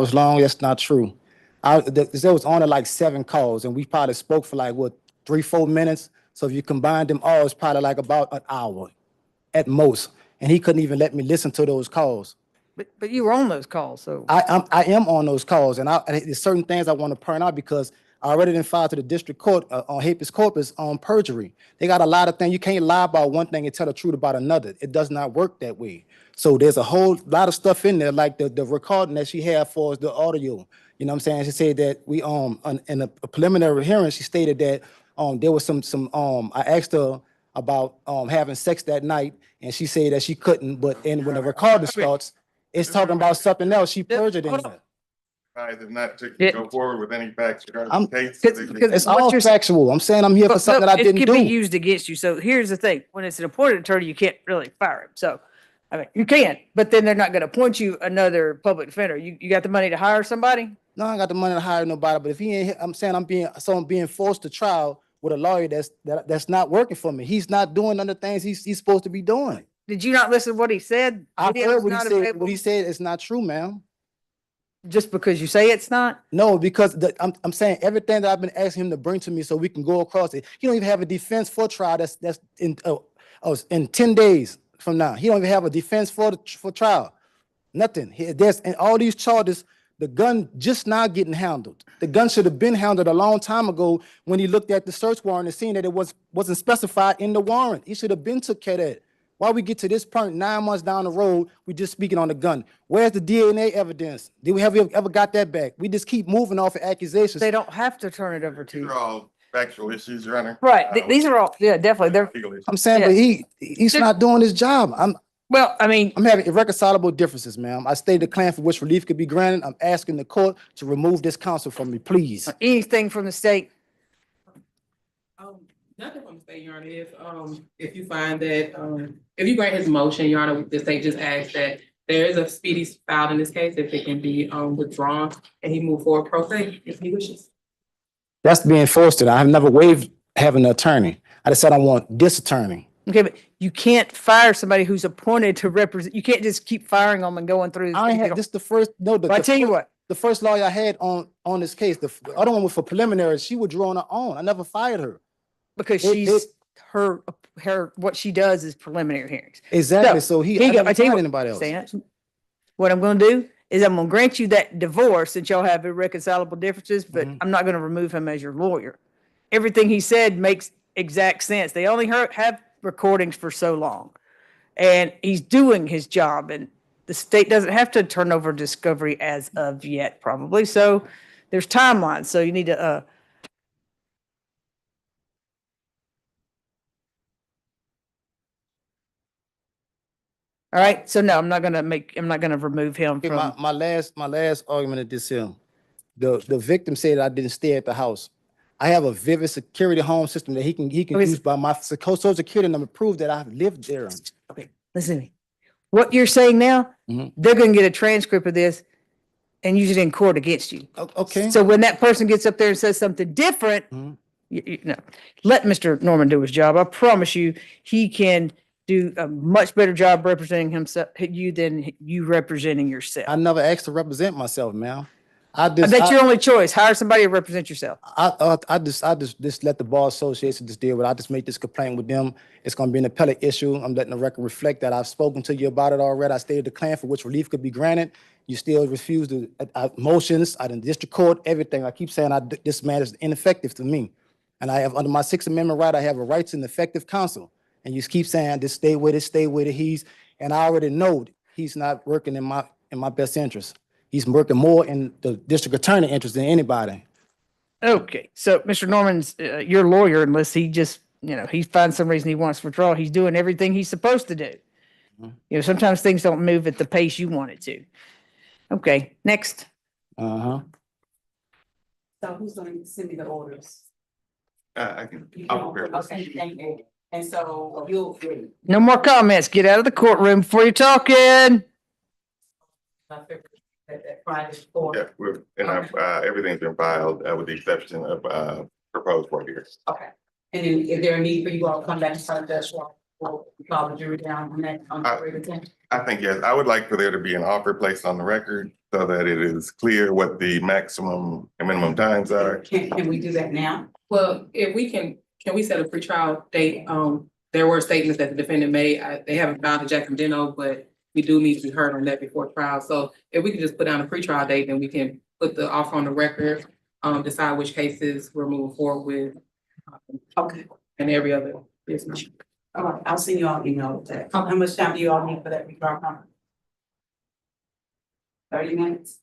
was long. That's not true. There was only like 7 calls, and we probably spoke for like what 3-4 minutes. So if you combine them all, it's probably like about an hour at most. And he couldn't even let me listen to those calls. But you were on those calls, so I am on those calls, and there's certain things I want to point out because I already done filed to the district court on habeas corpus on perjury. They got a lot of things. You can't lie about one thing and tell the truth about another. It does not work that way. So there's a whole lot of stuff in there, like the recording that she had for us, the audio. You know what I'm saying? She said that we in a preliminary hearing, she stated that there was some I asked her about having sex that night, and she said that she couldn't. But when the recording starts, it's talking about something else. She perjured in there. Did not go forward with any facts regarding the case. It's all factual. I'm saying I'm here for something that I didn't do. It can be used against you. So here's the thing: when it's an appointed attorney, you can't really fire him. So, I mean, you can, but then they're not going to appoint you another public defender. You got the money to hire somebody? No, I ain't got the money to hire nobody. But if he ain't, I'm saying I'm being forced to trial with a lawyer that's not working for me. He's not doing none of the things he's supposed to be doing. Did you not listen to what he said? I heard what he said. What he said is not true, ma'am. Just because you say it's not? No, because I'm saying everything that I've been asking him to bring to me so we can go across it. He don't even have a defense for trial. That's in 10 days from now. He don't even have a defense for trial. Nothing. There's and all these charges. The gun just now getting handled. The gun should have been handled a long time ago when he looked at the search warrant and seen that it wasn't specified in the warrant. He should have been took care of that. Why we get to this point 9 months down the road, we just speaking on the gun. Where's the DNA evidence? Did we ever got that back? We just keep moving off of accusations. They don't have to turn it over to you. These are all factual issues, Your Honor. Right. These are all, yeah, definitely. I'm saying, but he's not doing his job. Well, I mean, I'm having irreconcilable differences, ma'am. I stated the claim for which relief could be granted. I'm asking the court to remove this counsel from me, please. Anything from the state? Nothing from the state, Your Honor. If you find that, if you grant his motion, Your Honor, the state just asks that there is a speedy filed in this case, if it can be withdrawn and he move forward pro se if he wishes. That's being forced. I have never waived having an attorney. I just said I want this attorney. Okay, but you can't fire somebody who's appointed to represent. You can't just keep firing them and going through. I had this the first. No, I tell you what. The first lawyer I had on this case, the other one was for preliminary. She withdrew on her own. I never fired her because her what she does is preliminary hearings. Exactly. So I never fired anybody else. What I'm going to do is I'm going to grant you that divorce since y'all have irreconcilable differences, but I'm not going to remove him as your lawyer. Everything he said makes exact sense. They only have recordings for so long, and he's doing his job, and the state doesn't have to turn over discovery as of yet, probably. So there's timelines. So you need to all right. So no, I'm not gonna remove him from my last argument at this here. The victim said I didn't stay at the house. I have a vivid security home system that he can use by my social security number prove that I've lived there. Okay, listen to me. What you're saying now, they're going to get a transcript of this and use it in court against you. Okay. So when that person gets up there and says something different, let Mr. Norman do his job. I promise you, he can do a much better job representing you than you representing yourself. I never asked to represent myself, ma'am. That's your only choice. Hire somebody to represent yourself. I just let the bar association just deal with it. I just make this complaint with them. It's going to be an appellate issue. I'm letting the record reflect that I've spoken to you about it already. I stated the claim for which relief could be granted. You still refuse to motions. I did district court, everything. I keep saying this man is ineffective to me, and I have under my 6th Amendment right. I have a right to an effective counsel, and you keep saying just stay with it. And I already know he's not working in my best interest. He's working more in the district attorney interest than anybody. Okay. So Mr. Norman's your lawyer, unless he just, he finds some reason he wants to withdraw. He's doing everything he's supposed to do. Sometimes things don't move at the pace you want it to. Okay. Next. So who's going to send me the orders? I can. I'll prepare. Okay, thank you. And so you'll. No more comments. Get out of the courtroom before you're talking. Yeah, everything's been filed with the exception of proposed court here. Okay. And then is there a need for you all to come back and start that or call the jury down on that on the 10? I think yes. I would like for there to be an offer placed on the record so that it is clear what the maximum and minimum times are. Can we do that now? Well, if we can we set a pretrial date? There were statements that the defendant made. They haven't found a Jackson Deno, but we do need to be heard on that before trial. So if we can just put down a pretrial date, then we can put the offer on the record, decide which cases we're moving forward with, Okay, and every other business. all right, I'll send you all an email with that. How much time do you all need for that withdrawal conference? 30 minutes?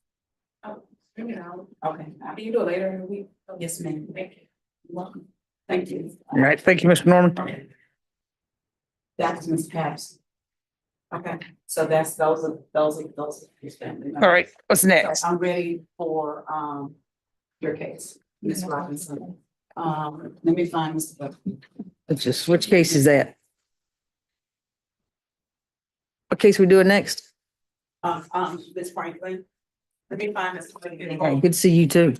Bring it out. Okay, Can you do it later in the week? yes, ma'am. Thank you. You're welcome. Thank you. All right, thank you, Mr. Norman. That's Ms. Patterson. Okay, so that's, those are. All right, what's next? So I'm ready for, your case, Ms. Robinson. Let me find Mr. Buckley. Let's just, which case is that? What case we doing next? Ms. Franklin. Let me find Mr. All right, Buckley. good to see you too.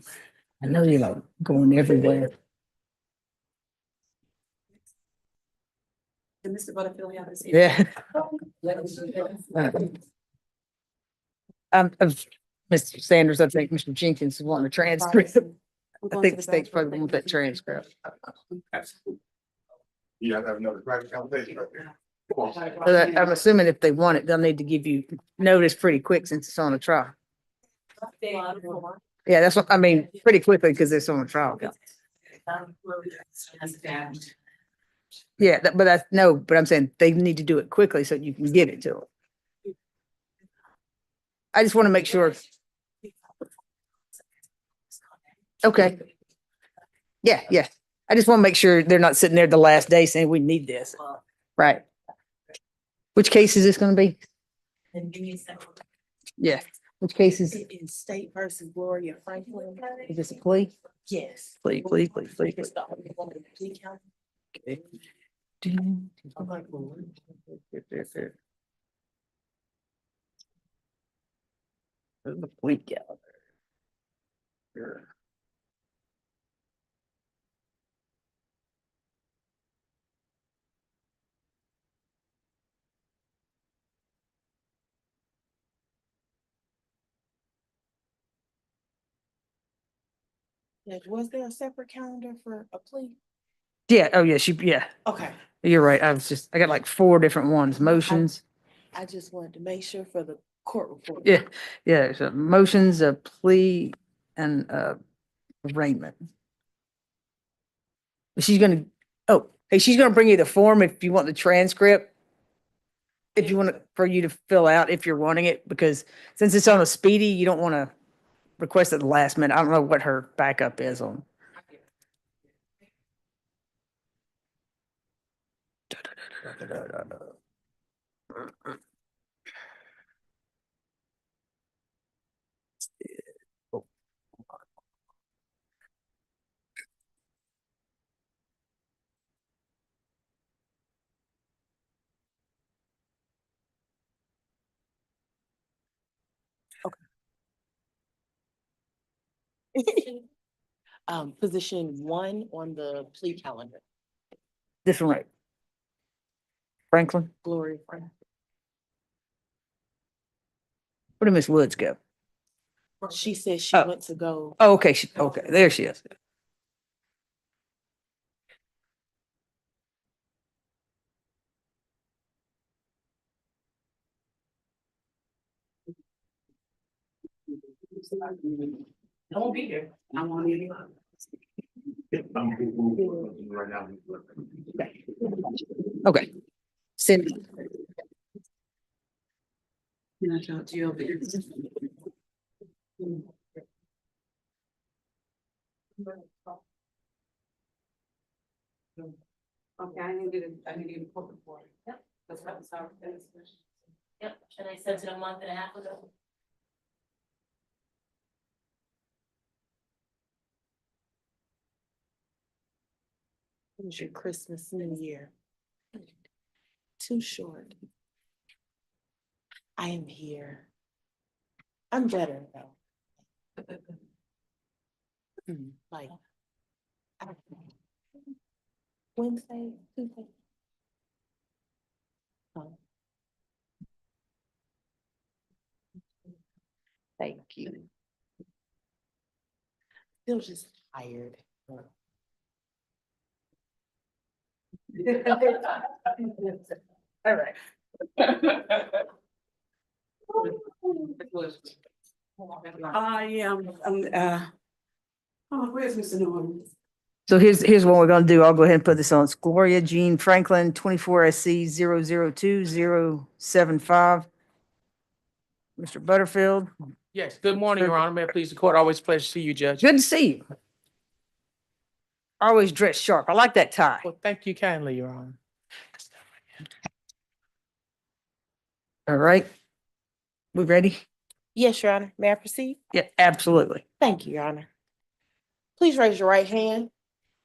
I know you're like going everywhere. Did Mr. Butterfield have his? Yeah. Mr. Sanders, I think Mr. Jenkins is wanting a transcript. I think the state's probably want that transcript. You have to have another private conversation right there. But I'm assuming if they want it, they'll need to give you notice pretty quick since it's on a trial. Yeah, that's what, I mean, pretty quickly because it's on a trial. Yeah, but that's, no, but I'm saying they need to do it quickly so you can get it to them. I just want to make sure. Okay. Yeah, yeah. I just want to make sure they're not sitting there the last day saying we need this. Right. Which case is this going to be? Yeah. Which case is, In State versus Gloria Franklin. is this a plea? Yes. Plea. It's the only one in the plea count. Okay. The plea calendar. Sure. Judge, was there a separate calendar for a plea? Yeah, oh yeah, yeah, Okay, you're right. I got like 4 different ones, motions. I just wanted to make sure for the court report. Yeah, yeah, so motions, a plea and arraignment. She's gonna, oh, hey, she's gonna bring you the form if you want the transcript. If you want it for you to fill out, if you're wanting it, because since it's on a speedy, you don't want to request at the last minute. I don't know what her backup is on. Position 1 on the plea calendar, This one right. Franklin, Gloria Franklin. where did Miss Woods go? She said she Oh. went to go. Oh, okay, okay, there she is. I won't be here. I won't be here. Okay. Cindy. Can I talk to you over here? Okay, I need to get a court report. Yep. That's what I'm sorry. Yep, and I sent it a month and a half ago. It was your Christmas, New Year. Too short. I am here. I'm better though. Like. I don't know. Wednesday, Tuesday. Thank you. Still just tired. All right. Yeah, where's Mr. Norman? So here's what we're gonna do. I'll go ahead and put this on. It's Gloria Jean Franklin, 24 SC 002-075. Mr. Butterfield, Yes, good morning, Your Honor. May it please the court. Always a pleasure to see you, Judge. good to see you. Always dressed sharp. I like that tie. Well, thank you kindly, Your Honor. All right. We ready? Yes, Your Honor. May I proceed? Yeah, absolutely. Thank you, Your Honor. Please raise your right hand.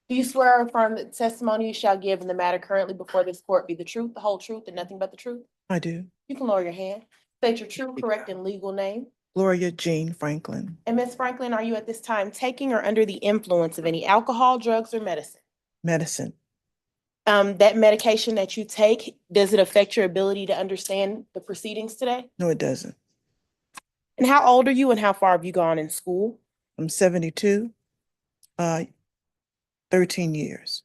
Do you swear or affirm that the testimony you shall give in the matter currently before this court be the truth, the whole truth, and nothing but the truth? I do. You can lower your hand. State your true, correct, and legal name. Gloria Jean Franklin, And Ms. Franklin, are you at this time taking or under the influence of any alcohol, drugs, or medicine? medicine. That medication that you take, does it affect your ability to understand the proceedings today? No, it doesn't. And how old are you and how far have you gone in school? I'm 72, 13 years.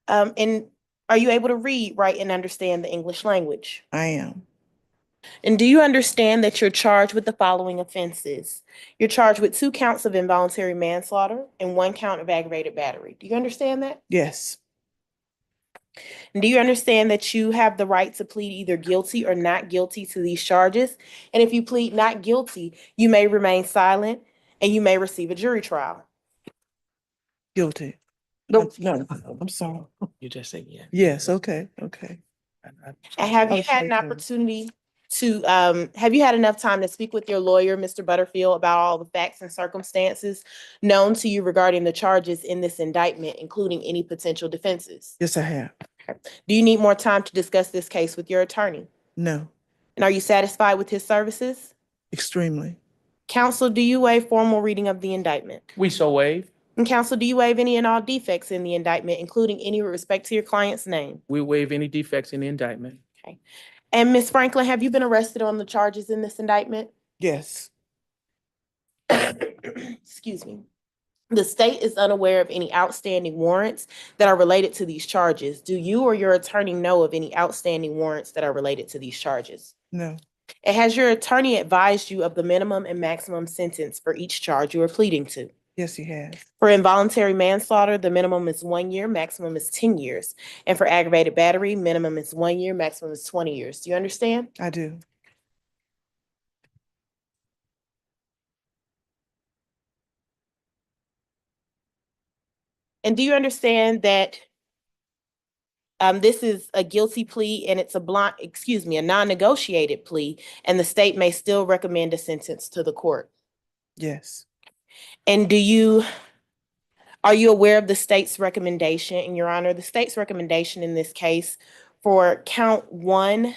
And are you able to read, write, and understand the English language? I am. And do you understand that you're charged with the following offenses? You're charged with 2 counts of involuntary manslaughter and 1 count of aggravated battery. Do you understand that? Yes, And do you understand that you have the right to plead either guilty or not guilty to these charges? And if you plead not guilty, you may remain silent and you may receive a jury trial. guilty. Nope. No, I'm sorry. You just said yeah. Yes, okay, okay. And have you Okay, had an good. opportunity to, have you had enough time to speak with your lawyer, Mr. Butterfield, about all the facts and circumstances known to you regarding the charges in this indictment, including any potential defenses? Yes, I have. Do you need more time to discuss this case with your attorney? No, And are you satisfied with his services? extremely. Counsel, do you waive formal reading of the indictment? We so waive. And counsel, do you waive any and all defects in the indictment, including any with respect to your client's name? We waive any defects in the indictment. And Ms. Franklin, have you been arrested on the charges in this indictment? Yes, Excuse me. The state is unaware of any outstanding warrants that are related to these charges. Do you or your attorney know of any outstanding warrants that are related to these charges? no, And has your attorney advised you of the minimum and maximum sentence for each charge you are pleading to? yes, he has. For involuntary manslaughter, the minimum is 1 year, maximum is 10 years. And for aggravated battery, minimum is 1 year, maximum is 20 years. Do you understand? I do. And do you understand that this is a guilty plea and it's a a non-negotiated plea, and the state may still recommend a sentence to the court? Yes, And are you aware of the state's recommendation? And Your Honor, the state's recommendation in this case for count 1,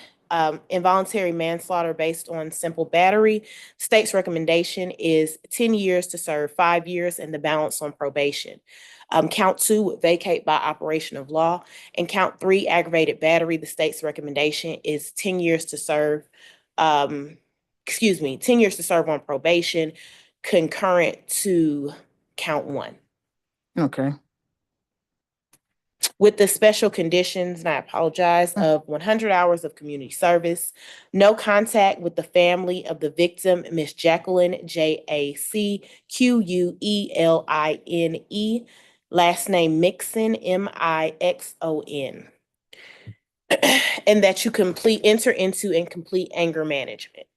involuntary manslaughter based on simple battery, state's recommendation is 10 years to serve 5 years and the balance on probation. Count 2 would vacate by operation of law, and count 3, aggravated battery, the state's recommendation is 10 years to serve, 10 years to serve on probation, concurrent to count 1. Okay. With the special conditions, and I apologize, of 100 hours of community service, no contact with the family of the victim, Miss Jacqueline, Jacqueline, last name Mixon, Mixon. And that you enter into and complete anger management.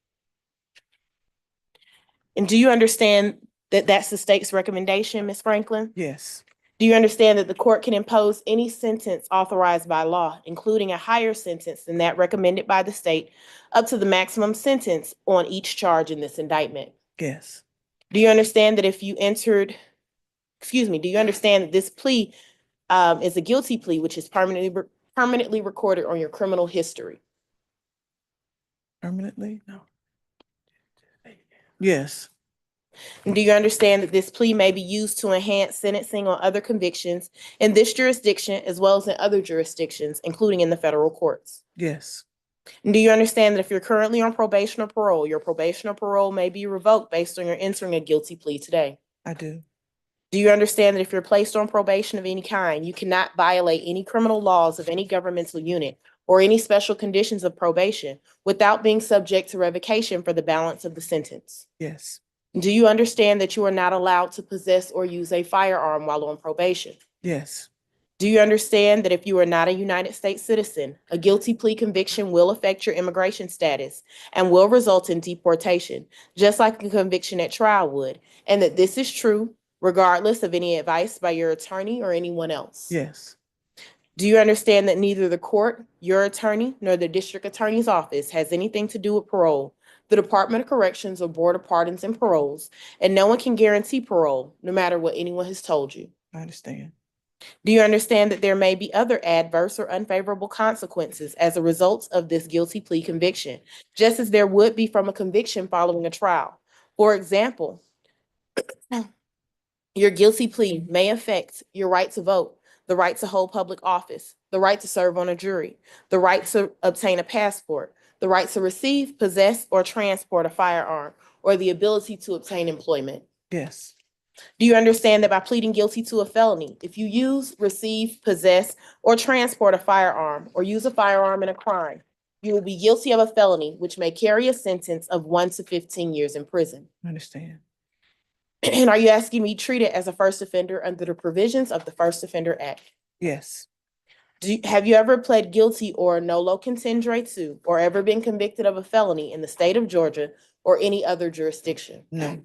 And do you understand that that's the state's recommendation, Ms. Franklin? yes, Do you understand that the court can impose any sentence authorized by law, including a higher sentence than that recommended by the state, up to the maximum sentence on each charge in this indictment? yes, Do you understand that do you understand that this plea is a guilty plea, which is permanently recorded on your criminal history? permanently? No. Yes, And do you understand that this plea may be used to enhance sentencing on other convictions in this jurisdiction as well as in other jurisdictions, including in the federal courts? yes, Do you understand that if you're currently on probation or parole, your probation or parole may be revoked based on your entering a guilty plea today? I do. Do you understand that if you're placed on probation of any kind, you cannot violate any criminal laws of any governmental unit or any special conditions of probation without being subject to revocation for the balance of the sentence? Yes. Do you understand that you are not allowed to possess or use a firearm while on probation? Yes. Do you understand that if you are not a United States citizen, a guilty plea conviction will affect your immigration status and will result in deportation, just like a conviction at trial would, and that this is true regardless of any advice by your attorney or anyone else? Yes. Do you understand that neither the court, your attorney, nor the district attorney's office has anything to do with parole, the Department of Corrections or Board of Pardons and Paroles, and no one can guarantee parole, no matter what anyone has told you? I understand. Do you understand that there may be other adverse or unfavorable consequences as a result of this guilty plea conviction, just as there would be from a conviction following a trial? For example, your guilty plea may affect your right to vote, the right to hold public office, the right to serve on a jury, the right to obtain a passport, the right to receive, possess, or transport a firearm, or the ability to obtain employment. Yes. Do you understand that by pleading guilty to a felony, if you use, receive, possess, or transport a firearm, or use a firearm in a crime, you will be guilty of a felony which may carry a sentence of 1 to 15 years in prison? I understand. And are you asking me to be treated as a first offender under the provisions of the First Offender Act? Yes. Have you ever pled guilty or nolo contendere to, or ever been convicted of a felony in the state of Georgia or any other jurisdiction? No.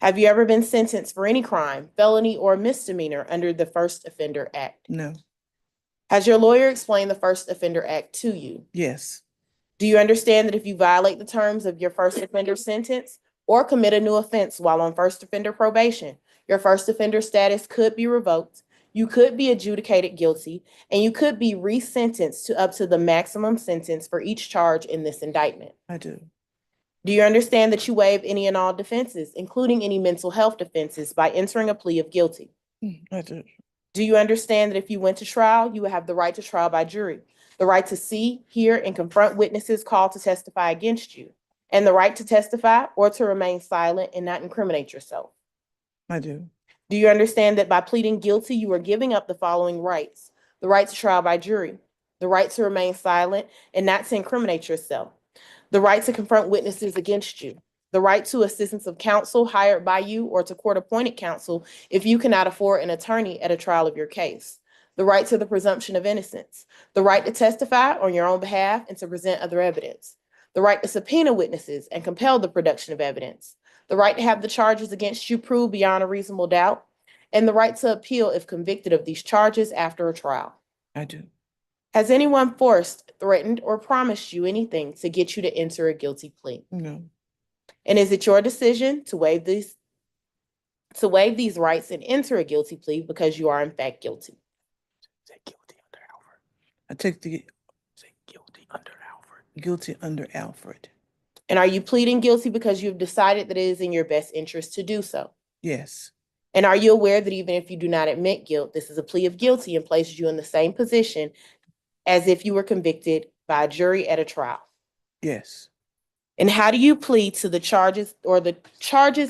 Have you ever been sentenced for any crime, felony, or misdemeanor under the First Offender Act? No. Has your lawyer explained the First Offender Act to you? Yes. Do you understand that if you violate the terms of your first offender sentence or commit a new offense while on first offender probation, your first offender status could be revoked, you could be adjudicated guilty, and you could be resentenced to up to the maximum sentence for each charge in this indictment? I do. Do you understand that you waive any and all defenses, including any mental health defenses, by entering a plea of guilty? I do. Do you understand that if you went to trial, you would have the right to trial by jury, the right to see, hear, and confront witnesses called to testify against you, and the right to testify or to remain silent and not incriminate yourself? I do. Do you understand that by pleading guilty, you are giving up the following rights: the right to trial by jury, the right to remain silent and not to incriminate yourself, the right to confront witnesses against you, the right to assistance of counsel hired by you or to court-appointed counsel if you cannot afford an attorney at a trial of your case, the right to the presumption of innocence, the right to testify on your own behalf and to present other evidence, the right to subpoena witnesses and compel the production of evidence, the right to have the charges against you proved beyond a reasonable doubt, and the right to appeal if convicted of these charges after a trial. I do. Has anyone forced, threatened, or promised you anything to get you to enter a guilty plea? No. And is it your decision to waive these rights and enter a guilty plea because you are in fact guilty? Say guilty under Alfred. I take the Say guilty under Alfred. guilty under Alfred. And are you pleading guilty because you've decided that it is in your best interest to do so? Yes. And are you aware that even if you do not admit guilt, this is a plea of guilty and places you in the same position as if you were convicted by a jury at a trial? Yes. And how do you plead to the charges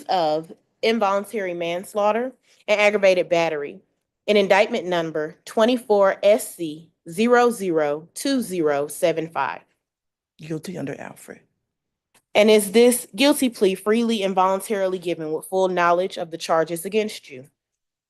of involuntary manslaughter and aggravated battery in indictment number 24 SC 002075? Guilty under Alfred. And is this guilty plea freely and voluntarily given with full knowledge of the charges against you?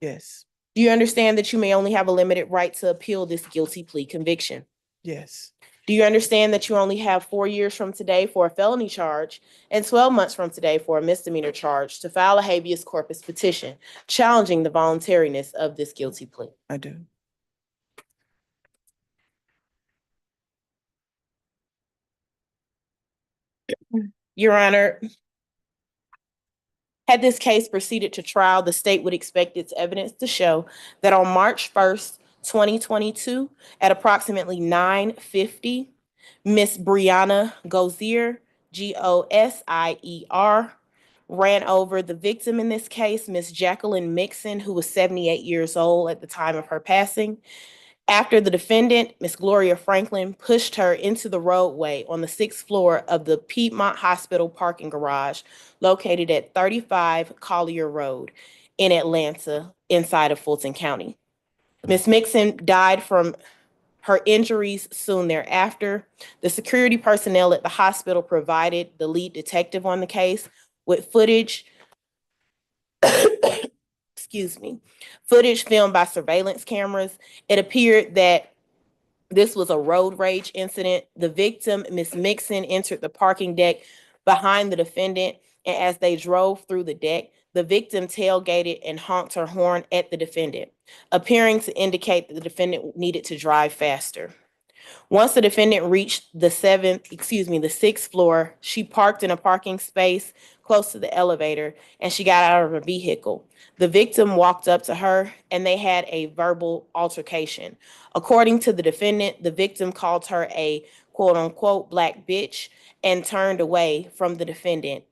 Yes. Do you understand that you may only have a limited right to appeal this guilty plea conviction? Yes. Do you understand that you only have 4 years from today for a felony charge and 12 months from today for a misdemeanor charge to file a habeas corpus petition challenging the voluntariness of this guilty plea? I do. Your Honor, had this case proceeded to trial, the state would expect its evidence to show that on March 1st, 2022, at approximately 9:50, Miss Brianna Gozier, Gosier, ran over the victim in this case, Miss Jacqueline Mixon, who was 78 years old at the time of her passing, After the defendant, Miss Gloria Franklin, pushed her into the roadway on the 6th floor of the Piedmont Hospital parking garage located at 35 Collier Road in Atlanta, inside of Fulton County. Ms. Mixon died from her injuries soon thereafter. The security personnel at the hospital provided the lead detective on the case with footage, footage filmed by surveillance cameras. It appeared that this was a road rage incident. The victim, Ms. Mixon, entered the parking deck behind the defendant, and as they drove through the deck, the victim tailgated and honked her horn at the defendant, appearing to indicate that the defendant needed to drive faster. Once the defendant reached the 6th floor, she parked in a parking space close to the elevator, and she got out of her vehicle. The victim walked up to her, and they had a verbal altercation. According to the defendant, the victim called her a quote-unquote black bitch and turned away from the defendant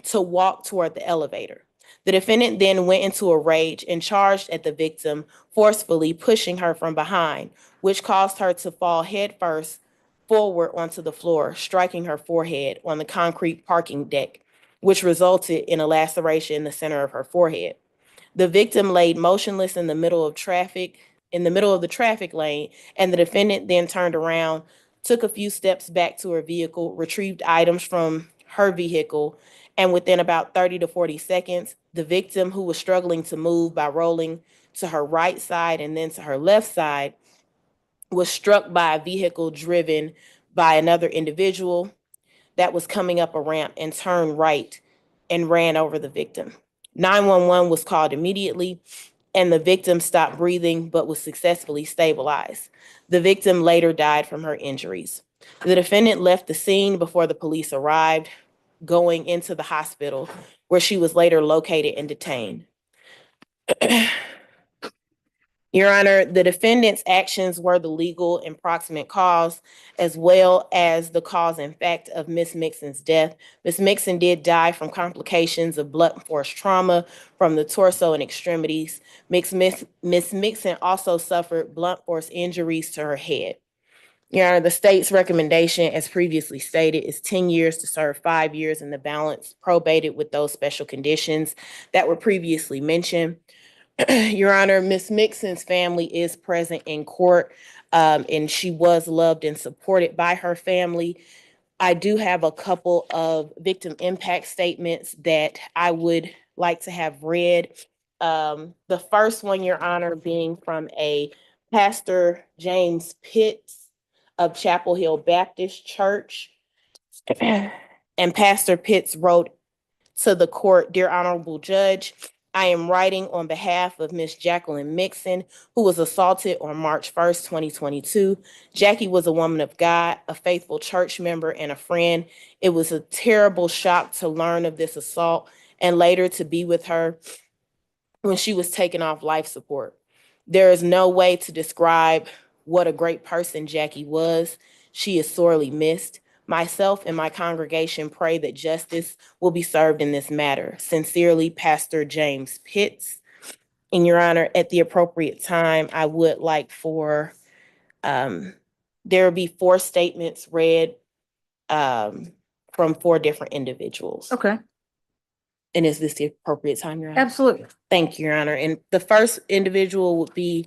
to walk toward the elevator. The defendant then went into a rage and charged at the victim, forcefully pushing her from behind, which caused her to fall headfirst forward onto the floor, striking her forehead on the concrete parking deck, which resulted in a laceration in the center of her forehead. The victim laid motionless in the middle of the traffic lane, and the defendant then turned around, took a few steps back to her vehicle, retrieved items from her vehicle, and within about 30 to 40 seconds, the victim, who was struggling to move by rolling to her right side and then to her left side, was struck by a vehicle driven by another individual that was coming up a ramp and turned right and ran over the victim. 911 was called immediately, and the victim stopped breathing but was successfully stabilized. The victim later died from her injuries. The defendant left the scene before the police arrived, going into the hospital, where she was later located and detained. Your Honor, the defendant's actions were the legal and proximate cause, as well as the cause and fact of Ms. Mixon's death. Ms. Mixon did die from complications of blunt force trauma from the torso and extremities. Ms. Mixon also suffered blunt force injuries to her head. Your Honor, the state's recommendation, as previously stated, is 10 years to serve 5 years in the balance, probated with those special conditions that were previously mentioned. Your Honor, Ms. Mixon's family is present in court, and she was loved and supported by her family. I do have a couple of victim impact statements that I would like to have read. The first one, Your Honor, being from a Pastor James Pitts of Chapel Hill Baptist Church. And Pastor Pitts wrote to the court, "Dear Honorable Judge, I am writing on behalf of Ms. Jacqueline Mixon, who was assaulted on March 1st, 2022. Jackie was a woman of God, a faithful church member, and a friend. It was a terrible shock to learn of this assault and later to be with her when she was taken off life support. There is no way to describe what a great person Jackie was. She is sorely missed. Myself and my congregation pray that justice will be served in this matter. Sincerely, Pastor James Pitts." In Your Honor, at the appropriate time, I would like for there will be 4 statements read from 4 different individuals. Okay, And is this the appropriate time, Your Honor? absolutely. Thank you, Your Honor. And the first individual would be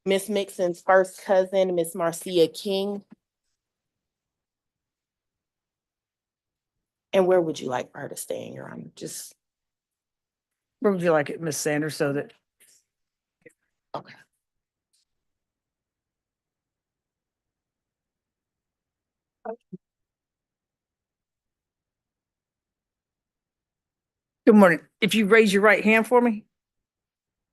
Ms. Mixon's first cousin, Ms. Marcia King. And where would you like for her to stand, Your Honor? Just, Where would you like it, Ms. Sanders, so that? okay. Good morning. If you raise your right hand for me,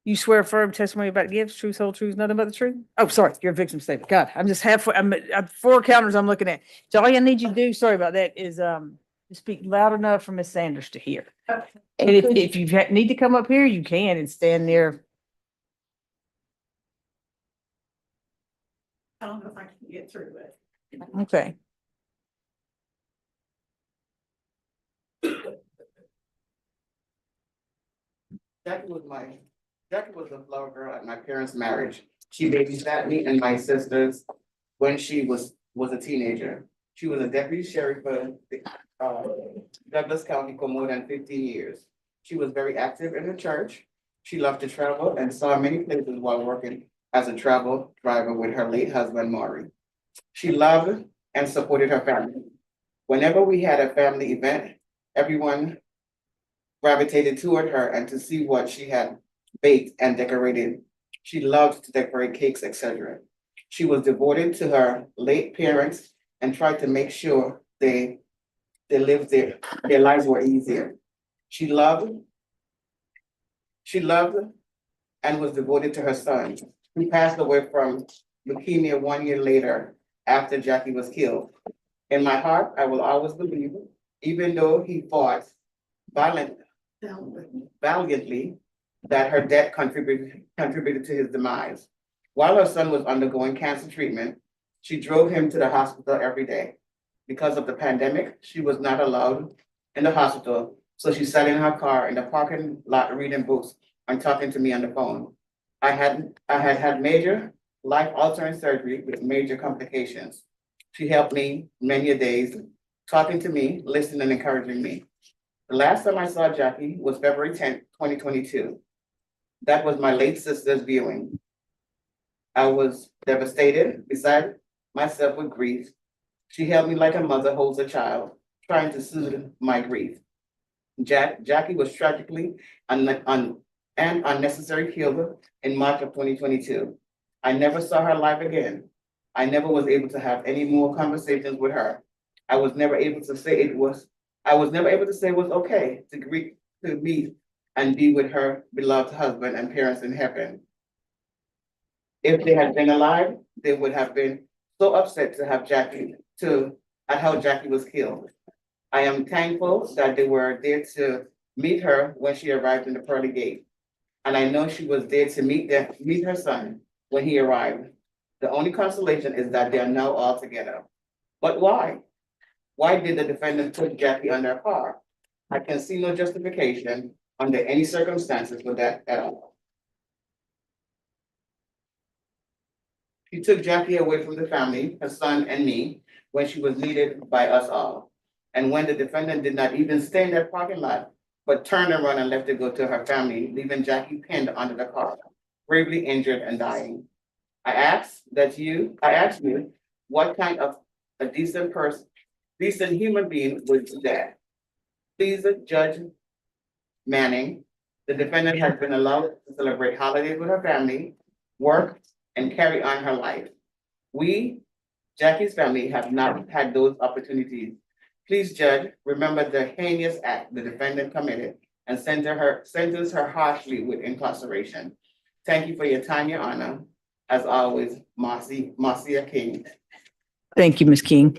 you swear firm testimony about to give, truth, whole truth, nothing but the truth? Oh, sorry, your victim statement. God, I'm just halfway, I'm 4 counters I'm looking at. So all I need you to do, sorry about that, is speak loud enough for Ms. Sanders to hear. And if you need to come up here, you can and stand there. I don't know if I can get through it. Okay. Jackie was the flower girl at my parents' marriage. She babysat me and my sisters when she was a teenager. She was a deputy sheriff for Douglas County for more than 15 years. She was very active in the church. She loved to travel and saw many places while working as a travel driver with her late husband, Maury. She loved and supported her family. Whenever we had a family event, everyone gravitated toward her and to see what she had baked and decorated. She loved to decorate cakes, etc. She was devoted to her late parents and tried to make sure they lived their lives were easier. She loved and was devoted to her son, who passed away from leukemia 1 year later after Jackie was killed. In my heart, I will always believe, even though he fought valiantly, that her death contributed to his demise. While her son was undergoing cancer treatment, she drove him to the hospital every day. Because of the pandemic, she was not allowed in the hospital, so she sat in her car in the parking lot reading books and talking to me on the phone. I had major life-altering surgery with major complications. She helped me many a days, talking to me, listening and encouraging me. The last time I saw Jackie was February 10th, 2022. That was my late sister's viewing. I was devastated, beside myself with grief. She held me like a mother holds a child, trying to soothe my grief. Jackie was tragically an unnecessary killed in March of 2022. I never saw her live again. I never was able to have any more conversations with her. I was never able to say it was okay to meet and be with her beloved husband and parents in heaven. If they had been alive, they would have been so upset to have at how Jackie was killed. I am thankful that they were there to meet her when she arrived in the pearly gate. And I know she was there to meet her son when he arrived. The only consolation is that they are now all together. But why? Why did the defendant put Jackie under a car? I can see no justification under any circumstances for that at all. He took Jackie away from the family, her son and me, when she was needed by us all. And when the defendant did not even stay in that parking lot, but turned around and left to go to her family, leaving Jackie pinned under the car, gravely injured and dying. I asked you, what kind of a decent human being would do that? Please, Judge Manning, the defendant has been allowed to celebrate holidays with her family, work, and carry on her life. We, Jackie's family, have not had those opportunities. Please, Judge, remember the heinous act the defendant committed and sentence her harshly with incarceration. Thank you for your time, Your Honor. As always, Marcia King. Thank you, Ms. King.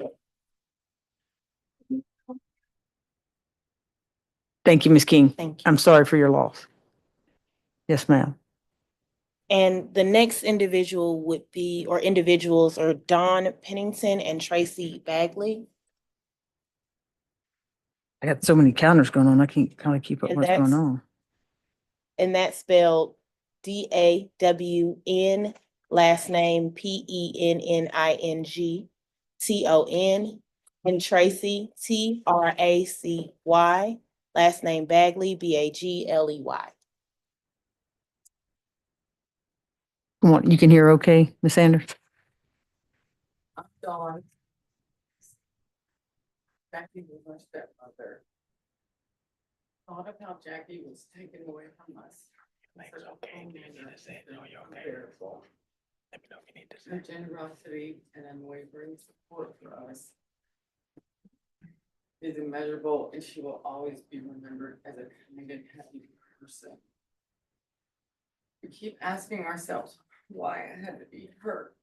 Thank you, Ms. King. Thank you. I'm sorry for your loss. Yes, ma'am. And the next individual would be, or individuals are Dawn Pennington and Tracy Bagley. I got so many counters going on. I can't kind of keep up And what's going that's- on. And that's spelled DAWN, last name PENNINGTON, and Tracy TRACY, last name Bagley BAGLEY. Come on, you can hear okay, Ms. Sanders? I'm Dawn. Jackie was my stepmother. Thought of how Jackie was taken away from us. It's okay. No, you're okay. Unbearable. Let me know if you need to Her generosity and unwavering support for us is immeasurable, and she will always be remembered as a kind and happy person. We keep asking ourselves why it had to be her.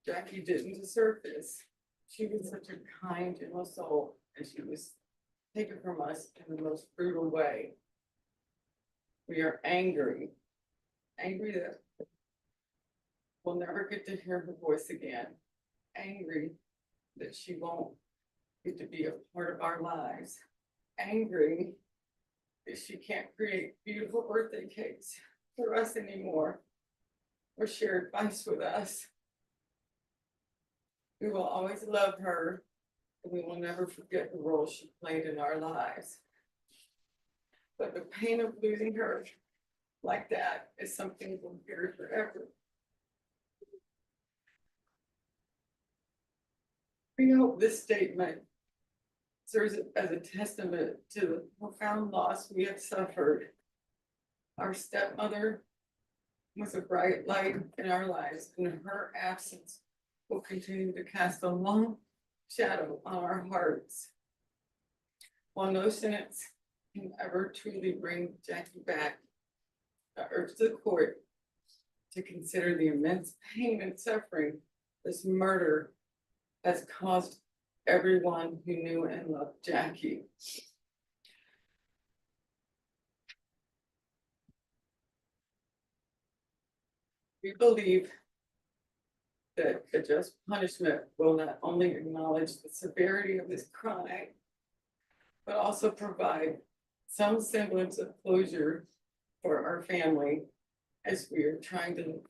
Jackie didn't deserve this. She was such a kind, gentle soul, and she was taken from us in the most brutal way. We are angry that we'll never get to hear her voice again. Angry that she won't get to be a part of our lives. Angry that she can't create beautiful birthday cakes for us anymore. or share advice with us. We will always love her, and we will never forget the role she played in our lives. But the pain of losing her like that is something we'll carry forever. We hope this statement serves as a testament to the profound loss we have suffered. Our stepmother was a bright light in our lives, and her absence will continue to cast a long shadow on our hearts. While no sentence can ever truly bring Jackie back, I urge the court to consider the immense pain and suffering this murder has caused everyone who knew and loved Jackie. We believe that a just punishment will not only acknowledge the severity of this crime, but also provide some semblance of closure for our family as we are trying to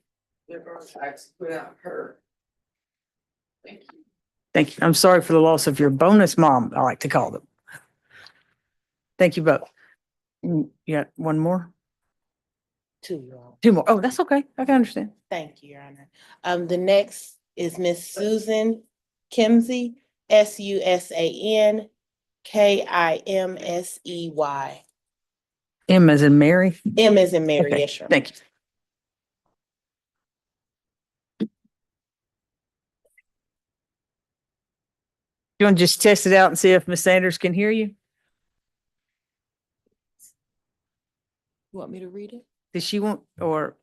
live our lives without her. Thank you. Thank you. I'm sorry for the loss of your bonus mom, I like to call them. Thank you both. You got one more? 2, Your Honor. 2 more. Oh, that's okay. I can understand. Thank you, Your Honor. The next is Miss Susan Kimsey, SUSAN KIMSEY. M as in Mary. M as in Mary, Okay, yes, Your Honor. thank you. You want to just test it out and see if Miss Sanders can hear you? You want me to read it? Does she want, or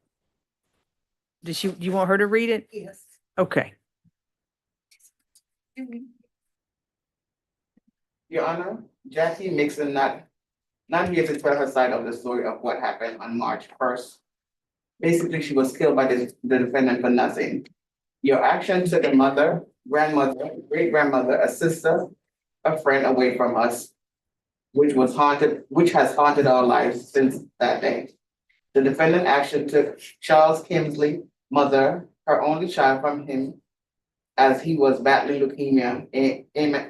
do you want her to read it? Yes. Okay. Your Honor, Jackie Mixon not here to tell her side of the story of what happened on March 1st. Basically, she was killed by the defendant for nothing. Your action took a mother, grandmother, great-grandmother, a sister, a friend away from us, which has haunted our lives since that day. The defendant action took Charles Kimsley, mother, her only child from him, as he was battling leukemia,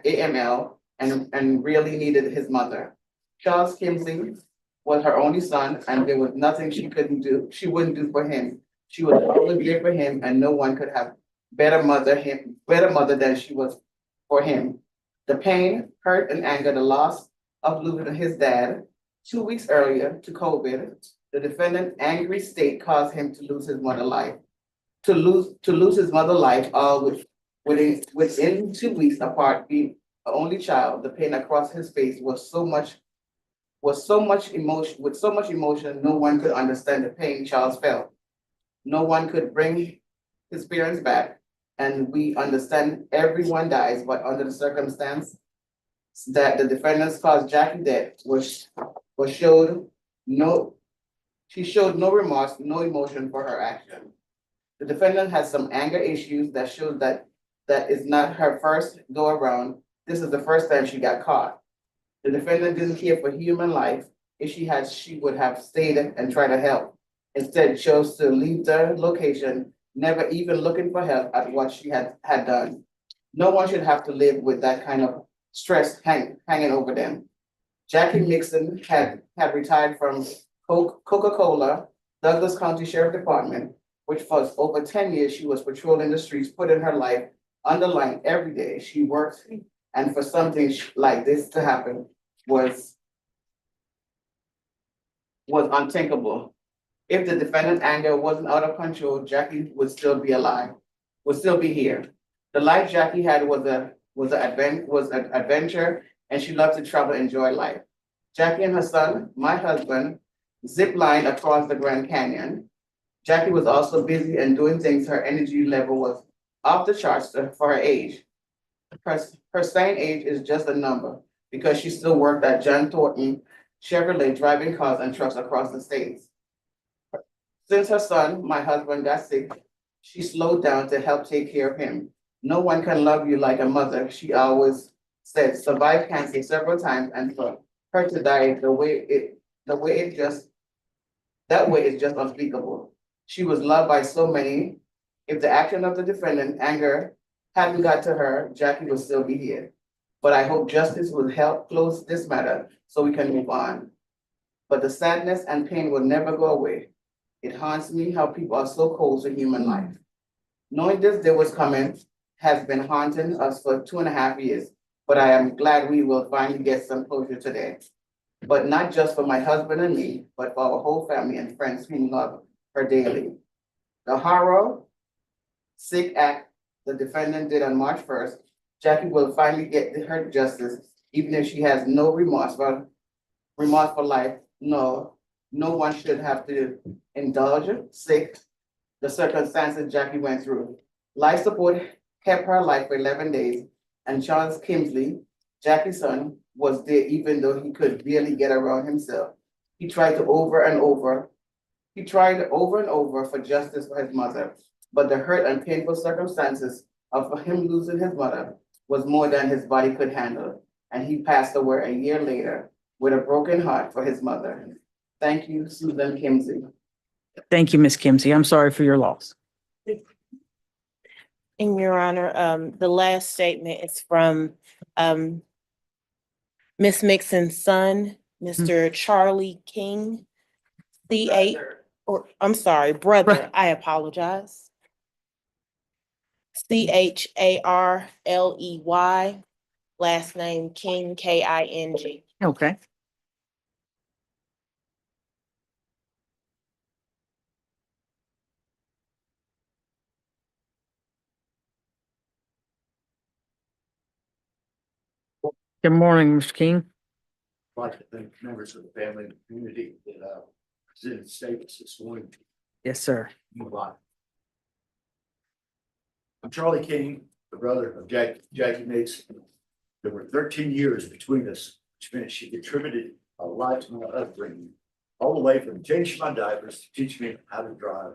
AML, and really needed his mother. Charles Kimsley was her only son, and there was nothing she wouldn't do for him. She was always there for him, and no one could have better mother than she was for him. The pain, hurt, and anger, the loss of losing his dad 2 weeks earlier to COVID, the defendant's angry state caused him to lose his mother life. To lose his mother life, all within 2 weeks apart, being the only child, the pain across his face was so much emotion, no one could understand the pain Charles felt. No one could bring his parents back, and we understand everyone dies, but under the circumstance that the defendants caused Jackie death, she showed no remorse, no emotion for her action. The defendant has some anger issues that shows that is not her first go around. This is the first time she got caught. The defendant didn't care for human life. If she would have stayed and tried to help. Instead, chose to leave the location, never even looking for help at what she had done. No one should have to live with that kind of stress hanging over them. Jackie Mixon had retired from Coca-Cola, Douglas County Sheriff Department, which for over 10 years she was patrolling the streets, putting her life on the line every day. She worked, and for something like this to happen was unthinkable. If the defendant's anger wasn't out of control, Jackie would still be alive, would still be here. The life Jackie had was an adventure, and she loved to travel, enjoy life. Jackie and her son, my husband, zip-lined across the Grand Canyon. Jackie was also busy and doing things. Her energy level was off the charts for her age. Her sane age is just a number because she still worked at John Thornton Chevrolet, driving cars and trucks across the states. Since her son, my husband, got sick, she slowed down to help take care of him. No one can love you like a mother, she always said. Survived cancer several times, and for her to die that way is just unspeakable. She was loved by so many. If the action of the defendant anger hadn't got to her, Jackie would still be here. But I hope justice will help close this matter so we can move on. But the sadness and pain will never go away. It haunts me how people are so cold to human life. Knowing this day was coming has been haunting us for 2.5 years, but I am glad we will finally get some closure today. But not just for my husband and me, but for our whole family and friends who love her daily. The horror, sick act the defendant did on March 1st, Jackie will finally get her justice, even if she has no remorse for life. No one should have to indulge sick the circumstances Jackie went through. Life support kept her alive for 11 days, and Charles Kingsley, Jackie's son, was there even though he could barely get around himself. He tried over and over for justice for his mother, but the hurt and painful circumstances of him losing his mother was more than his body could handle, and he passed away a year later with a broken heart for his mother. Thank you, Susan Kimsey. Thank you, Ms. Kimsey. I'm sorry for your loss. In Your Honor, the last statement is from Ms. Mixon's son, Mr. Charlie King, I'm sorry, brother, I apologize. CHARLEY, last name King, KING. Okay. Good morning, Mr. King. I'd like to thank members of the family and community that presented statements this morning. Yes, sir. Move on. I'm Charlie King, the brother of Jackie Mason. There were 13 years between us, which meant she contributed a lot to my upbringing, all the way from changing my diapers to teach me how to drive.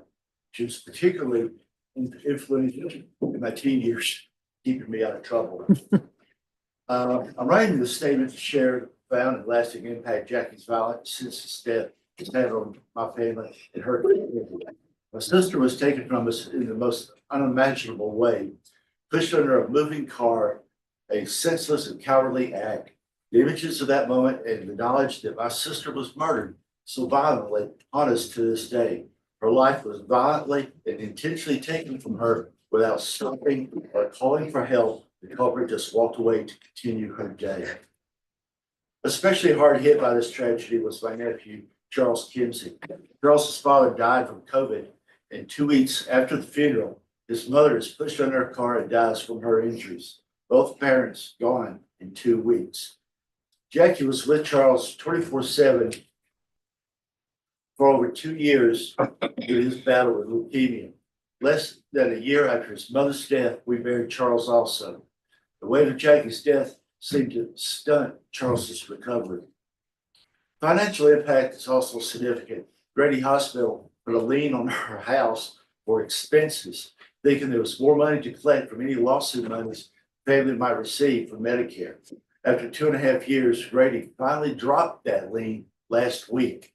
She was particularly influential in my teen years, keeping me out of trouble. I'm writing this statement to share the profound and lasting impact Jackie's violent senseless death has had on my family and her community. My sister was taken from us in the most unimaginable way, pushed under a moving car, a senseless and cowardly act. The images of that moment and the knowledge that my sister was murdered so violently haunt us to this day. Her life was violently and intentionally taken from her without stopping or calling for help. The culprit just walked away to continue her day. Especially hard hit by this tragedy was my nephew, Charles Kimsey. Charles's father died from COVID, and 2 weeks after the funeral, his mother is pushed under a car and dies from her injuries. Both parents gone in 2 weeks. Jackie was with Charles 24/7 for over 2 years through his battle with leukemia. Less than a year after his mother's death, we buried Charles also. The weight of Jackie's death seemed to stunt Charles's recovery. Financial impact is also significant. Grady Hospital put a lien on her house for expenses, thinking there was more money to collect from any lawsuit monies the family might receive from Medicare. After 2.5 years, Grady finally dropped that lien last week.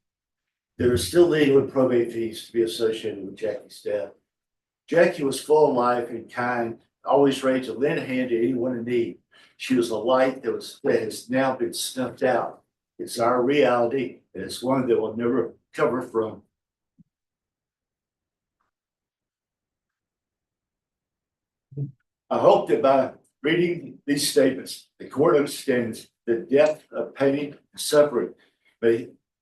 There are still legal and probate fees to be associated with Jackie's death. Jackie was full of life and kind, always ready to lend a hand to anyone in need. She was a light that has now been snuffed out. It's our reality, and it's one that we'll never recover from. I hope that by reading these statements, the court understands the depth of pain and suffering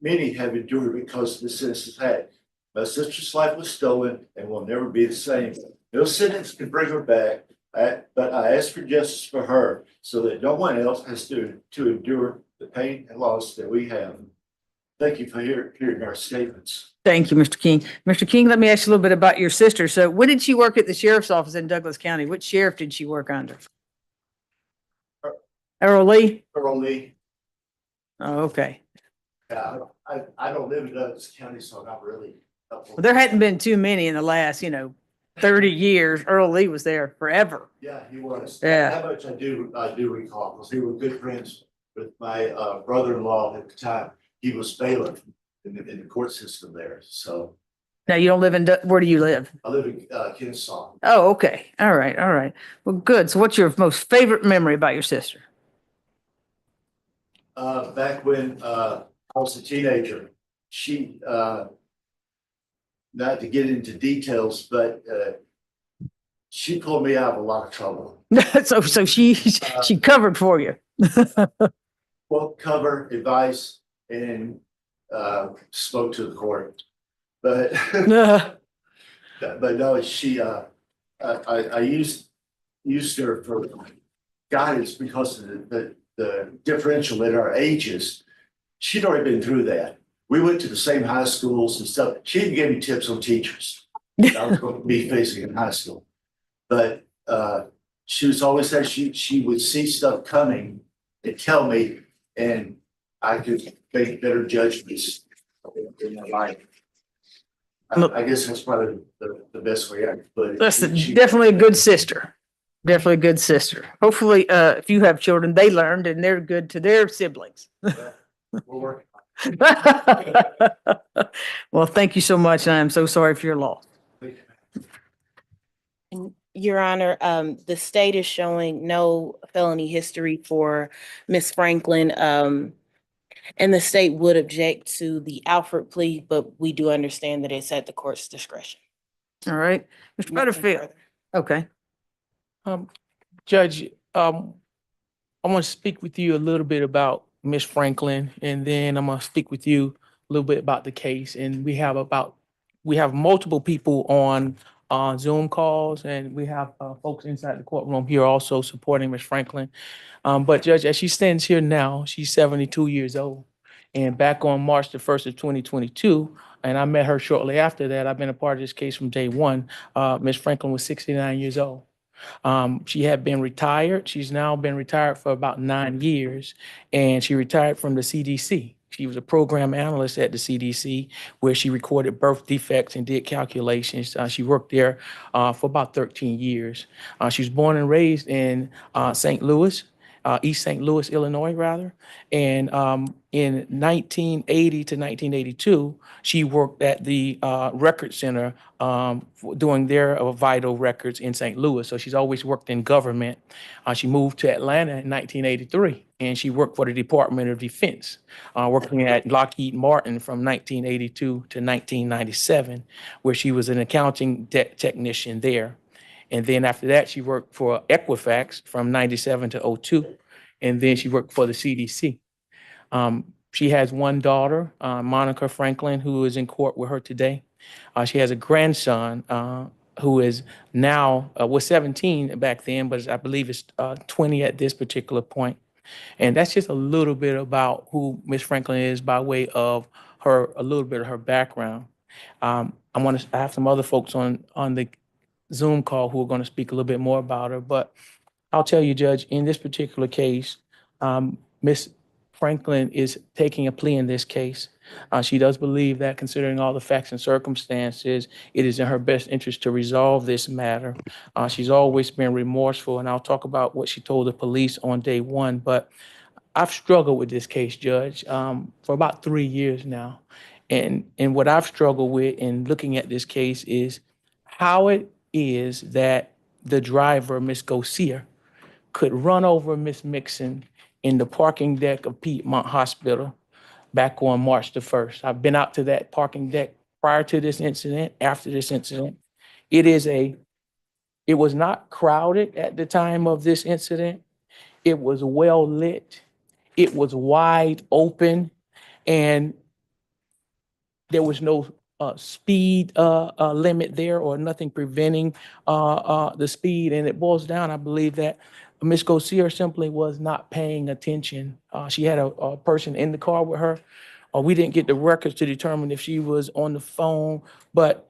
many have endured because of the senseless act. My sister's life was stolen and will never be the same. No sentence can bring her back, but I ask for justice for her so that no one else has to endure the pain and loss that we have. Thank you for hearing our statements. Thank you, Mr. King. Mr. King, let me ask you a little bit about your sister. So when did she work at the sheriff's office in Douglas County? Which sheriff did she work under? Earl Lee? Earl Lee. Oh, okay. I don't live in Douglas County, so I'm not really. Well, there hadn't been too many in the last, 30 years. Earl Lee was there forever. Yeah, he was. Yeah. How much I do recall, because they were good friends with my brother-in-law at the time. He was bailiff in the court system there, so. Now, you don't live in, where do you live? I live in, Kennesaw. Oh, okay. All right. All right. Well, good. So what's your most favorite memory about your sister? Back when, I was a teenager, she, not to get into details, but, she pulled me out of a lot of trouble. So she covered for you. Well, cover, advice, and, spoke to the court. But, but no, she, I used her for guidance because of the differential in our ages. She'd already been through that. We went to the same high schools and stuff. She didn't give me tips on teachers that I was going to be facing in high school. But she was always there. She would see stuff coming and tell me, and I could make better judgments in my life. I guess that's probably the best way I could put it. That's definitely a good sister. Definitely a good sister. Hopefully, if you have children, they learned and they're good to their siblings. We're working. Well, thank you so much. And I'm so sorry for your loss. Your Honor, the state is showing no felony history for Ms. Franklin. And the state would object to the Alfred plea, but we do understand that it's at the court's discretion. All right. Mr. Nothing Butterfield. further. Okay. Judge, I want to speak with you a little bit about Miss Franklin, and then I'm going to speak with you a little bit about the case. And we have multiple people on Zoom calls, and we have folks inside the courtroom here also supporting Miss Franklin. But Judge, as she stands here now, she's 72 years old. And back on March the 1st of 2022, and I met her shortly after that, I've been a part of this case from day one, Miss Franklin was 69 years old. She had been retired. She's now been retired for about 9 years, and she retired from the CDC. She was a program analyst at the CDC, where she recorded birth defects and did calculations. She worked there for about 13 years. She was born and raised in St. Louis, East St. Louis, Illinois, rather. And in 1980 to 1982, she worked at the Record Center doing their vital records in St. Louis. So she's always worked in government. She moved to Atlanta in 1983, and she worked for the Department of Defense, working at Lockheed Martin from 1982 to 1997, where she was an accounting technician there. And then after that, she worked for Equifax from 97 to 02. And then she worked for the CDC. She has one daughter, Monica Franklin, who is in court with her today. She has a grandson who is now, was 17 back then, but I believe is 20 at this particular point. And that's just a little bit about who Miss Franklin is by way of her, a little bit of her background. I have some other folks on the Zoom call who are going to speak a little bit more about her. But I'll tell you, Judge, in this particular case, Miss Franklin is taking a plea in this case. She does believe that, considering all the facts and circumstances, it is in her best interest to resolve this matter. She's always been remorseful, and I'll talk about what she told the police on day one. But I've struggled with this case, Judge, for about 3 years now. And what I've struggled with in looking at this case is how it is that the driver, Miss Garcia, could run over Miss Mixon in the parking deck of Piedmont Hospital back on March the 1st. I've been out to that parking deck prior to this incident, after this incident. It was not crowded at the time of this incident. It was well lit. It was wide open, and there was no speed limit there or nothing preventing the speed. And it boils down, I believe, that Ms. Garcia simply was not paying attention. She had a person in the car with her. We didn't get the records to determine if she was on the phone, but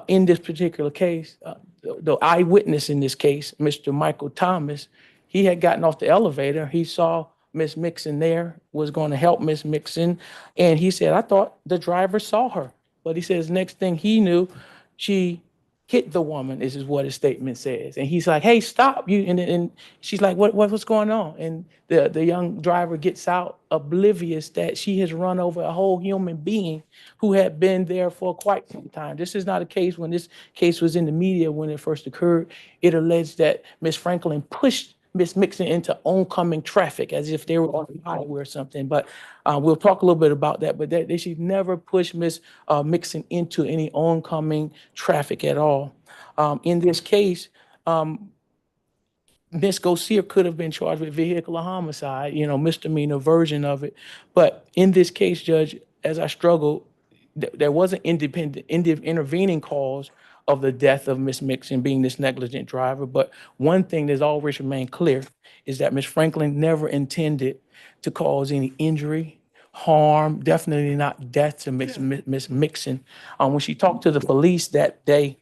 in this particular case, the eyewitness in this case, Mr. Michael Thomas, he had gotten off the elevator. He saw Miss Mixon there, was going to help Miss Mixon. And he said, I thought the driver saw her. But he says next thing he knew, she hit the woman, is what his statement says. And he's like, hey, stop. And she's like, what's going on? And the young driver gets out oblivious that she has run over a whole human being who had been there for quite some time. This is not a case when this case was in the media when it first occurred. It alleged that Miss Franklin pushed Miss Mixon into oncoming traffic as if they were on the highway or something. But we'll talk a little bit about that. But they should never push Miss Mixon into any oncoming traffic at all. In this case, Miss Garcia could have been charged with vehicular homicide, misdemeanor version of it. But in this case, Judge, as I struggled, there was an intervening cause of the death of Miss Mixon being this negligent driver. But one thing that's always remained clear is that Miss Franklin never intended to cause any injury, harm, definitely not death to Miss Mixon. When she talked to the police that day,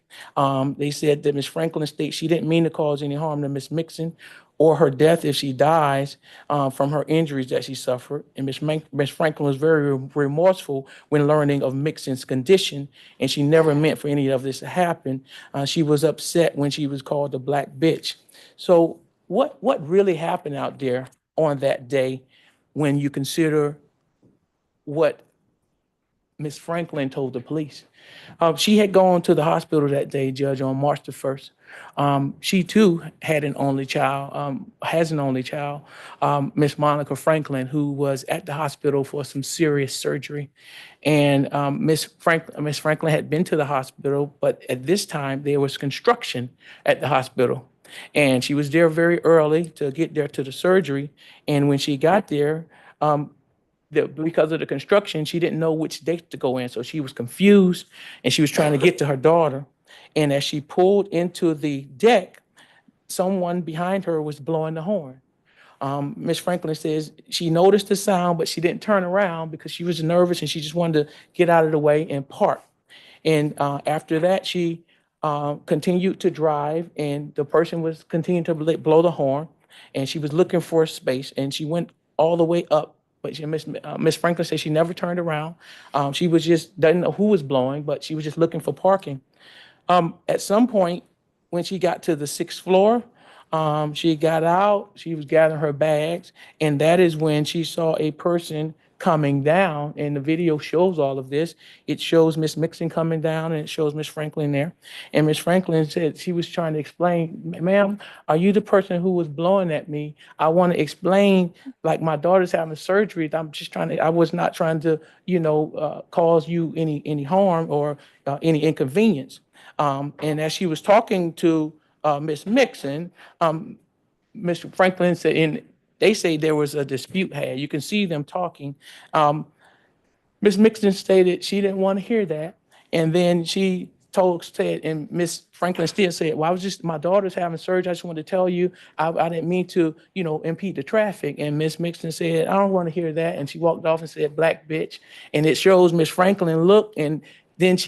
they said that Miss Franklin states she didn't mean to cause any harm to Miss Mixon or her death if she dies from her injuries that she suffered. And Miss Franklin was very remorseful when learning of Mixon's condition, and she never meant for any of this to happen. She was upset when she was called a black bitch. So what really happened out there on that day when you consider what Miss Franklin told the police? She had gone to the hospital that day, Judge, on March the 1st. She too had an only child, has an only child, Miss Monica Franklin, who was at the hospital for some serious surgery. And Miss Franklin had been to the hospital, but at this time there was construction at the hospital. And she was there very early to get there to the surgery. And when she got there, because of the construction, she didn't know which date to go in. So she was confused and she was trying to get to her daughter. And as she pulled into the deck, someone behind her was blowing the horn. Miss Franklin says she noticed the sound, but she didn't turn around because she was nervous and she just wanted to get out of the way and park. And after that, she continued to drive, and the person was continuing to blow the horn, and she was looking for a space, and she went all the way up. But Miss Franklin said she never turned around. She was just doesn't know who was blowing, but she was just looking for parking. At some point, when she got to the 6th floor, she got out, she was gathering her bags, and that is when she saw a person coming down, and the video shows all of this. It shows Miss Mixon coming down, and it shows Miss Franklin there. And Miss Franklin said she was trying to explain, ma'am, are you the person who was blowing at me? I want to explain, like, my daughter's having surgery. I was not trying to, cause you any harm or any inconvenience. And as she was talking to Miss Mixon, Mr. Franklin said, they say there was a dispute had. You can see them talking. Miss Mixon stated she didn't want to hear that. And then she said, and Miss Franklin still said, well, my daughter's having surgery. I just wanted to tell you, I didn't mean to, impede the traffic. And Miss Mixon said, I don't want to hear that. And she walked off and said, black bitch. And it shows Miss Franklin look, and then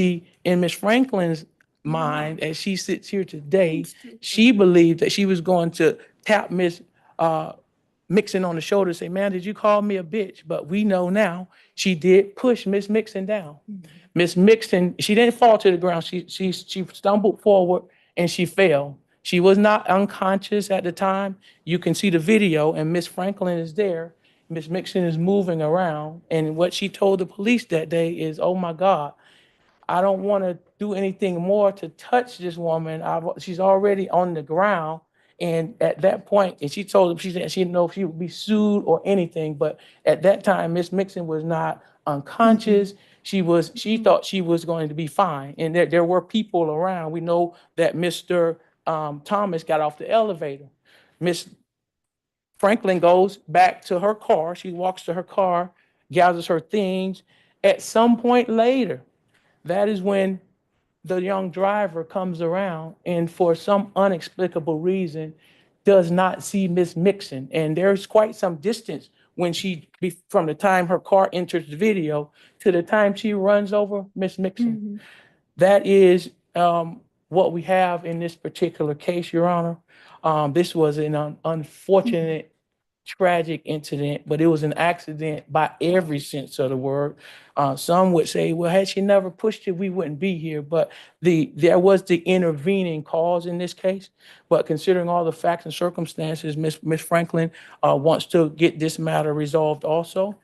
in Miss Franklin's mind, as she sits here today, she believed that she was going to tap Miss Mixon on the shoulder and say, man, did you call me a bitch? But we know now she did push Miss Mixon down. Miss Mixon, she didn't fall to the ground. She stumbled forward and she fell. She was not unconscious at the time. You can see the video, and Miss Franklin is there. Miss Mixon is moving around. And what she told the police that day is, oh my God, I don't want to do anything more to touch this woman. She's already on the ground. And at that point, and she told him, she didn't know if she would be sued or anything. But at that time, Miss Mixon was not unconscious. She thought she was going to be fine. And there were people around. We know that Mr. Thomas got off the elevator. Miss Franklin goes back to her car. She walks to her car, gathers her things. At some point later, that is when the young driver comes around and for some inexplicable reason does not see Miss Mixon. And there's quite some distance when from the time her car enters the video to the time she runs over Miss Mixon. That is what we have in this particular case, Your Honor. This was an unfortunate tragic incident, but it was an accident by every sense of the word. Some would say, well, had she never pushed it, we wouldn't be here. But there was the intervening cause in this case. But considering all the facts and circumstances, Miss Franklin wants to get this matter resolved also.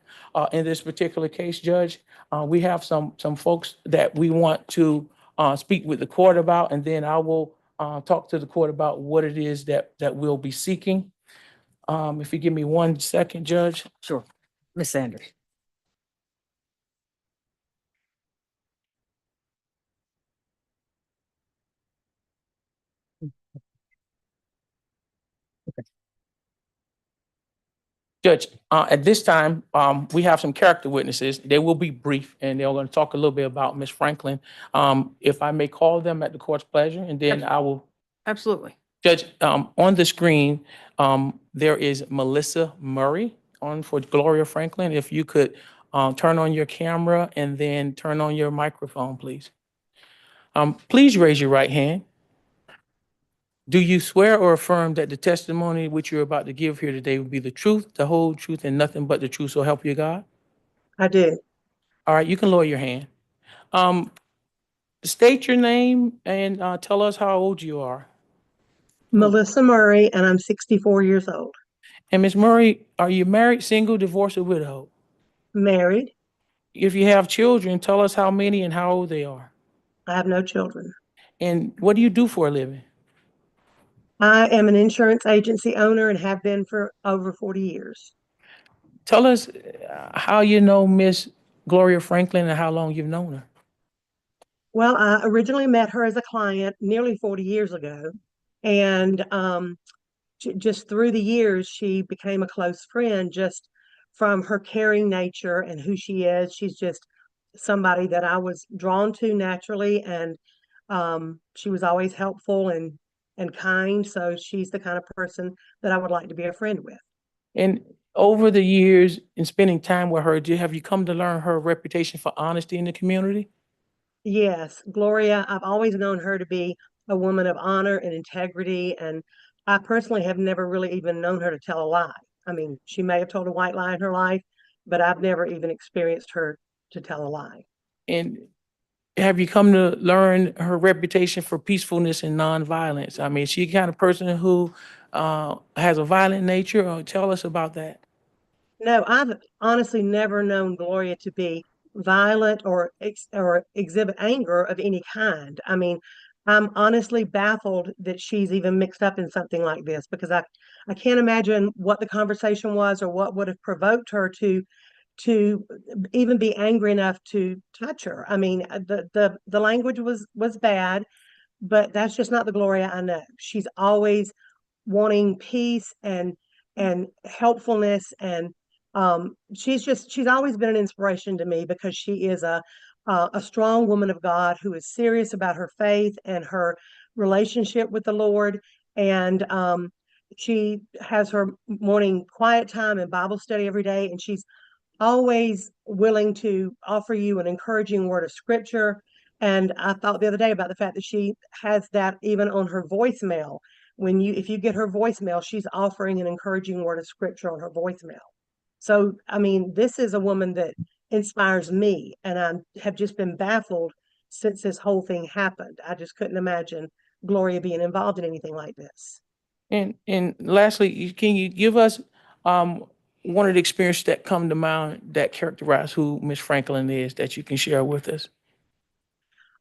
In this particular case, Judge, we have some folks that we want to speak with the court about, and then I will talk to the court about what it is that we'll be seeking. If you give me 1 second, Judge. Sure. Ms. Sanders. Judge, at this time, we have some character witnesses. They will be brief, and they're going to talk a little bit about Miss Franklin. If I may call them at the court's pleasure, and then I will. Absolutely. Judge, on the screen, there is Melissa Murray on for Gloria Franklin. If you could turn on your camera and then turn on your microphone, please. Please raise your right hand. Do you swear or affirm that the testimony which you're about to give here today will be the truth, the whole truth, and nothing but the truth, so help you God? I do. All right, you can lower your hand. State your name and tell us how old you are. Melissa Murray, and I'm 64 years old. And Ms. Murray, are you married, single, divorced, or widowed? Married. If you have children, tell us how many and how old they are. I have no children. And what do you do for a living? I am an insurance agency owner and have been for over 40 years. Tell us how you know Miss Gloria Franklin and how long you've known her. Well, I originally met her as a client nearly 40 years ago. And just through the years, she became a close friend just from her caring nature and who she is. She's just somebody that I was drawn to naturally. And she was always helpful and kind. So she's the kind of person that I would like to be a friend with. And over the years in spending time with her, have you come to learn her reputation for honesty in the community? Yes, Gloria, I've always known her to be a woman of honor and integrity. And I personally have never really even known her to tell a lie. I mean, she may have told a white lie in her life, but I've never even experienced her to tell a lie. And have you come to learn her reputation for peacefulness and nonviolence? I mean, she the kind of person who has a violent nature, or tell us about that. No, I've honestly never known Gloria to be violent or exhibit anger of any kind. I mean, I'm honestly baffled that she's even mixed up in something like this because I can't imagine what the conversation was or what would have provoked her to even be angry enough to touch her. I mean, the language was bad, but that's just not the Gloria I know. She's always wanting peace and helpfulness, and she's always been an inspiration to me because she is a strong woman of God who is serious about her faith and her relationship with the Lord. And she has her morning quiet time and Bible study every day, and she's always willing to offer you an encouraging word of scripture. And I thought the other day about the fact that she has that even on her voicemail. If you get her voicemail, she's offering an encouraging word of scripture on her voicemail. So, I mean, this is a woman that inspires me, and I have just been baffled since this whole thing happened. I just couldn't imagine Gloria being involved in anything like this. And lastly, can you give us one of the experiences that come to mind that characterize who Miss Franklin is that you can share with us?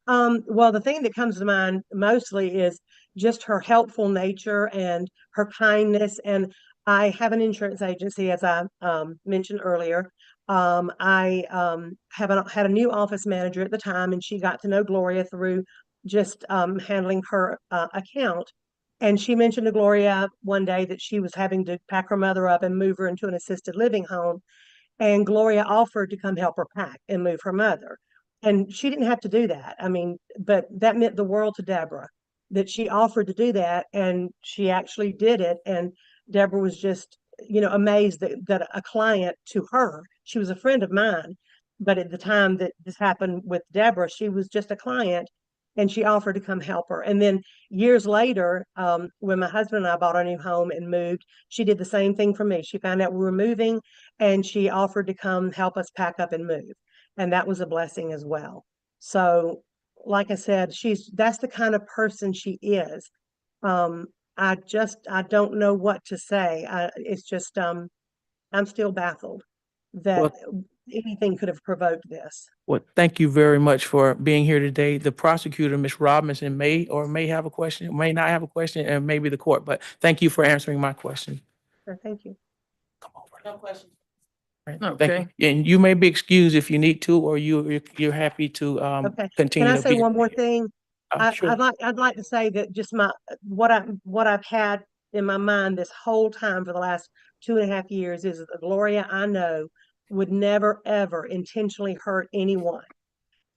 Well, the thing that comes to mind mostly is just her helpful nature and her kindness. And I have an insurance agency, as I mentioned earlier. I had a new office manager at the time, and she got to know Gloria through just handling her account. And she mentioned to Gloria one day that she was having to pack her mother up and move her into an assisted living home. And Gloria offered to come help her pack and move her mother. And she didn't have to do that. I mean, but that meant the world to Deborah that she offered to do that, and she actually did it. And Deborah was just, amazed that a client to her, she was a friend of mine, but at the time that this happened with Deborah, she was just a client. and she offered to come help her. And then years later, when my husband and I bought our new home and moved, she did the same thing for me. She found out we were moving and she offered to come help us pack up and move. And that was a blessing as well. So, like I said, that's the kind of person she is. I don't know what to say. It's just, I'm still baffled that anything could have provoked this. Well, thank you very much for being here today. The prosecutor, Ms. Robinson, may or may have a question, may not have a question, and maybe the court, but thank you for answering my question. So thank you. Come over. No question. Right, thank you. And you may be excused if you need to, or you're happy to Okay. Can continue I to say be. one more thing? Sure. I'd like to say that just what I've had in my mind this whole time for the last 2.5 years is that Gloria, I know, would never ever intentionally hurt anyone.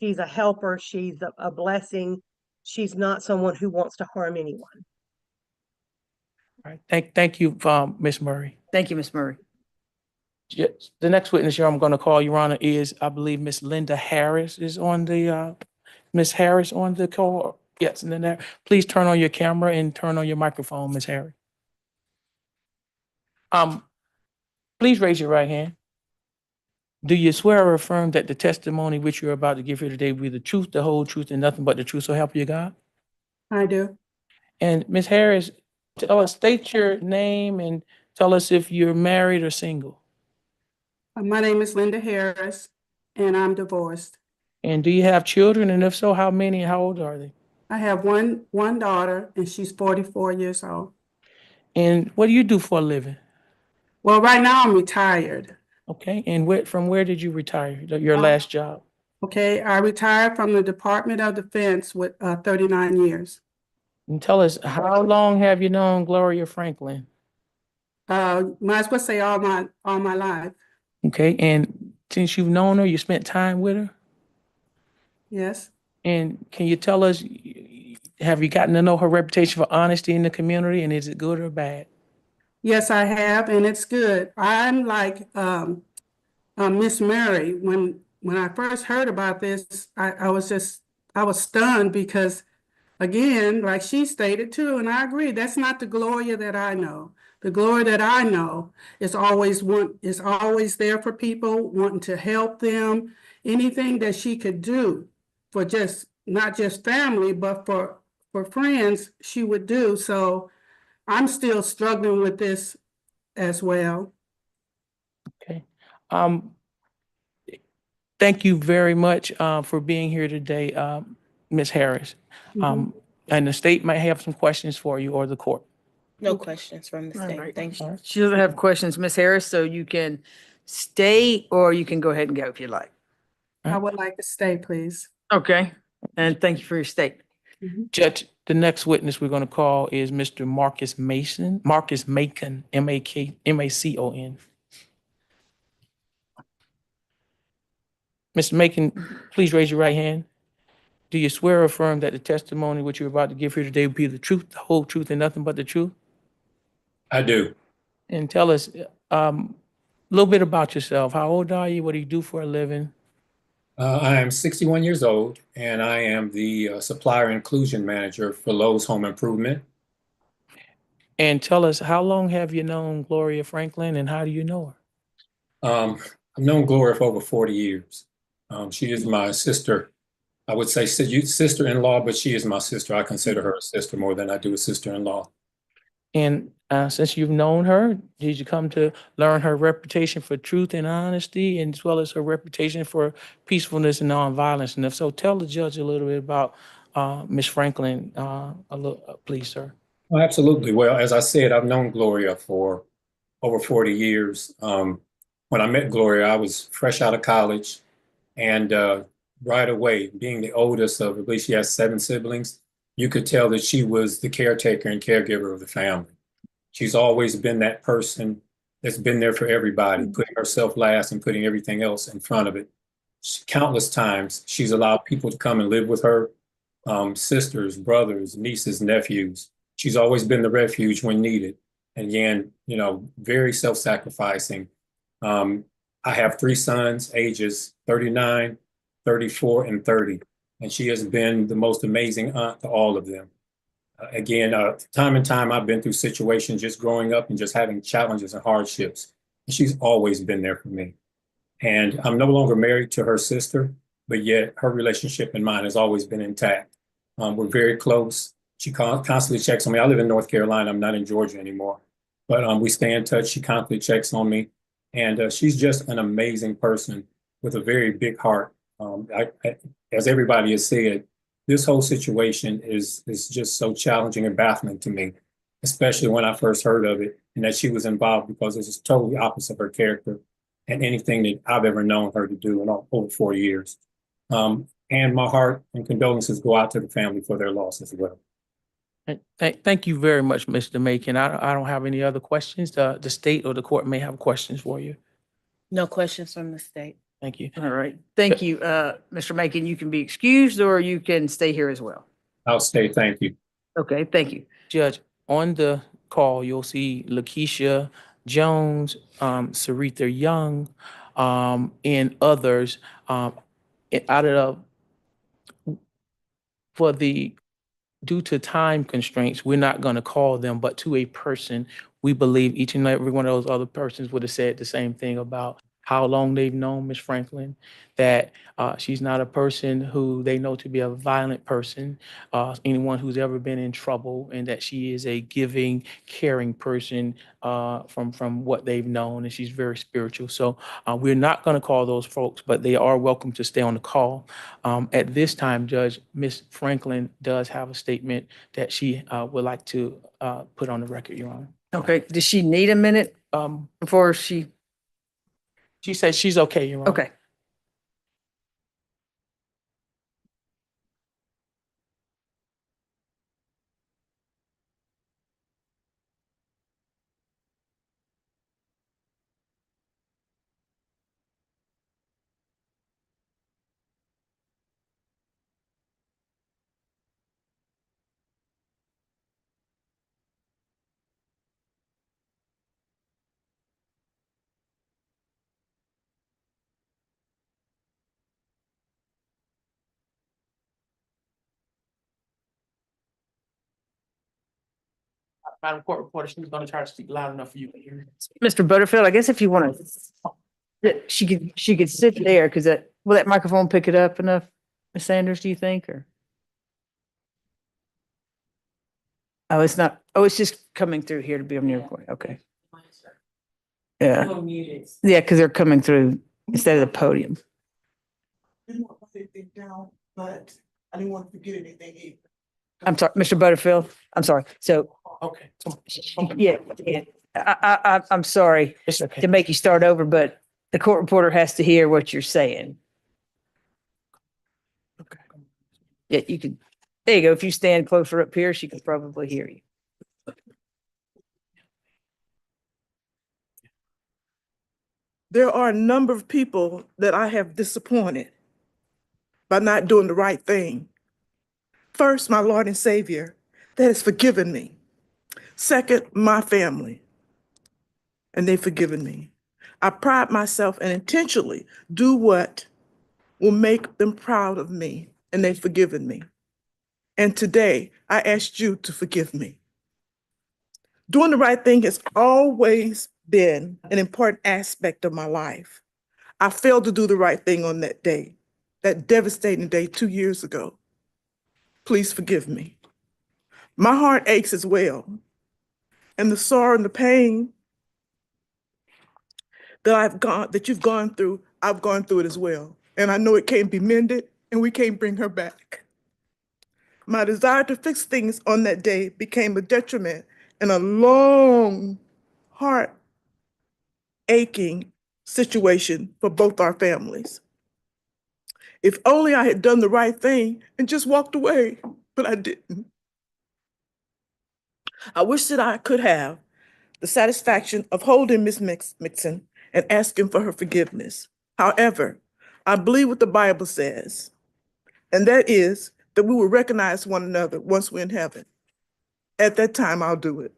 She's a helper. She's a blessing. She's not someone who wants to harm anyone. All right. Thank you, Ms. Murray. Thank you, Ms. Murray. Yes, the next witness here I'm going to call, Your Honor, is, I believe, Miss Linda Harris is on the, Miss Harris on the call. Yes, and then there, please turn on your camera and turn on your microphone, Miss Harris. Please raise your right hand. Do you swear or affirm that the testimony which you're about to give here today will be the truth, the whole truth, and nothing but the truth, so help you God? I do. And Miss Harris, state your name and tell us if you're married or single. My name is Linda Harris, and I'm divorced. And do you have children? And if so, how many and how old are they? I have one daughter, and she's 44 years old. And what do you do for a living? Well, right now I'm retired. Okay, and from where did you retire, your last job? Okay, I retired from the Department of Defense with 39 years. And tell us, how long have you known Gloria Franklin? Might as well say all my life. Okay, and since you've known her, you spent time with her? Yes. And can you tell us, have you gotten to know her reputation for honesty in the community, and is it good or bad? Yes, I have, and it's good. I'm like Miss Mary. When I first heard about this, I was stunned because, again, like she stated too, and I agree, that's not the Gloria that I know. The Gloria that I know is always there for people, wanting to help them. Anything that she could do for not just family, but for friends, she would do. So I'm still struggling with this as well. Okay. Thank you very much for being here today, Ms. Harris. And the state might have some questions for you, or the court. No questions from the All state. right. Thank you. She doesn't have questions, Ms. Harris, so you can stay or you can go ahead and go if you like. I would like to stay, please. Okay, and thank you for your statement. Judge, the next witness we're going to call is Mr. Marcus Macon, Macon. Mr. Macon, please raise your right hand. Do you swear or affirm that the testimony which you're about to give here today will be the truth, the whole truth, and nothing but the truth? I do. And tell us a little bit about yourself. How old are you? What do you do for a living? I am 61 years old, and I am the supplier inclusion manager for Lowe's Home Improvement. And tell us, how long have you known Gloria Franklin, and how do you know her? I've known Gloria for over 40 years. She is my sister. I would say sister-in-law, but she is my sister. I consider her a sister more than I do a sister-in-law. And since you've known her, did you come to learn her reputation for truth and honesty, and as well as her reputation for peacefulness and nonviolence? And if so, tell the judge a little bit about Ms. Franklin, please, sir. Oh, absolutely. Well, as I said, I've known Gloria for over 40 years. When I met Gloria, I was fresh out of college, and right away, being the oldest of, I believe she has 7 siblings, you could tell that she was the caretaker and caregiver of the family. She's always been that person that's been there for everybody, putting herself last and putting everything else in front of it. Countless times, she's allowed people to come and live with her, sisters, brothers, nieces, nephews. She's always been the refuge when needed. And again, you know, very self-sacrificing. I have 3 sons, ages 39, 34, and 30. and she has been the most amazing aunt to all of them. Again, time and time I've been through situations just growing up and just having challenges and hardships. And she's always been there for me. And I'm no longer married to her sister, but yet her relationship and mine has always been intact. We're very close. She constantly checks on me. I live in North Carolina. I'm not in Georgia anymore, but we stay in touch. She constantly checks on me, and she's just an amazing person with a very big heart. As everybody has said, this whole situation is just so challenging and baffling to me, especially when I first heard of it and that she was involved, because it's just totally opposite of her character and anything that I've ever known her to do in over 4 years. And my heart and condolences go out to the family for their loss as well. Thank you very much, Mr. Macon. I don't have any other questions. The state or the court may have questions for you. No questions from the state. Thank you. All right. Thank you, Mr. Macon. You can be excused or you can stay here as well. I'll stay. Thank you. Okay, thank you. Judge, on the call, you'll see Lakeisha Jones, Sarita Young, and others. Due to time constraints, we're not going to call them, but to a person, we believe each and every one of those other persons would have said the same thing about how long they've known Ms. Franklin, that she's not a person who they know to be a violent person, anyone who's ever been in trouble, and that she is a giving, caring person from what they've known, and she's very spiritual. So we're not going to call those folks, but they are welcome to stay on the call. At this time, Judge, Ms. Franklin does have a statement that she would like to put on the record, Your Honor. Okay, does she need a minute before she? She said she's okay, Your Honor. Okay. Madam Court Reporter, she's going to try to speak loud enough for you to hear. Mr. Butterfield, I guess if you want to, she could sit there because will that microphone pick it up enough, Ms. Sanders, do you think, or? Oh, it's not, it's just coming through here to be on your recording, okay. Yeah, yeah, because they're coming through instead of the podium. I didn't want to put anything down, but I didn't want to forget anything either. I'm sorry, Mr. Butterfield, I'm sorry, so, Okay. yeah, I'm sorry It's okay. to make you start over, but the court reporter has to hear what you're saying. Okay. Yeah, you can, there you go, if you stand closer up here, she can probably hear you. There are a number of people that I have disappointed by not doing the right thing. First, my Lord and Savior that has forgiven me. Second, my family, and they've forgiven me. I pride myself and intentionally do what will make them proud of me, and they've forgiven me. And today, I asked you to forgive me. Doing the right thing has always been an important aspect of my life. I failed to do the right thing on that day, that devastating day 2 years ago. Please forgive me. My heart aches as well. And the sorrow and the pain that you've gone through, I've gone through it as well. And I know it can't be mended and we can't bring her back. My desire to fix things on that day became a detriment and a long, heart aching situation for both our families. If only I had done the right thing and just walked away, but I didn't. I wish that I could have the satisfaction of holding Ms. Mixon and asking for her forgiveness. However, I believe what the Bible says, and that is that we will recognize one another once we're in heaven. At that time, I'll do it.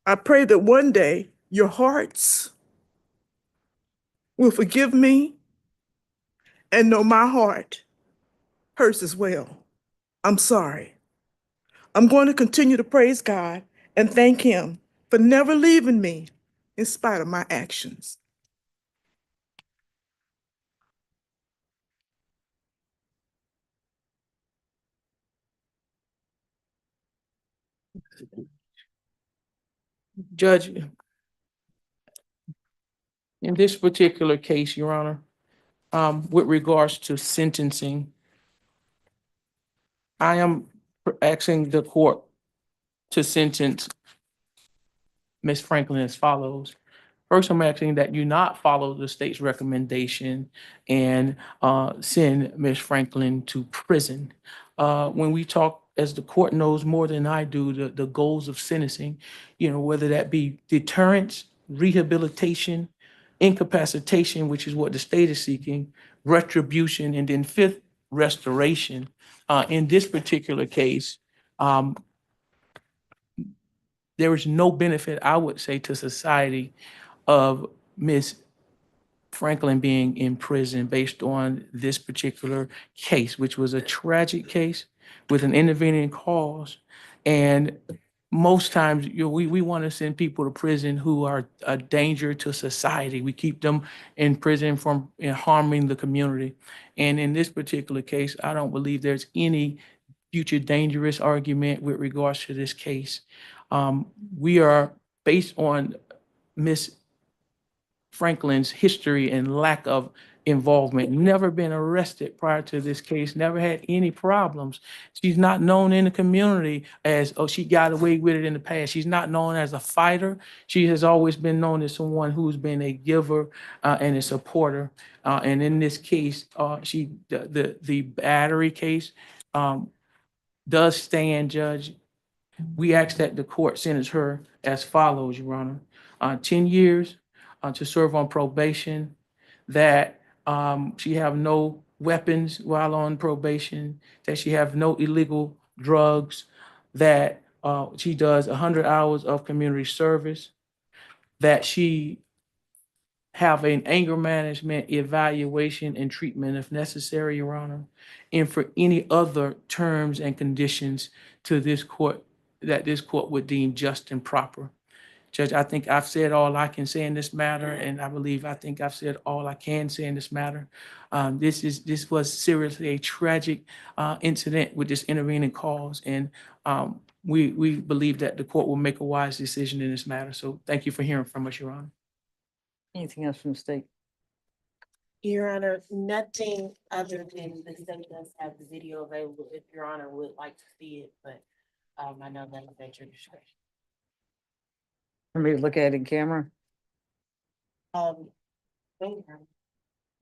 I pray that one day your hearts will forgive me and know my heart hurts as well. I'm sorry. I'm going to continue to praise God and thank Him for never leaving me in spite of my actions. Judge, in this particular case, Your Honor, with regards to sentencing, I am asking the court to sentence Ms. Franklin as follows. First, I'm asking that you not follow the state's recommendation and send Ms. Franklin to prison. When we talk, as the court knows more than I do, the goals of sentencing, whether that be deterrence, rehabilitation, incapacitation, which is what the state is seeking, retribution, and then fifth, restoration. In this particular case, there is no benefit, I would say, to society of Ms. Franklin being in prison based on this particular case, which was a tragic case with an intervening cause. And most times, we want to send people to prison who are a danger to society. We keep them in prison from harming the community. And in this particular case, I don't believe there's any future dangerous argument with regards to this case. We are based on Ms. Franklin's history and lack of involvement, never been arrested prior to this case, never had any problems. She's not known in the community as, oh, she got away with it in the past. She's not known as a fighter. She has always been known as someone who's been a giver and a supporter. And in this case, the battery case does stand, Judge. We ask that the court sentence her as follows, Your Honor. 10 years to serve on probation, that she have no weapons while on probation, that she have no illegal drugs, that she does 100 hours of community service, that she have an anger management evaluation and treatment if necessary, Your Honor, and for any other terms and conditions to this court that this court would deem just and proper. Judge, I think I've said all I can say in this matter, and I think I've said all I can say in this matter. This was seriously a tragic incident with this intervening cause, and we believe that the court will make a wise decision in this matter. So thank you for hearing from us, Your Honor. Anything else from the state? Your Honor, nothing other than the state does have the video available if Your Honor would like to see it, but I know that is at your discretion. For me to look at it in camera? Um, thank you.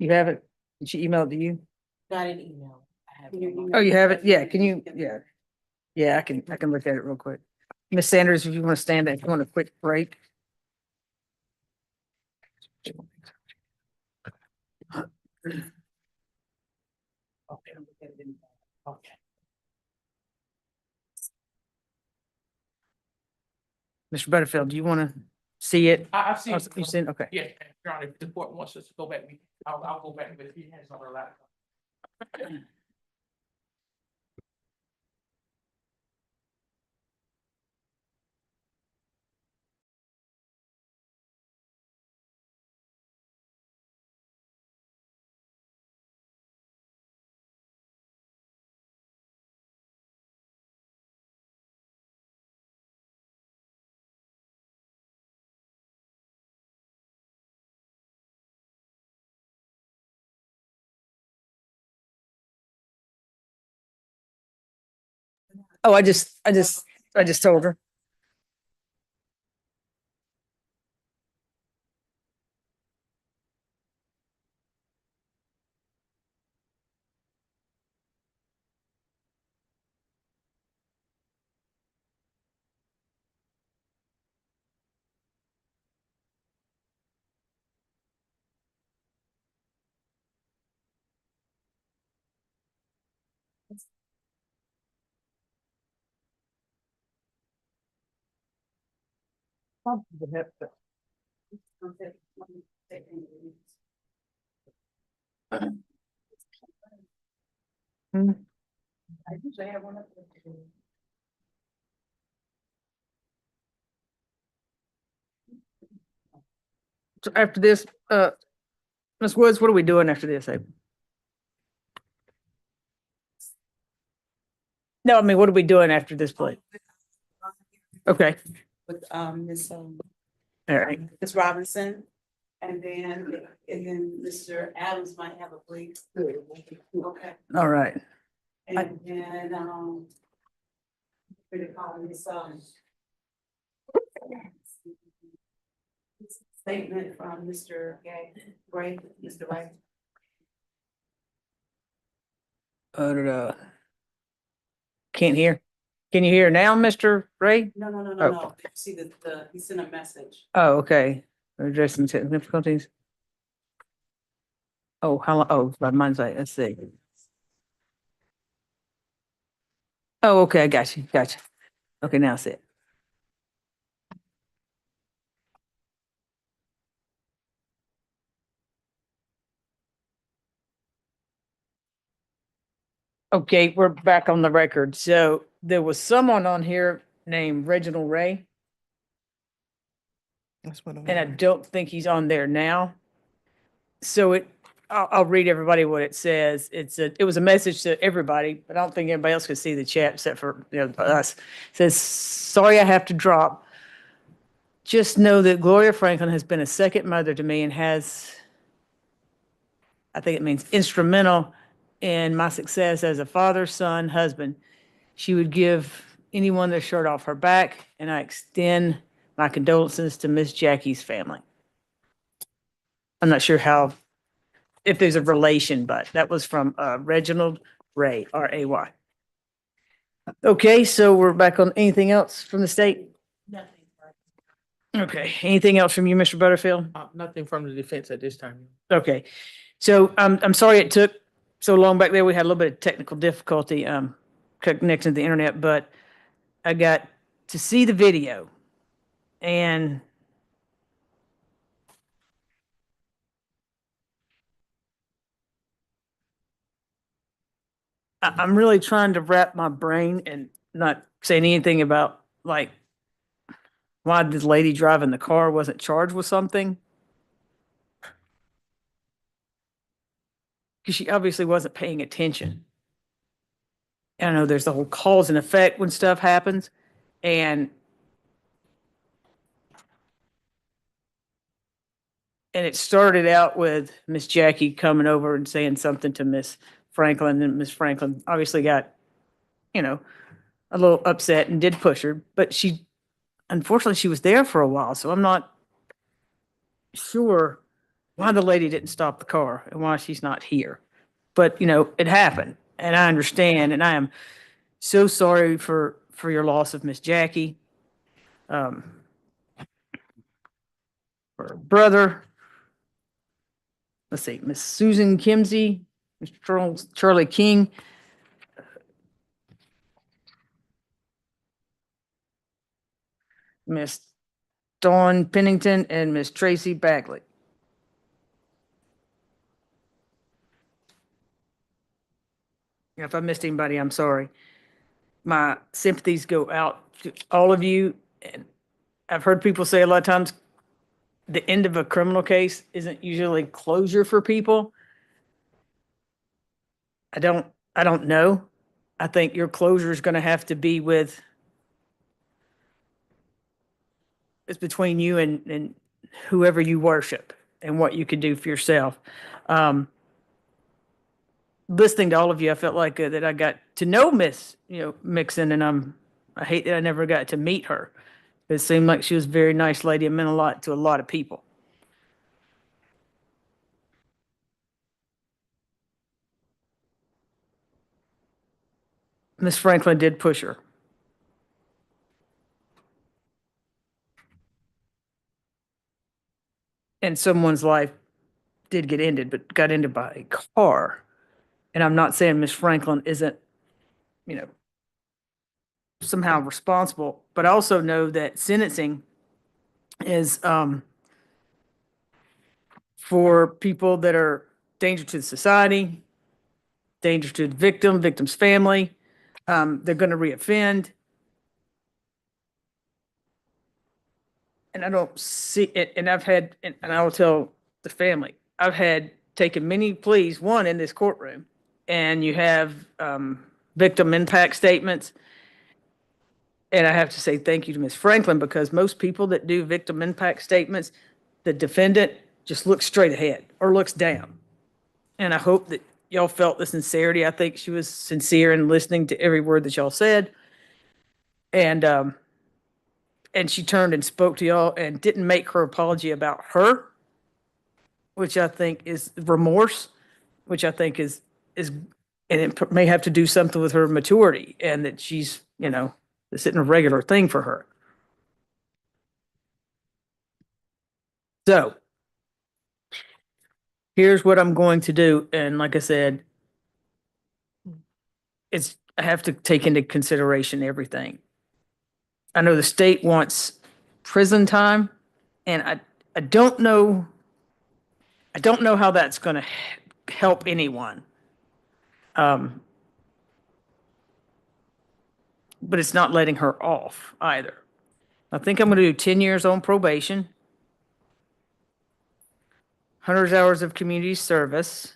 You have it? Did she email it to you? Not an email. I have it on my- Oh, you have it? Yeah, can you, yeah. Yeah, I can look at it real quick. Ms. Sanders, if you want to stand up, if you want a quick break. Okay. Mr. Butterfield, do you want to see it? I've seen. Oh, you seen, okay. Yeah, Your Honor, if the court wants us to go back, I'll go back, but he has on her laptop. Oh, I just told her. Hmm. I usually have one up there. So after this, Ms. Woods, what are we doing after this? No, I mean, what are we doing after this, please? Okay, With, Ms. all right. Ms. Robinson, and then Mr. Adams might have a brief. Okay, All right. and then, what do you call this, statement from Mr. Gray, Mr. Wright. Can't hear. Can you hear now, Mr. Ray? No, no, no, Oh. no, no, see he sent a message. Oh, okay. Addressing technical difficulties. Oh, how long? Oh, by mine's like, let's see. Oh, okay, I got you, got you. Okay, now it's it. Okay, we're back on the record. So there was someone on here named Reginald Ray, That's what I'm. and I don't think he's on there now. So I'll read everybody what it says. It was a message to everybody, but I don't think anybody else could see the chat except for, us. It says, sorry I have to drop. Just know that Gloria Franklin has been a second mother to me and I think it means instrumental in my success as a father, son, husband. She would give anyone their shirt off her back, and I extend my condolences to Miss Jackie's family. I'm not sure if there's a relation, but that was from Reginald Ray, R-A-Y. Okay, so we're back on anything else from the state? Nothing. Okay, anything else from you, Mr. Butterfield? Nothing from the defense at this time. Okay, so I'm sorry it took so long back there. We had a little bit of technical difficulty connecting to the internet, but I got to see the video, and I'm really trying to wrap my brain and not saying anything about like why this lady driving the car wasn't charged with something. Because she obviously wasn't paying attention. And I know there's the whole cause and effect when stuff happens. And it started out with Miss Jackie coming over and saying something to Miss Franklin, and Miss Franklin obviously got, a little upset and did push her, but unfortunately, she was there for a while, so I'm not sure why the lady didn't stop the car and why she's not here. But, it happened, and I understand, and I am so sorry for your loss of Miss Jackie. For her brother. Let's see, Miss Susan Kimsey, Mr. Charlie King. Miss Dawn Pennington and Miss Tracy Bagley. If I missed anybody, I'm sorry. My sympathies go out to all of you. And I've heard people say a lot of times the end of a criminal case isn't usually closure for people. I don't know. I think your closure is going to have to be it's between you and whoever you worship and what you can do for yourself. Listening to all of you, I felt like that I got to know Miss, Mixon, and I hate that I never got to meet her. It seemed like she was a very nice lady and meant a lot to a lot of people. Miss Franklin did push her. And someone's life did get ended, but got ended by a car. And I'm not saying Miss Franklin isn't, somehow responsible, but I also know that sentencing is for people that are danger to society, danger to the victim's family. they're gonna reoffend. And I don't see it, and I've had, and I will tell the family, I've had taken many pleas, one in this courtroom, and you have victim impact statements. And I have to say thank you to Ms. Franklin, because most people that do victim impact statements, the defendant just looks straight ahead or looks down. And I hope that y'all felt the sincerity. I think she was sincere in listening to every word that y'all said. And she turned and spoke to y'all and didn't make her apology about her, which I think is remorse, which I think is, and it may have to do something with her maturity, and that she's, this isn't a regular thing for her. So here's what I'm going to do. And like I said, I have to take into consideration everything. I know the state wants prison time, and I don't know how that's going to help anyone. But it's not letting her off either. I think I'm going to do 10 years on probation, 100 hours of community service,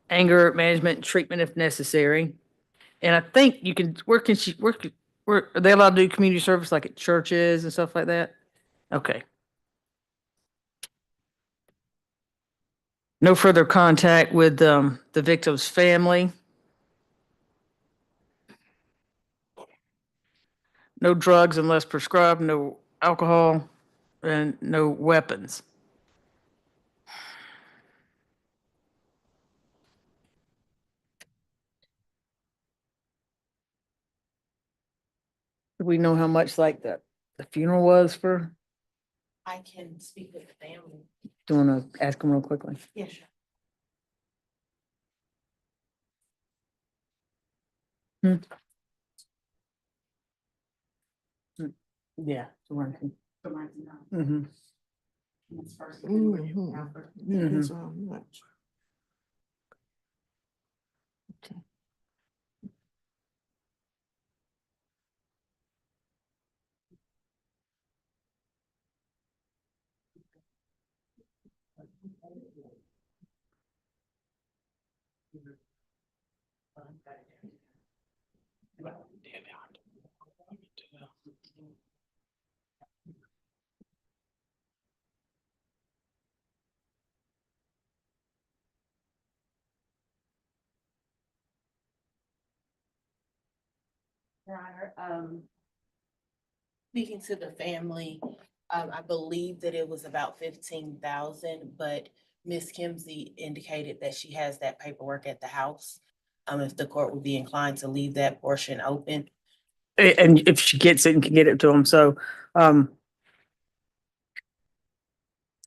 anger management and treatment if necessary. And I think you can, where are they allowed to do community service, like at churches and stuff like that? Okay. No further contact with the victim's family. No drugs unless prescribed, no alcohol, and no weapons. Do we know how much like the funeral was for? I can speak with the family. Do you want to ask them real quickly? Yeah, sure. Yeah. Mm-hmm. Mm-hmm. Depends on how much. Your Honor, speaking to the family, I believe that it was about 15,000, but Ms. Kimsey indicated that she has that paperwork at the house. If the court would be inclined to leave that portion open. And if she gets it and can get it to them. So, in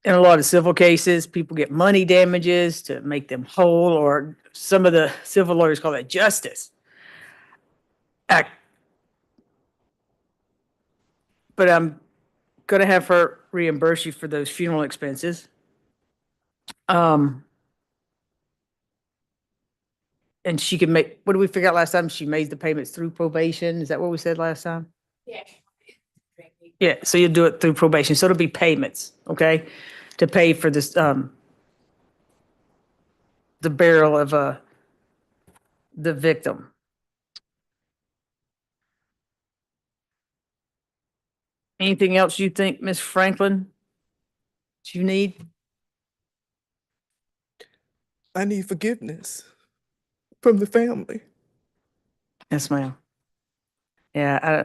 a lot of civil cases, people get money damages to make them whole, or some of the civil lawyers call that justice. But I'm gonna have her reimburse you for those funeral expenses. And she can make, what did we figure out last time? She made the payments through probation. Is that what we said last time? Yeah. Yeah, so you do it through probation. So it'll be payments, okay? To pay for this, the burial of the victim. Anything else you think, Ms. Franklin, that you need? I need forgiveness from the family. Yes, ma'am. Yeah,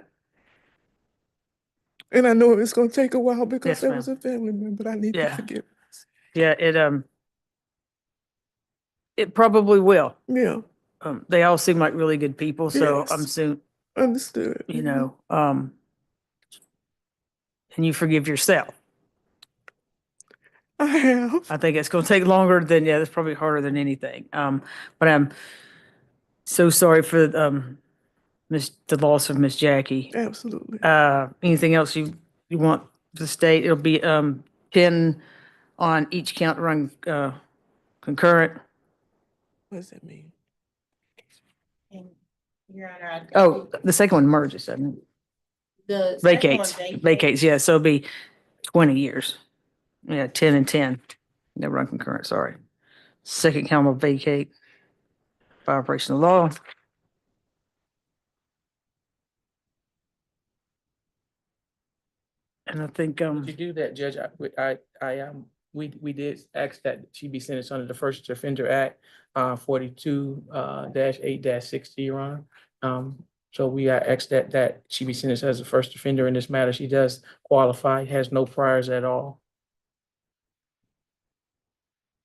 And I know it's gonna take a while because Yes, there ma'am. was a family member, but I need the Yeah. forgiveness. yeah, it probably will. Yeah, They all seem like really good people, so Yes. I'm soon, understood. and you forgive yourself. I have. I think it's gonna take longer than, that's probably harder than anything. But I'm so sorry for, the loss of Miss Jackie. Absolutely. Anything else you want to state? It'll be, 10 on each count run, concurrent. What does that mean? Your Honor, Oh, the second one merges, doesn't it? the second one Vacates, yeah, so it'll be 20 years. Yeah, 10 and 10. They run concurrent, sorry. Second count will vacate by operation of law. And I think, To do that, Judge, we did ask that she be sentenced under the First Offender Act, 42, dash 8 dash 60, Your Honor. So we asked that she be sentenced as a first offender in this matter. She does qualify, has no priors at all.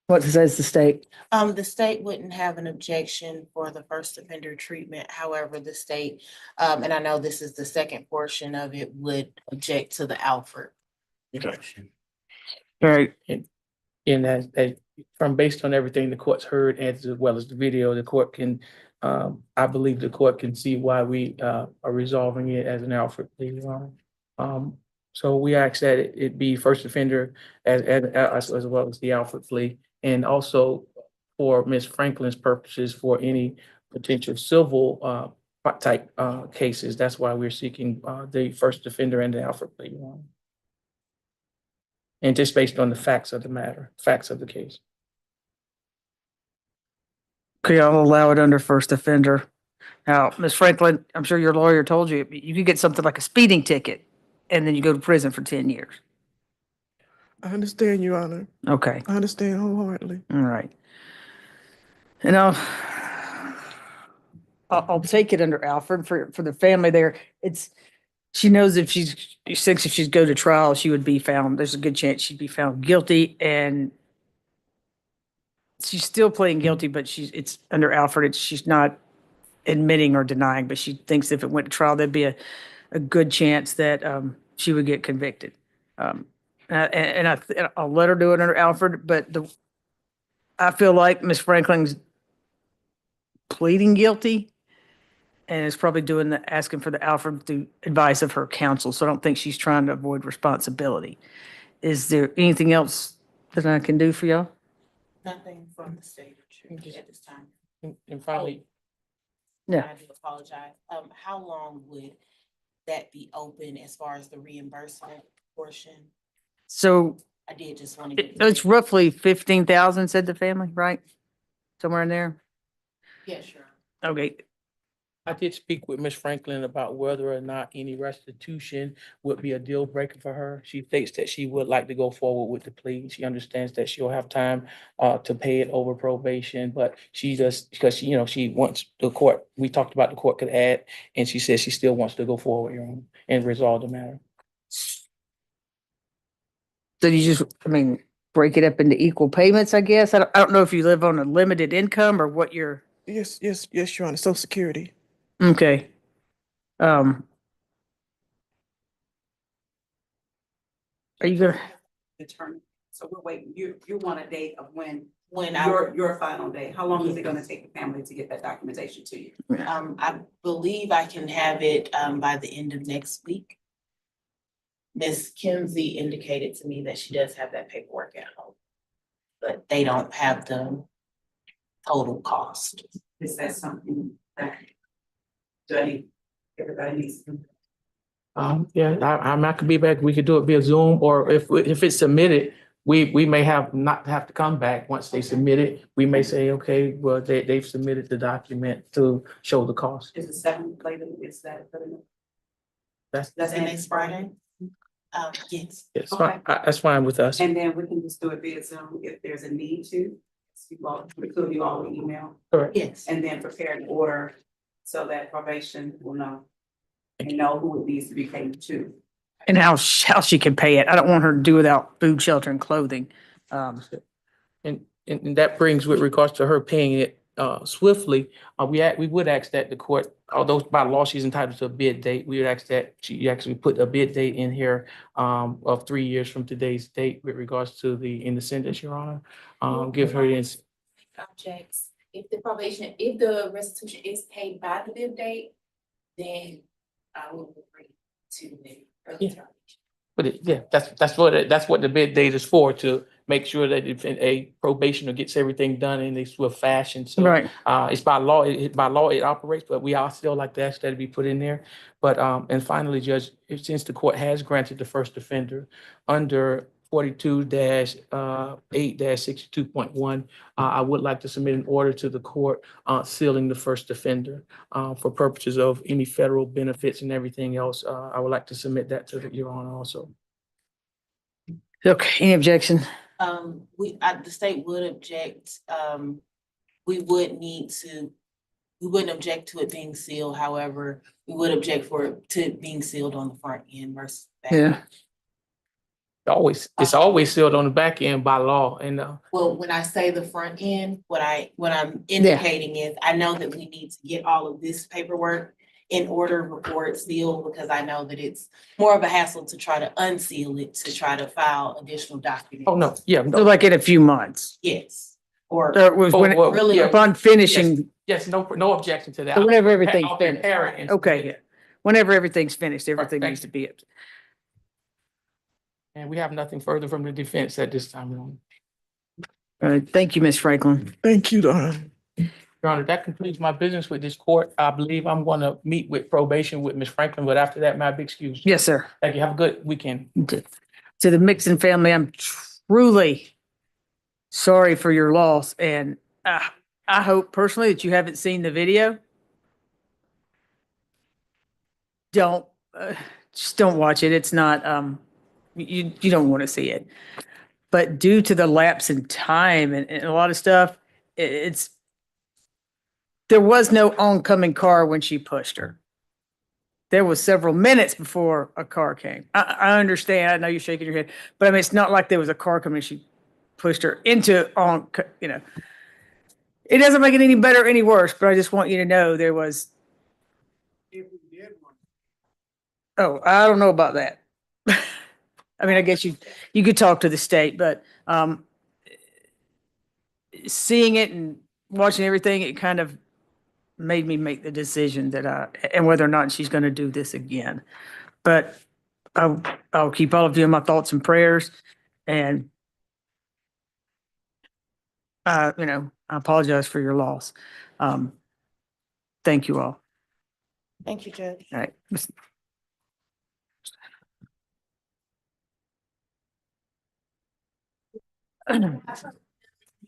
what says the state? The state wouldn't have an objection for the first offender treatment. However, the state, and I know this is the second portion of it, would object to the Alfred. Right. And that from based on everything the court's heard as well as the video, the court can, I believe the court can see why we are resolving it as an Alfred plea, Your Honor. So we ask that it be first offender as well as the Alfred plea. And also for Ms. Franklin's purposes, for any potential civil type cases, that's why we're seeking the first offender and the Alfred plea, Your Honor. And just based on the facts of the matter, facts of the case. Okay, I'll allow it under first offender. Now, Ms. Franklin, I'm sure your lawyer told you, you could get something like a speeding ticket and then you go to prison for 10 years. I understand, Your Honor. Okay, I understand wholeheartedly. all right. And I'll take it under Alfred for the family there. She knows if she thinks if she'd go to trial, she would be found, there's a good chance she'd be found guilty, and she's still pleading guilty, but it's under Alfred, she's not admitting or denying, but she thinks if it went to trial, there'd be a good chance that she would get convicted. I'll let her do it under Alfred, but I feel like Ms. Franklin's pleading guilty and is probably asking for the Alfred through advice of her counsel. So I don't think she's trying to avoid responsibility. Is there anything else that I can do for y'all? Nothing from the state at this time. And finally, Yeah. I do apologize. How long would that be open as far as the reimbursement portion? So I did just want to get. it's roughly 15,000, said the family, right? Somewhere in there? Yeah, sure. Okay, I did speak with Ms. Franklin about whether or not any restitution would be a deal breaker for her. She states that she would like to go forward with the plea. She understands that she'll have time to pay it over probation, but she just, because she wants the court, we talked about the court could add, and she says she still wants to go forward, Your Honor, and resolve the matter. so you just, break it up into equal payments, I guess? I don't know if you live on a limited income or what you're, Yes, Your Honor, Social Security. okay. Are you gonna, Determine, so we're waiting, you want a date of when I your final day, how long is it gonna take the family to get that documentation to you? I believe I can have it by the end of next week. Ms. Kimsey indicated to me that she does have that paperwork at home, but they don't have the total cost. Is that something that everybody needs to? Yeah, I could be back. We could do it via Zoom, or if it's submitted, we may not have to come back once they submit it. We may say, okay, well, they've submitted the document to show the cost. Is it 7 later, is that good enough? That's The next Friday? Yes. it's fine. That's fine with us. And then we can just do it via Zoom if there's a need to. We could do all the email. Correct. Yes. And then prepare an order so that probation will know and know who it needs to be paid to. and how she can pay it? I don't want her to do without food, shelter, and clothing. And that brings with regards to her paying it swiftly, we would ask that the court, although by law she's entitled to a bid date, we would ask that she actually put a bid date in here of 3 years from today's date with regards to in the sentence, Your Honor. Give her this. Objects, if the restitution is paid by the due date, then I will agree to the early termination. But that's what the bid date is for, to make sure that if a probationer gets everything done in a swift fashion. So Right. it's by law, by law it operates, but we all still like to ask that to be put in there. But, and finally, Judge, since the court has granted the first offender under 42-8-62.1, I would like to submit an order to the court sealing the first offender for purposes of any federal benefits and everything else. I would like to submit that to Your Honor also. Okay, any objection? The state would object, we would need to, we wouldn't object to it being sealed, however, we would object for it to being sealed on the front end versus back. Yeah. It's always sealed on the back end by law and, Well, when I say the front end, what I'm indicating is, I know that we need to get all of this paperwork in order before it's sealed, because I know that it's more of a hassle to try to unseal it, to try to file additional documents. oh, no, yeah, So no, like in a few months. Yes, or Or it was when, well, really, yeah. upon finishing, yes, no objection to that. so whenever everything's I'll finished. prepare it and Okay, submit yeah. it. Whenever everything's finished, everything thank needs to be. And we have nothing further from the defense at this time, Your Honor. All right, thank you, Ms. Franklin. Thank you, Don. Your Honor, that concludes my business with this court. I believe I'm going to meet with probation with Ms. Franklin, but after that, may I be excused? Yes, sir. Thank you. Have a good weekend. To the Mixon family, I'm truly sorry for your loss, and I hope personally that you haven't seen the video. Don't, just don't watch it. It's not, you don't want to see it. But due to the lapse in time and a lot of stuff, there was no oncoming car when she pushed her. There was several minutes before a car came. I understand. I know you're shaking your head, but I mean, it's not like there was a car coming. She pushed her into it doesn't make it any better or any worse, but I just want you to know there was. Oh, I don't know about that. I mean, I guess you could talk to the state, but seeing it and watching everything, it kind of made me make the decision that and whether or not she's going to do this again. But I'll keep all of you in my thoughts and prayers, and I apologize for your loss. Thank you all. thank you, Judge. All right.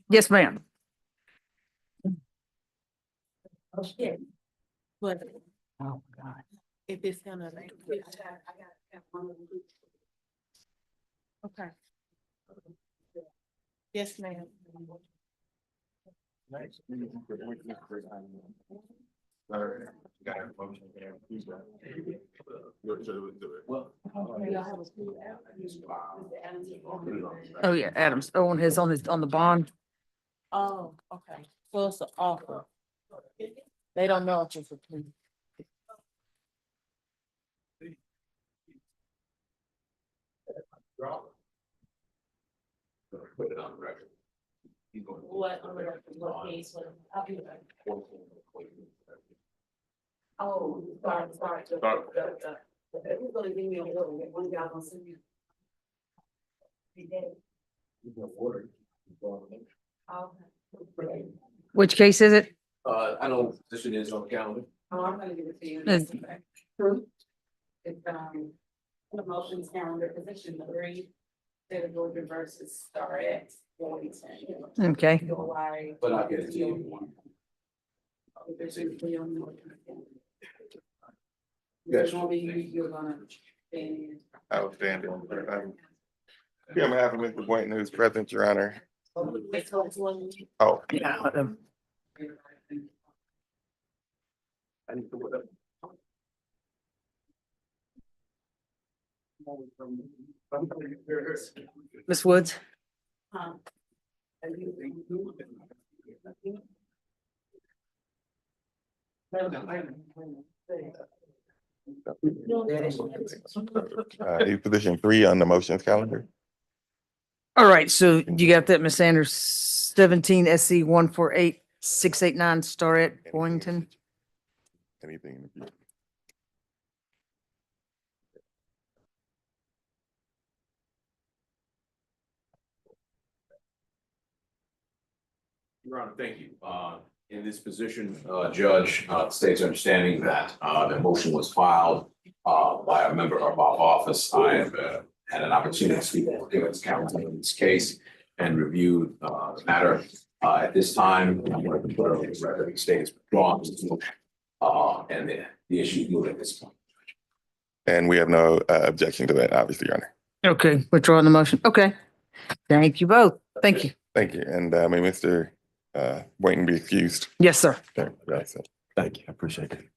Yes, ma'am. But Oh, God. if it's gonna. Okay. Yes, ma'am. Oh, yeah, Adams. Owen has on the bond. Oh, okay. So it's an offer. They don't know if it's a plea. Put it on the record. What, on the record, what case, what, I'll be back. Oh, sorry. Who's gonna give me a little bit, one guy gonna send me. Which case is it? I know this is on the calendar. Oh, I'm gonna give it to you. Is- True. It's, the motions calendar position 3, State of Georgia versus Star X, Warrington. Okay. But I'll get it to you. Yes. You're gonna. Outstanding. Yeah, I'm having Mr. Boynton who's present, Your Honor. Oh. Yeah. Ms. Woods? Position 3 on the motions calendar. All right, so you got that, Ms. Sanders, 17 SC 148689 Starrett, Boynton. Anything in the future? Your Honor, thank you. In this position, Judge, states understanding that the motion was filed by a member of our office. I have had an opportunity to speak with Defendant's counsel in this case and reviewed the matter. At this time, I'm going to put on the record the state is withdrawn and the issue is moved at this point. And we have no objection to that, obviously, Your Honor. Okay, withdrawing the motion. Okay. Thank you both. Thank you. Thank you. And may Mr. Boynton be excused. Yes, sir. Okay, that's it. Thank you, I appreciate it.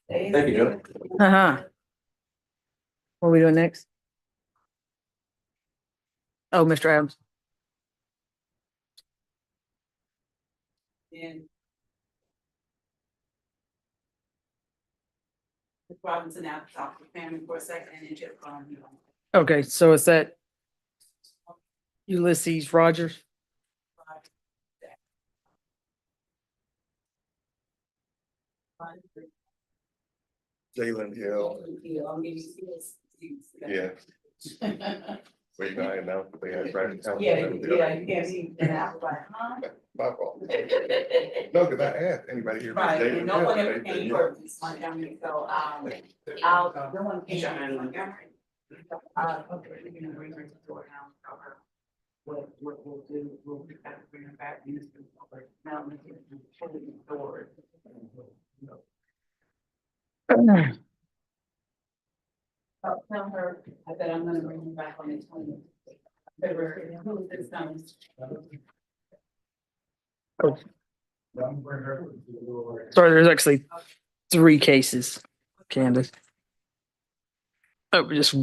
Thank you, Judge. Uh-huh. What are we doing next? Oh, Mr. Adams. And Ms. Robinson now talk to the family for a second and then just on you. Okay, so is that Ulysses Rogers? Jalen Hill. Yeah. Well, you know, I announced that they had private counsel. Yeah, you can't see an apple by, huh? My fault. No, because I asked anybody here. Right, Jalen and no one Hill, ever they said came yes. for this one, I mean, so, no one came. Okay, we're gonna bring her to the courthouse, tell her what we'll do, we'll have to bring her back in this. Now, forward. Tell her, I said I'm gonna bring her back on the 20th. February, who is this coming? Sorry, there's actually 3 cases, Candace. Oh, just.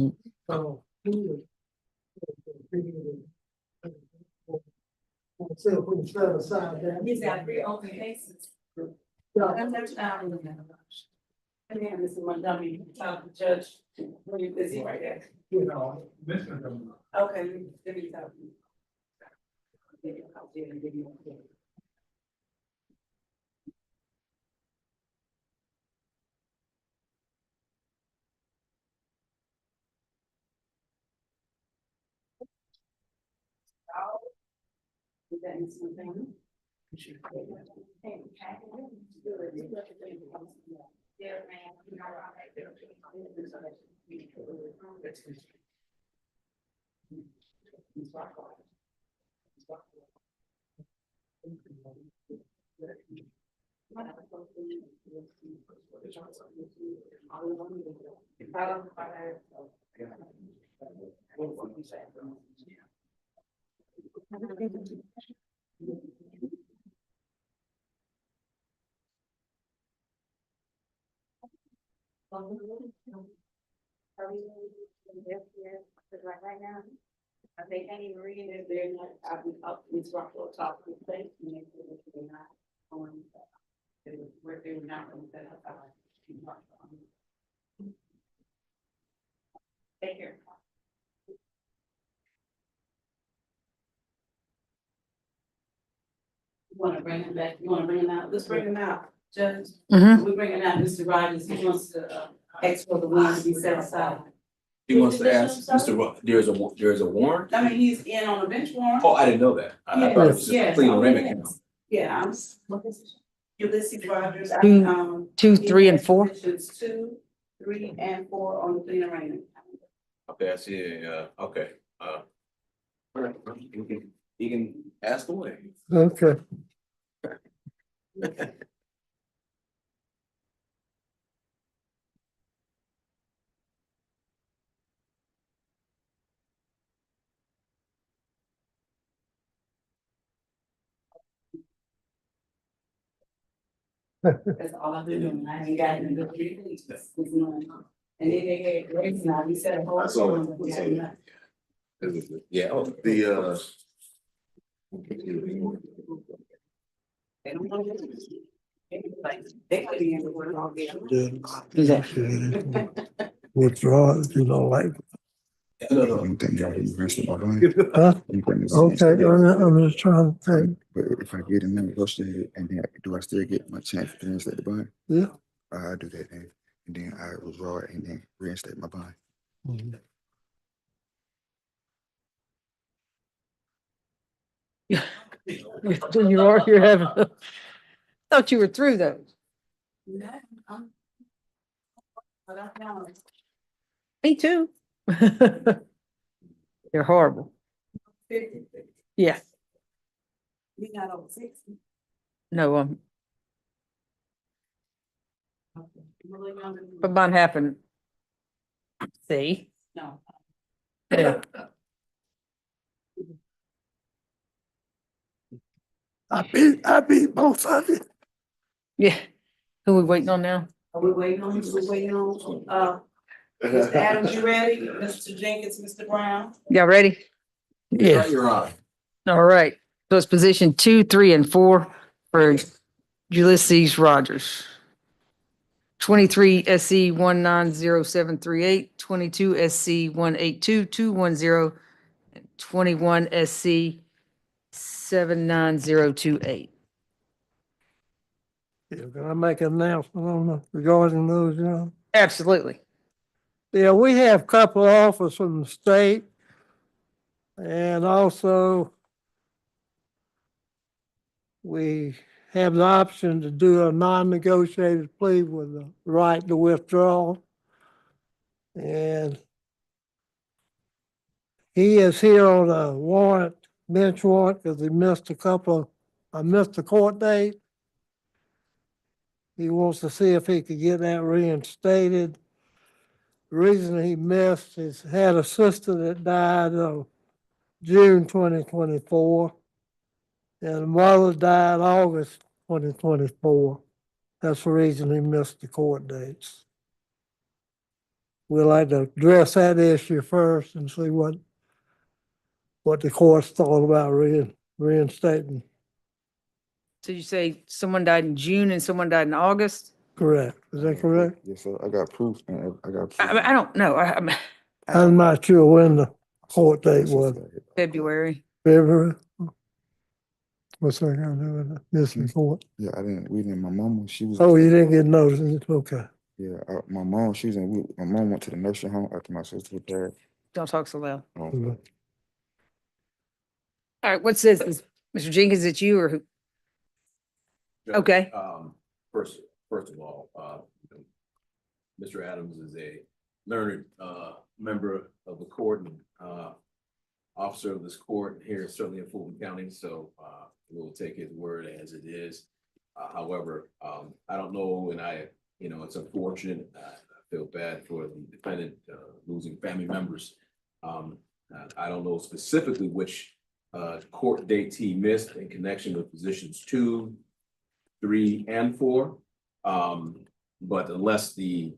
He's got 3 open cases. And then Mr. Montgomery, talk to Judge, when you're busy right there. Okay, let me talk. Right now, they can't even read it, they're not, I've been up, Ms. Rockwell talked to the state, and they're not on, where they were not going to set up. Take care. You wanna bring him back, you wanna bring him out, let's bring him out, Judge. Mhm. We're bringing out Mr. Rogers, he wants to, ask for the one to be set aside. He wants to ask Mr. There's a warrant? I mean, he's in on a bench warrant. Oh, I didn't know that. I thought it was just a Yes, clean oh, remit. yes. Yeah, Ulysses Rogers. 2, 3, and 4. Positions 2, 3, and 4 on the clean arraignment. Okay, I see, okay, all right, he can ask away. Okay. That's all I've been doing, I ain't got in the 3 weeks. And then they had grace now, we said a whole. I saw it. song, we had nothing. Yeah, oh, They don't want to. They could be in the word all day. Withdraw if you don't like. no, no. Huh? Okay, I'm just trying to think. But if I get in negotiated and then do I still get my chance to reinstate the bond? Yeah. I'll do that then. And then I withdraw it and then reinstate my bond. Yeah. You're having, thought you were through those. Me too. They're horrible. Yeah, You're not over 60. no, but mine happened. See? No. Yeah. I beat both of you. Yeah. Who we waiting on now? Are we waiting on, Mr. Adams, you ready? Mr. Jenkins, Mr. Brown? Y'all ready? Yeah, Your Honor. All right. So it's position 2, 3, and 4 for Ulysses Rogers. 23 SC 190738, 22 SC 182210, and 21 SC 79028. Yeah, can I make an announcement on regarding those, Absolutely. Yeah, we have a couple of offers from the state. And also we have the option to do a non-negotiated plea with the right to withdraw. And he is here on a warrant, bench warrant, because he missed missed a court date. He wants to see if he could get that reinstated. The reason he missed is had a sister that died of June 2024, and the mother died August 2024. That's the reason he missed the court dates. We'd like to address that issue first and see what the court's thought about reinstating. So you say someone died in June and someone died in August? Correct. Is that correct? Yes, sir. I got proof, and I got proof. I don't know. I'm not sure when the court date was. February. February? What's that gonna do with it? Missing court? Yeah, we didn't, my mom, she was. Oh, you didn't get notice, okay. Yeah, my mom, my mom went to the nursing home after my sister passed. Don't talk so loud. Oh. Mhm. All right, what's this? Mr. Jenkins, is it you or who? Judge, Okay. First of all, Mr. Adams is a learned member of the court and officer of this court here, certainly in Fulton County. So we'll take his word as it is. However, I don't know, and it's unfortunate. I feel bad for the defendant losing family members. I don't know specifically which court dates he missed in connection with positions 2, 3, and 4. But unless the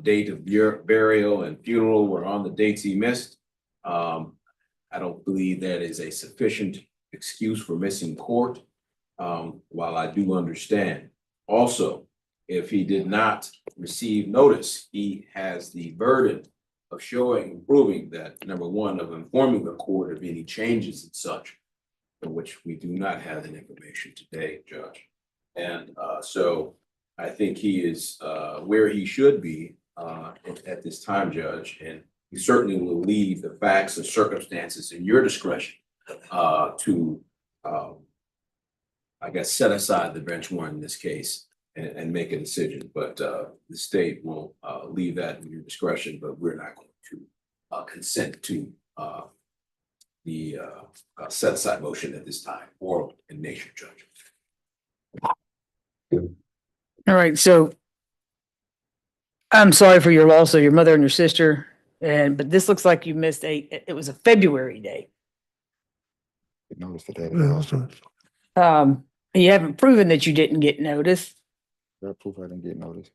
date of burial and funeral were on the dates he missed, I don't believe that is a sufficient excuse for missing court. While I do understand, also, if he did not receive notice, he has the burden of showing and proving that, number one, of informing the court of any changes and such, for which we do not have that information today, Judge. And so I think he is where he should be at this time, Judge, and we certainly will leave the facts and circumstances in your discretion to, I guess, set aside the bench warrant in this case and make a decision. But the state will leave that in your discretion, but we're not going to consent to the set aside motion at this time, oral in nature, Judge. All right, so I'm sorry for your loss of your mother and your sister, but this looks like you missed it was a February date. Notice for that. You haven't proven that you didn't get notice. Got proof I didn't get notice.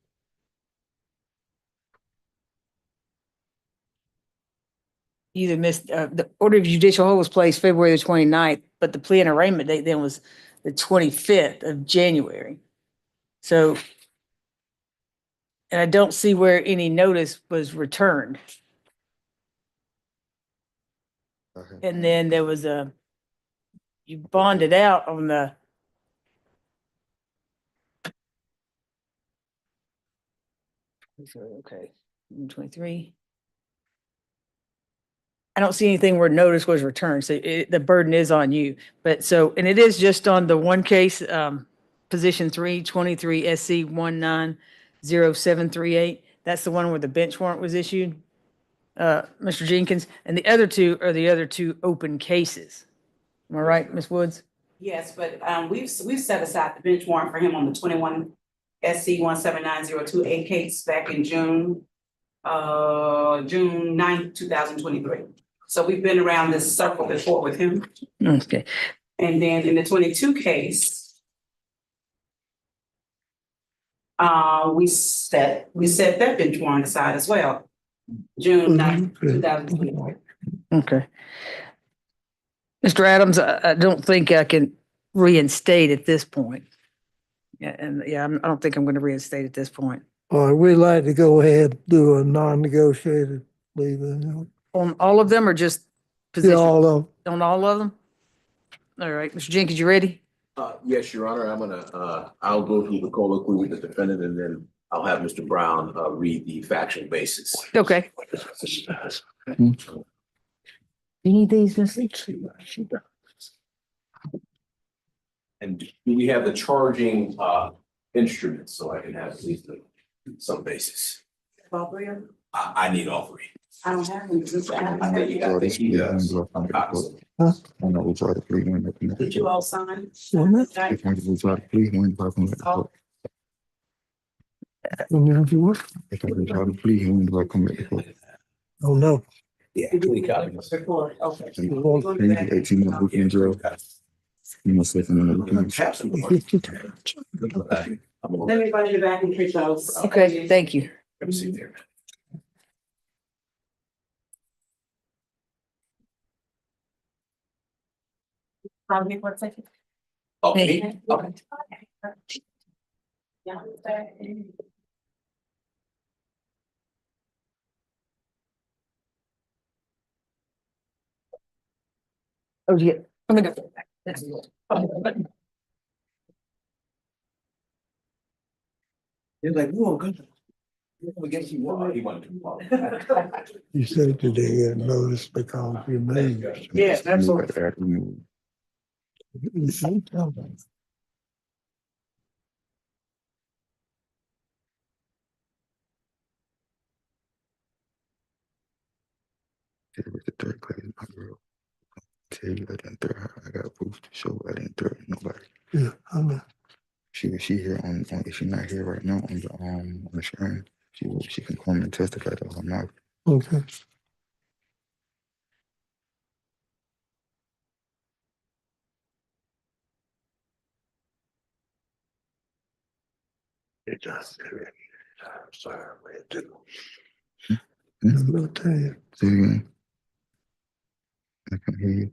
You either missed, the order of judicial hold was placed February the 29th, but the plea and arraignment date then was the 25th of January. So, and I don't see where any notice was returned. Okay. And then there was you bonded out on the. Okay, 23. I don't see anything where notice was returned, so the burden is on you. But so, and it is just on the one case, position 323 SC 190738. That's the one where the bench warrant was issued, Mr. Jenkins, and the other two are the other two open cases. Am I right, Ms. Woods? Yes, but we've set aside the bench warrant for him on the 21 SC 179028 case back in June 9th, 2023. So we've been around this circle before with him. Okay. And then in the 22 case, we set that bench warrant aside as well. June 9th, 2023. Okay. Mr. Adams, I don't think I can reinstate at this point. Yeah, and yeah, I don't think I'm going to reinstate at this point. All right, we'd like to go ahead and do a non-negotiated plea then. On all of them or just Yeah, position? all of, On all of them? All right, Mr. Jenkins, you ready? Yes, Your Honor, I'm gonna, I'll go through the colloquy with the defendant and then I'll have Mr. Brown, read the factual basis. Okay. You need these, Miss? And do we have the charging, instruments so I can have at least some basis? All three of them? I need all three. I don't have them. I think he does. I know we try to plead when they come Did you all sign? If we try to plead when they come to the court. If we try to plead when they come to the court. oh, no. Yeah, plea copies. Report, okay. Maybe 18 months we can jail. You must say something. Let me run you back and treat those. Okay, thank you. Let me see there. Probably for a second. Okay. Okay. Yeah. Oh, yeah. I'm gonna go. He's like, whoa, good. We get you one. He wanted to. You said today had notice because you moved. Yes, absolutely. You can't tell them. It was the third class, my girl. Tell you I didn't throw her. I got proof to show I didn't throw nobody. Yeah, I know. She here on if she's not here right now on the screen. She can come and testify to her mouth. Okay. It just, I'm sorry, man, too. I'm gonna tell you. Say it again. I can hear you.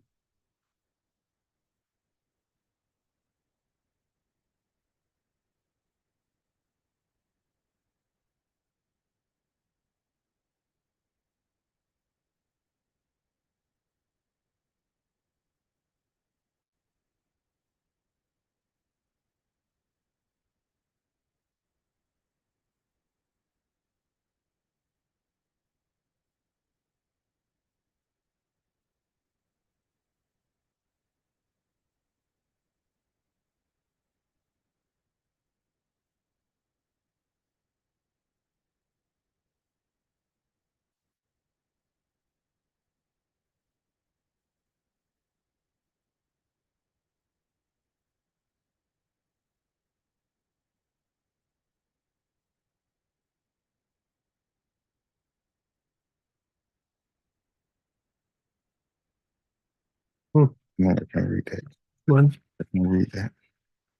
No, I can't read that. What? I can't read that.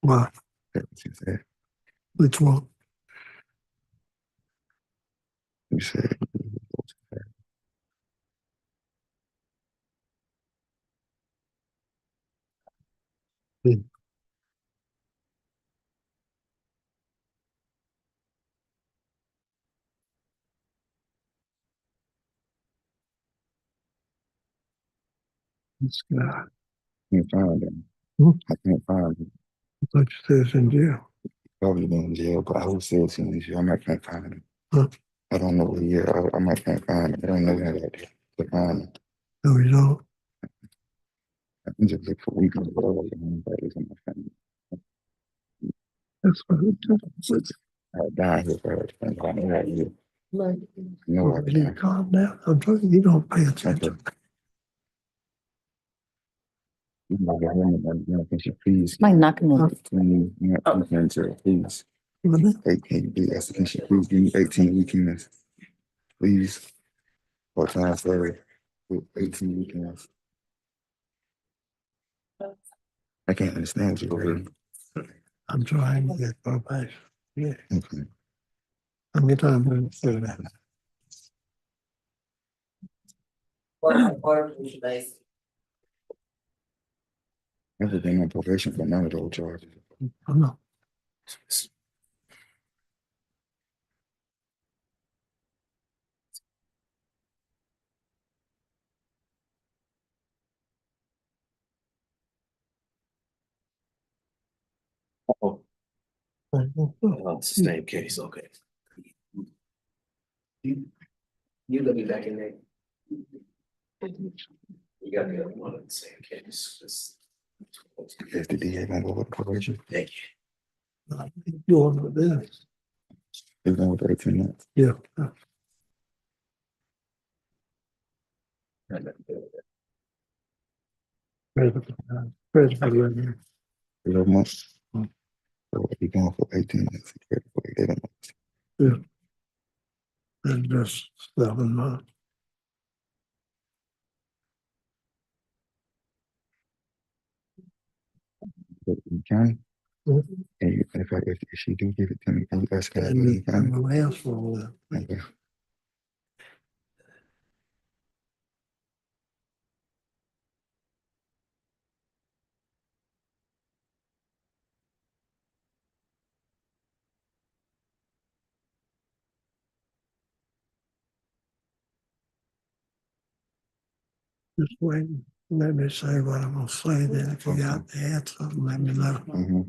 What? That's what you said. Which one? You said. This guy. I can't find him. I can't find him. But you said it's in jail. Probably been in jail, but I would say it's in jail. I might can't find him. Huh? I don't know where yet. I might can't find him. I don't know how to find him. No, you don't. I can just look for weekends, but I was in my family. That's what it does. I died here for everything. I know that you. Like, No, I you need to can't. calm down. I'm trying, you don't pay attention. You know, the woman, can she please? Might knock him off. Can you, weekends here, please? 18, please. Can she please give me 18 weekends? Please. 4 times 30. 18 weekends. I can't understand what you're doing. I'm trying to get probation. Yeah. Okay. How many times have you said that? Never been on probation for none of those charges. I know. Oh, it's the same case, okay. You let me back in there. You got the other one in the same case. Is the DA gonna go with probation? Thank you. You on with this? He's going with 18 months. Yeah. President. 11 months. So he's going for 18 months. He's ready for 11 months. Yeah. And just 7 months. But in county, Mhm. and if she do give it to me, can you ask her And in county? I'm gonna ask for all that. Okay. Just wait. Let me say what I'm gonna say. Then if you got to add something, let me know. Mm-hmm.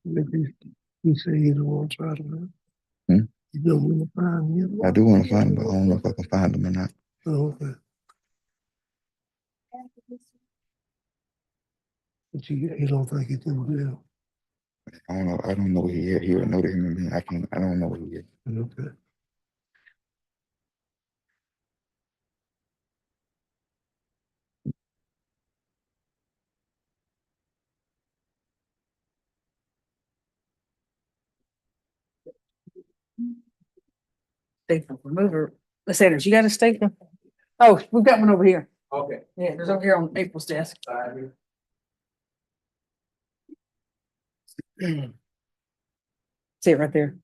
Maybe he said he don't want to try to. Hmm? You don't want to find him. I do want to find him, but I don't know if I can find him or not. Oh, okay. But you don't think he's in jail? I don't know. I don't know where he is. He would know the human being. I don't know where he is. Okay. Staple remover. Sanders, you got a staple? Oh, we've got one over here. Okay. Yeah, there's over here on April's desk. See it right there.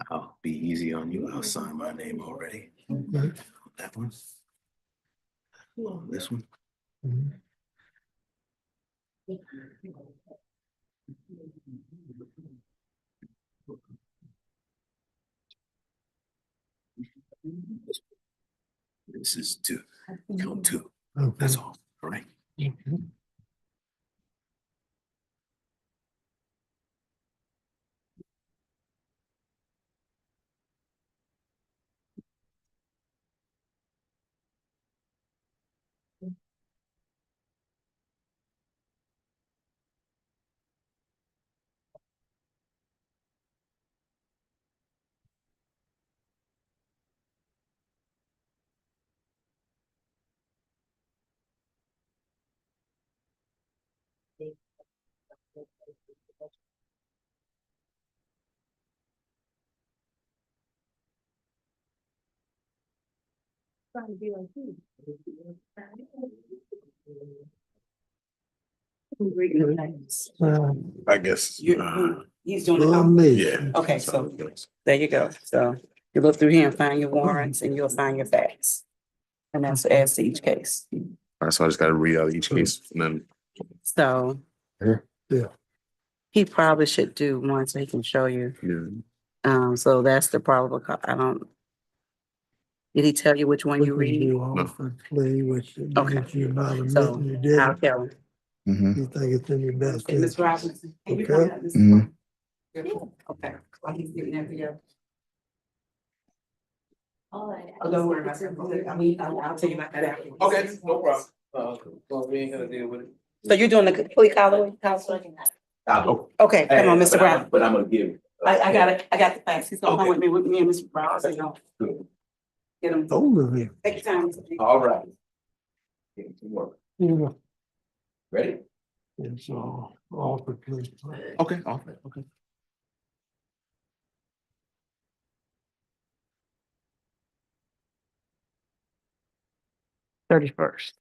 I'll be easy on you. I'll sign my name already. Okay. That one. This one. Mhm. This is two. Count two. Okay. That's all. All right. Mhm. I guess. He's doing it. On me. Yeah. Okay, so there you go. So you look through here and find your warrants and you'll find your facts. And that's as to each case. All right, so I just gotta read out each case and then. So Yeah. he probably should do one so he can show you. Yeah. So that's the probable I don't. Did he tell you which one you read? You offer plea, which Okay. which you're not So admitting you did. I'll tell him. You think it's in your best Okay, Ms. interest. Robinson. Can you Okay. come out this Mhm. way? Okay, while he's getting that video. Oh, don't worry about it. I mean, I'll tell you about that after. Okay, no problem. Well, we ain't gonna deal with it. So you're doing the plea colloquy, Counselor? Okay, come on, Mr. Brown. But I'm gonna give. I got it. I got the facts. He's gonna come with me and Mr. Brown. So get him. Over here. Take your time. All right. Getting to work. Yeah. Ready? It's offer plea. Okay, okay. 31st.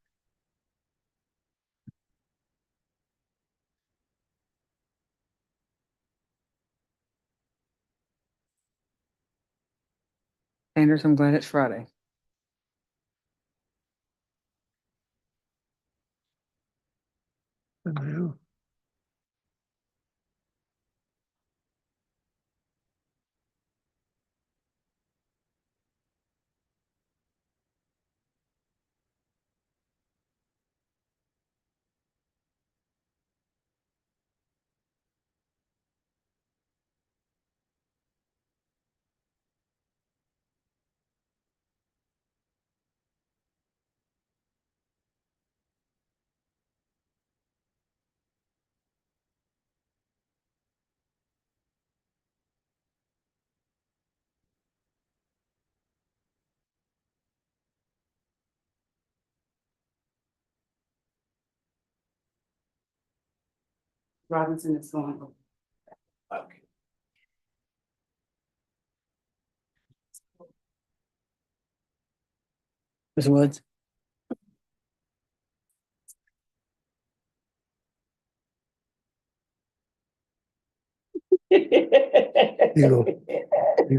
Anders, I'm glad it's Friday. Yeah. Robinson is going. Okay. Ms. Woods? You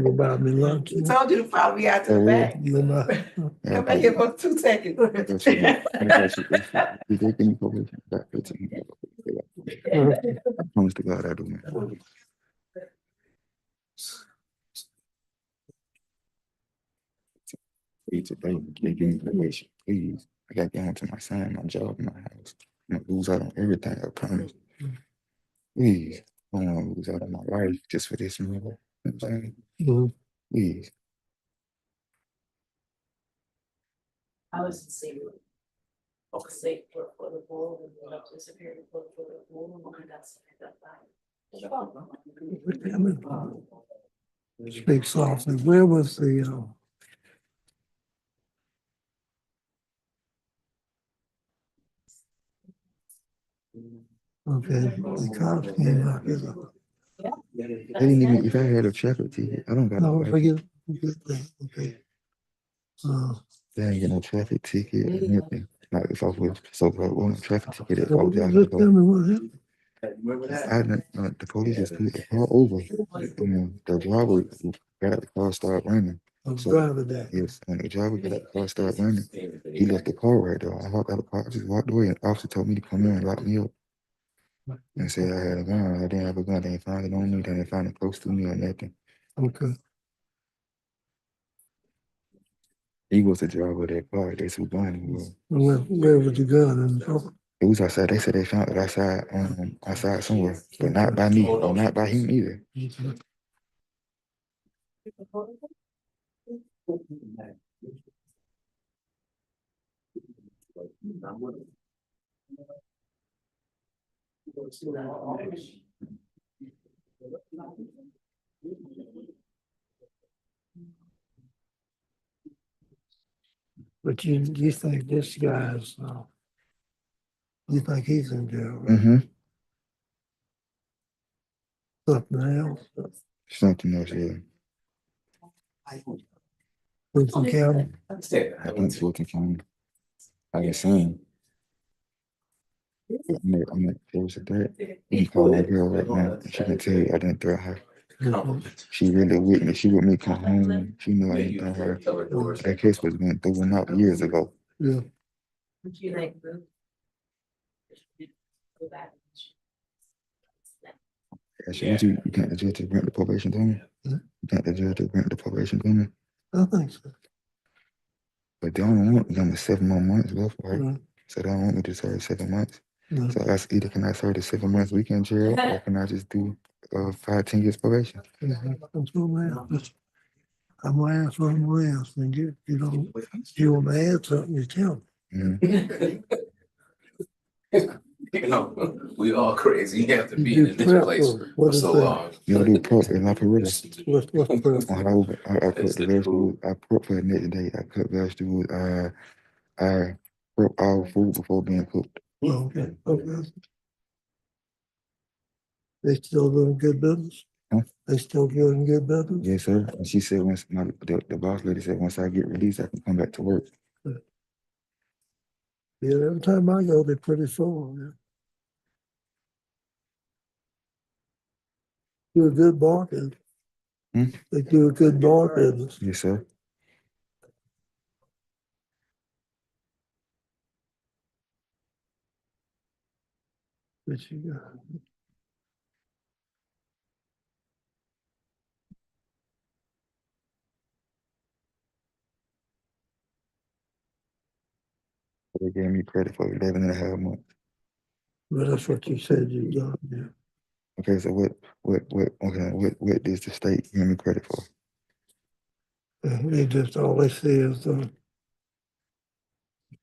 go buy me lunch. He told you to follow me out to the back. You know. Come back here for 2 seconds. Did they give me probation? Back 15. I promise to God I do, man. Please, today, they give me probation, please. I got to get home to my son, my job, my house. I'm gonna lose out on everything, I promise. Please, I don't want to lose out on my life just for this, man. You know what I'm saying? Please. I was sincere. Say for the board and disappeared for the board and that's Speak softly. Where was the, okay, the cops came out here. They didn't even, if I had a traffic ticket, I don't got No, no, forget that, okay. they ain't get no traffic ticket or nothing. Like if I was so bad, one traffic ticket, if I was out Just tell me what happened. the police just pulled the car over. The driver got out the car, started running. So, Driver there. yes, when the driver got out the car, started running, he left the car right there. I hopped out of the car, I just walked away, and the officer told me to come in and lock me up. And said I had a gun. I didn't have a gun. They didn't find it on me. They didn't find it close to me or nothing. Okay. He was the driver of that car. That's who gun he was. Where was the gun? In the car? It was outside. They said they found it outside, outside somewhere, but not by me or not by him either. But you think this guy's You think he's in jail, right? Mm-hmm. Something else? Something else, yeah. Fulton County? I think Fulton County. I can see him. I'm not close to that. You can call my girl right now. And she can tell you I didn't threaten her. She really with me. She with me come home. She knew I didn't threaten her. That case was went through and out years ago. Yeah. Actually, you can't the judge to grant the probation to me? You can't the judge to grant the probation to me? I think so. But they only want them 7 more months left, right? Right. So they don't want me to serve 7 months. Yeah. So that's either can I serve the 7 months weekend jail or can I just do 5-10 years probation? That's what I'm gonna ask one more else and you don't, you want to add something, you tell me. You know, we all crazy. You have to be You in this prep place for it. What for is so that? long. You know, do prep and I put What's prep? I cook the vegetables. I prep for the next day. I cook vegetables. I prep all food before being cooked. Okay, okay. They still doing good business? Huh? They still doing good business? Yes, sir. And she said once the boss lady said once I get released, I can come back to work. Yeah, every time I go, they're pretty full. Yeah. Do a good bar business. They do a good bar business. Yes, sir. But you got. They gave me credit for 11 and a half months. Well, that's what you said you done, yeah. Okay, so what does the state give me credit for? They just, all they say is,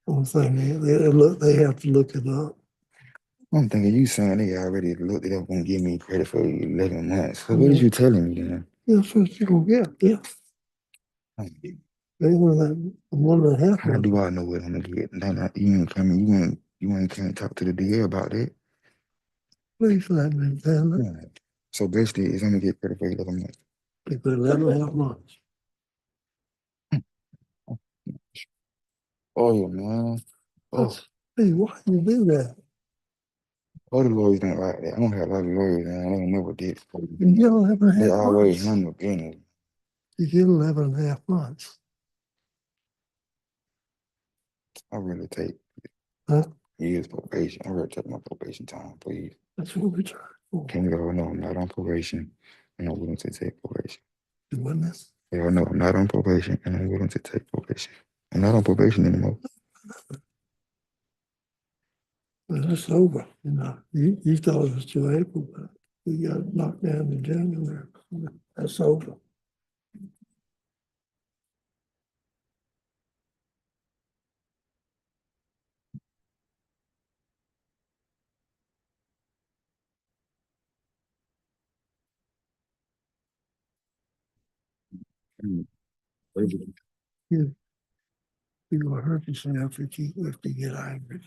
one thing, they have to look it up. I'm thinking you saying they already looked it up and give me credit for 11 months. So what is you telling me then? Yeah, that's what you gonna get, yeah. They were like 1.5 How do I know what I'm gonna get? You ain't coming, you ain't can't talk to the DA about that. Please let me tell it. Yeah. So basically it's gonna get credit for 11 months. They put 11.5 months. Oh yeah, man. Oh, Hey, why you do that? other lawyers don't like that. I don't have a lot of lawyers, man. They ain't never did. You get 11.5 They always months. handle business. You get 11.5 months. I really take Huh? years probation. I really take my probation time, please. That's what we try for. Can you all know I'm not on probation and I'm willing to take probation? You win this? They all know I'm not on probation and I'm willing to take probation. I'm not on probation anymore. Well, it's over, you know. You thought it was till April, but we got knocked down in January. That's over. You gonna hurt yourself if you get angry.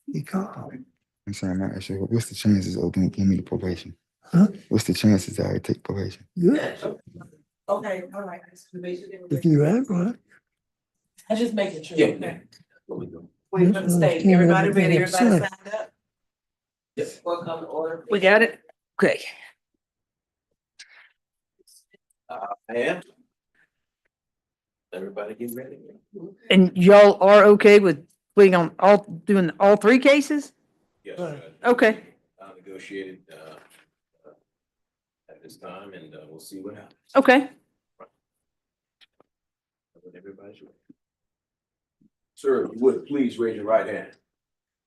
You calm. I'm saying, I'm not sure. What's the chances of them giving me the probation? Huh? What's the chances that I take probation? Good. Okay, all right. If you act right. I just making sure. Yeah. Wait for the state. Everybody ready? Everybody signed up? Yes. Welcome to order. We got it? Okay. And everybody get ready. And y'all are okay with putting on doing all 3 cases? Yes. Okay. Negotiated at this time, and we'll see what happens. Okay. When everybody's ready. Sir, if you would please raise your right hand.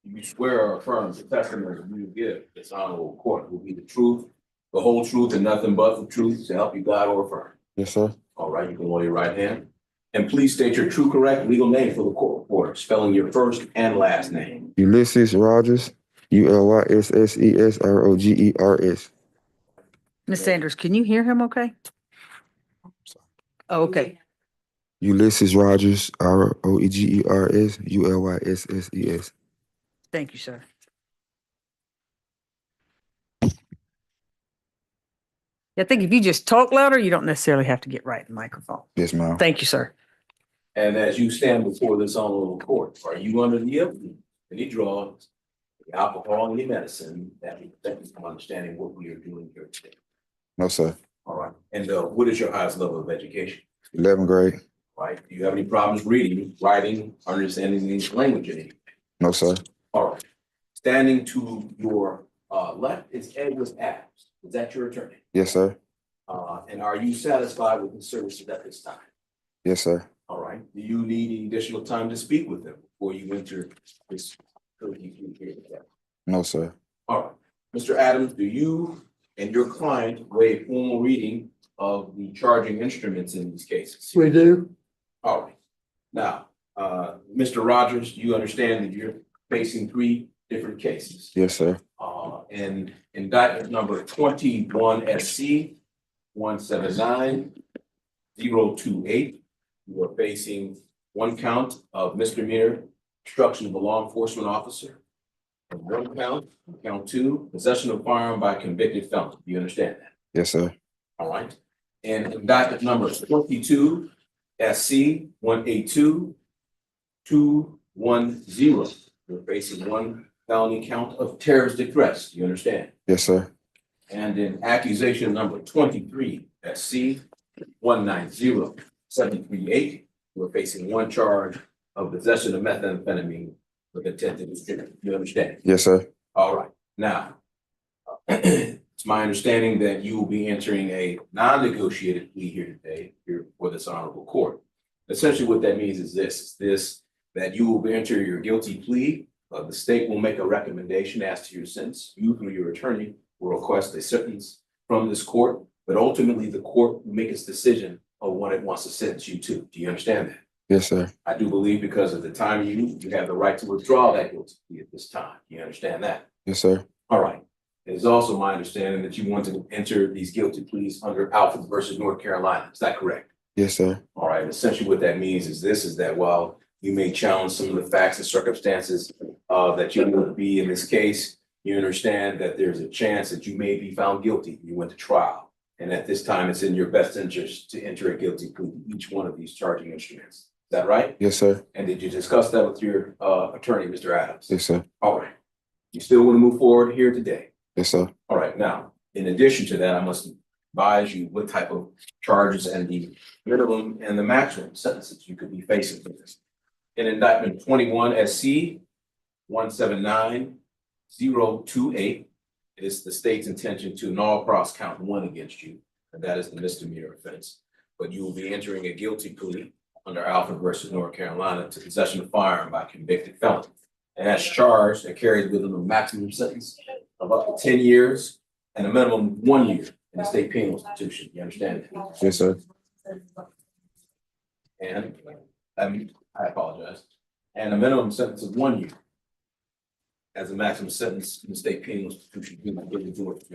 You swear or affirm the testimony you give this honorable court will be the truth, the whole truth, and nothing but the truth to help you God or affirm. Yes, sir. All right, you can lower your right hand. And please state your true, correct legal name for the court reporter, spelling your first and last name. Ulysses Rogers, ULYSSESROGERS. Ms. Sanders, can you hear him okay? Oh, okay. Ulysses Rogers, ROGERS, ULYSSES. Thank you, sir. I think if you just talk louder, you don't necessarily have to get right in the microphone. Yes, ma'am. Thank you, sir. And as you stand before this honorable court, are you under the influence of any drugs, alcohol, any medicine that prevent you from understanding what we are doing here today? No, sir. All right. And what is your highest level of education? 11th grade. Right. Do you have any problems reading, writing, understanding the English language in any? No, sir. All right. Standing to your left is Edward Adams. Is that your attorney? Yes, sir. And are you satisfied with the services at this time? Yes, sir. All right. Do you need any additional time to speak with them before you enter this? No, sir. All right. Mr. Adams, do you and your client waive formal reading of the charging instruments in these cases? We do. All right. Now, Mr. Rogers, you understand that you're facing 3 different cases. Yes, sir. And indictment number 21 SC 179-028. You are facing 1 count of misdemeanor obstruction of a law enforcement officer. And 1 count, count 2, possession of firearm by convicted felon. Do you understand that? Yes, sir. All right. And indictment number 22 SC 182-210. You're facing 1 felony count of terroristic threats. Do you understand? Yes, sir. And in accusation number 23 SC 190-738, you're facing 1 charge of possession of methamphetamine with intent to distribute. You understand? Yes, sir. All right. Now, it's my understanding that you will be entering a non-negotiated plea here today, here for this honorable court. Essentially, what that means is that you will enter your guilty plea. The state will make a recommendation as to your sentence. You, through your attorney, will request a sentence from this court, but ultimately the court will make its decision on what it wants to sentence you to. Do you understand that? Yes, sir. I do believe because of the time you have the right to withdraw that guilty plea at this time. You understand that? Yes, sir. All right. It is also my understanding that you want to enter these guilty pleas under Alfred versus North Carolina. Is that correct? Yes, sir. All right. Essentially what that means is that while you may challenge some of the facts and circumstances that you would be in this case, you understand that there's a chance that you may be found guilty. You went to trial. And at this time, it's in your best interest to enter a guilty plea to each one of these charging instruments. Is that right? Yes, sir. And did you discuss that with your attorney, Mr. Adams? Yes, sir. All right. You still want to move forward here today? Yes, sir. All right. Now, in addition to that, I must advise you what type of charges and the minimum and the maximum sentences you could be facing for this. In indictment 21 SC 179-028, it is the state's intention to null cross count 1 against you, and that is the misdemeanor offense. But you will be entering a guilty plea under Alfred versus North Carolina to possession of firearm by convicted felon. And that's charged and carries with them a maximum sentence of up to 10 years and a minimum of 1 year in the state penal institution. You understand that? Yes, sir. And I apologize. And a minimum sentence of 1 year as a maximum sentence in the state penal institution. You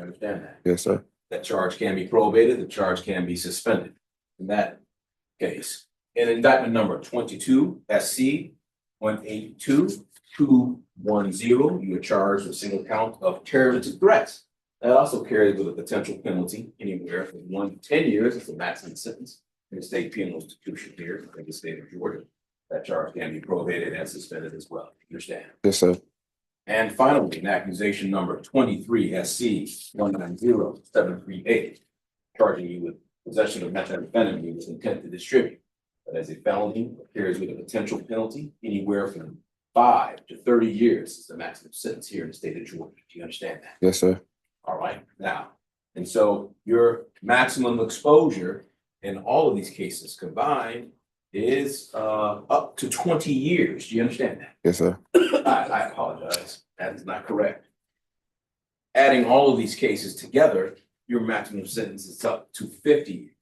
understand that? Yes, sir. That charge can be probated, the charge can be suspended in that case. In indictment number 22 SC 182-210, you are charged with a single count of terroristic threats. That also carries with a potential penalty anywhere from 1 to 10 years as a maximum sentence in the state penal institution here in the state of Georgia. That charge can be probated and suspended as well. You understand? Yes, sir. And finally, in accusation number 23 SC 190-738, charging you with possession of methamphetamine with intent to distribute. But as a felony, it carries with a potential penalty anywhere from 5 to 30 years is the maximum sentence here in the state of Georgia. Do you understand that? Yes, sir. All right. Now, and so your maximum exposure in all of these cases combined is up to 20 years. Do you understand that? Yes, sir. I apologize. That is not correct. Adding all of these cases together, your maximum sentence is up to 50 years.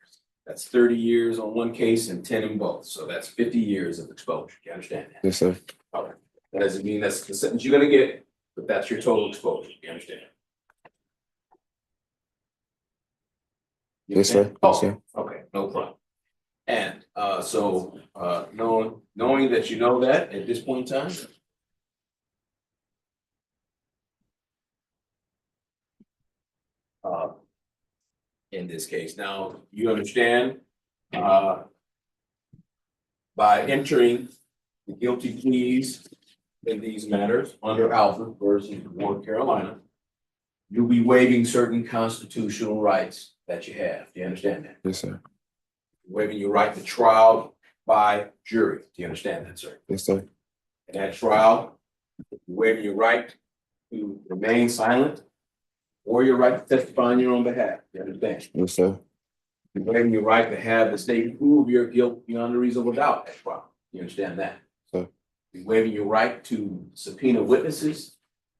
That's 30 years on one case and 10 in both. So that's 50 years of exposure. Do you understand that? Yes, sir. All right. That doesn't mean that's the sentence you're going to get, but that's your total exposure. Do you understand? Yes, sir. Oh, Yes, sir. okay, no problem. And knowing that you know that at this point in time, in this case. Now, you understand, by entering the guilty pleas in these matters under Alford versus North Carolina, you'll be waiving certain constitutional rights that you have. Do you understand that? Yes, sir. Waiving your right to trial by jury. Do you understand that, sir? Yes, sir. In that trial, you're waiving your right to remain silent or your right to testify on your own behalf. Do you understand? Yes, sir. You're waiving your right to have the state prove your guilt beyond a reasonable doubt at trial. You understand that? Sir. You're waiving your right to subpoena witnesses,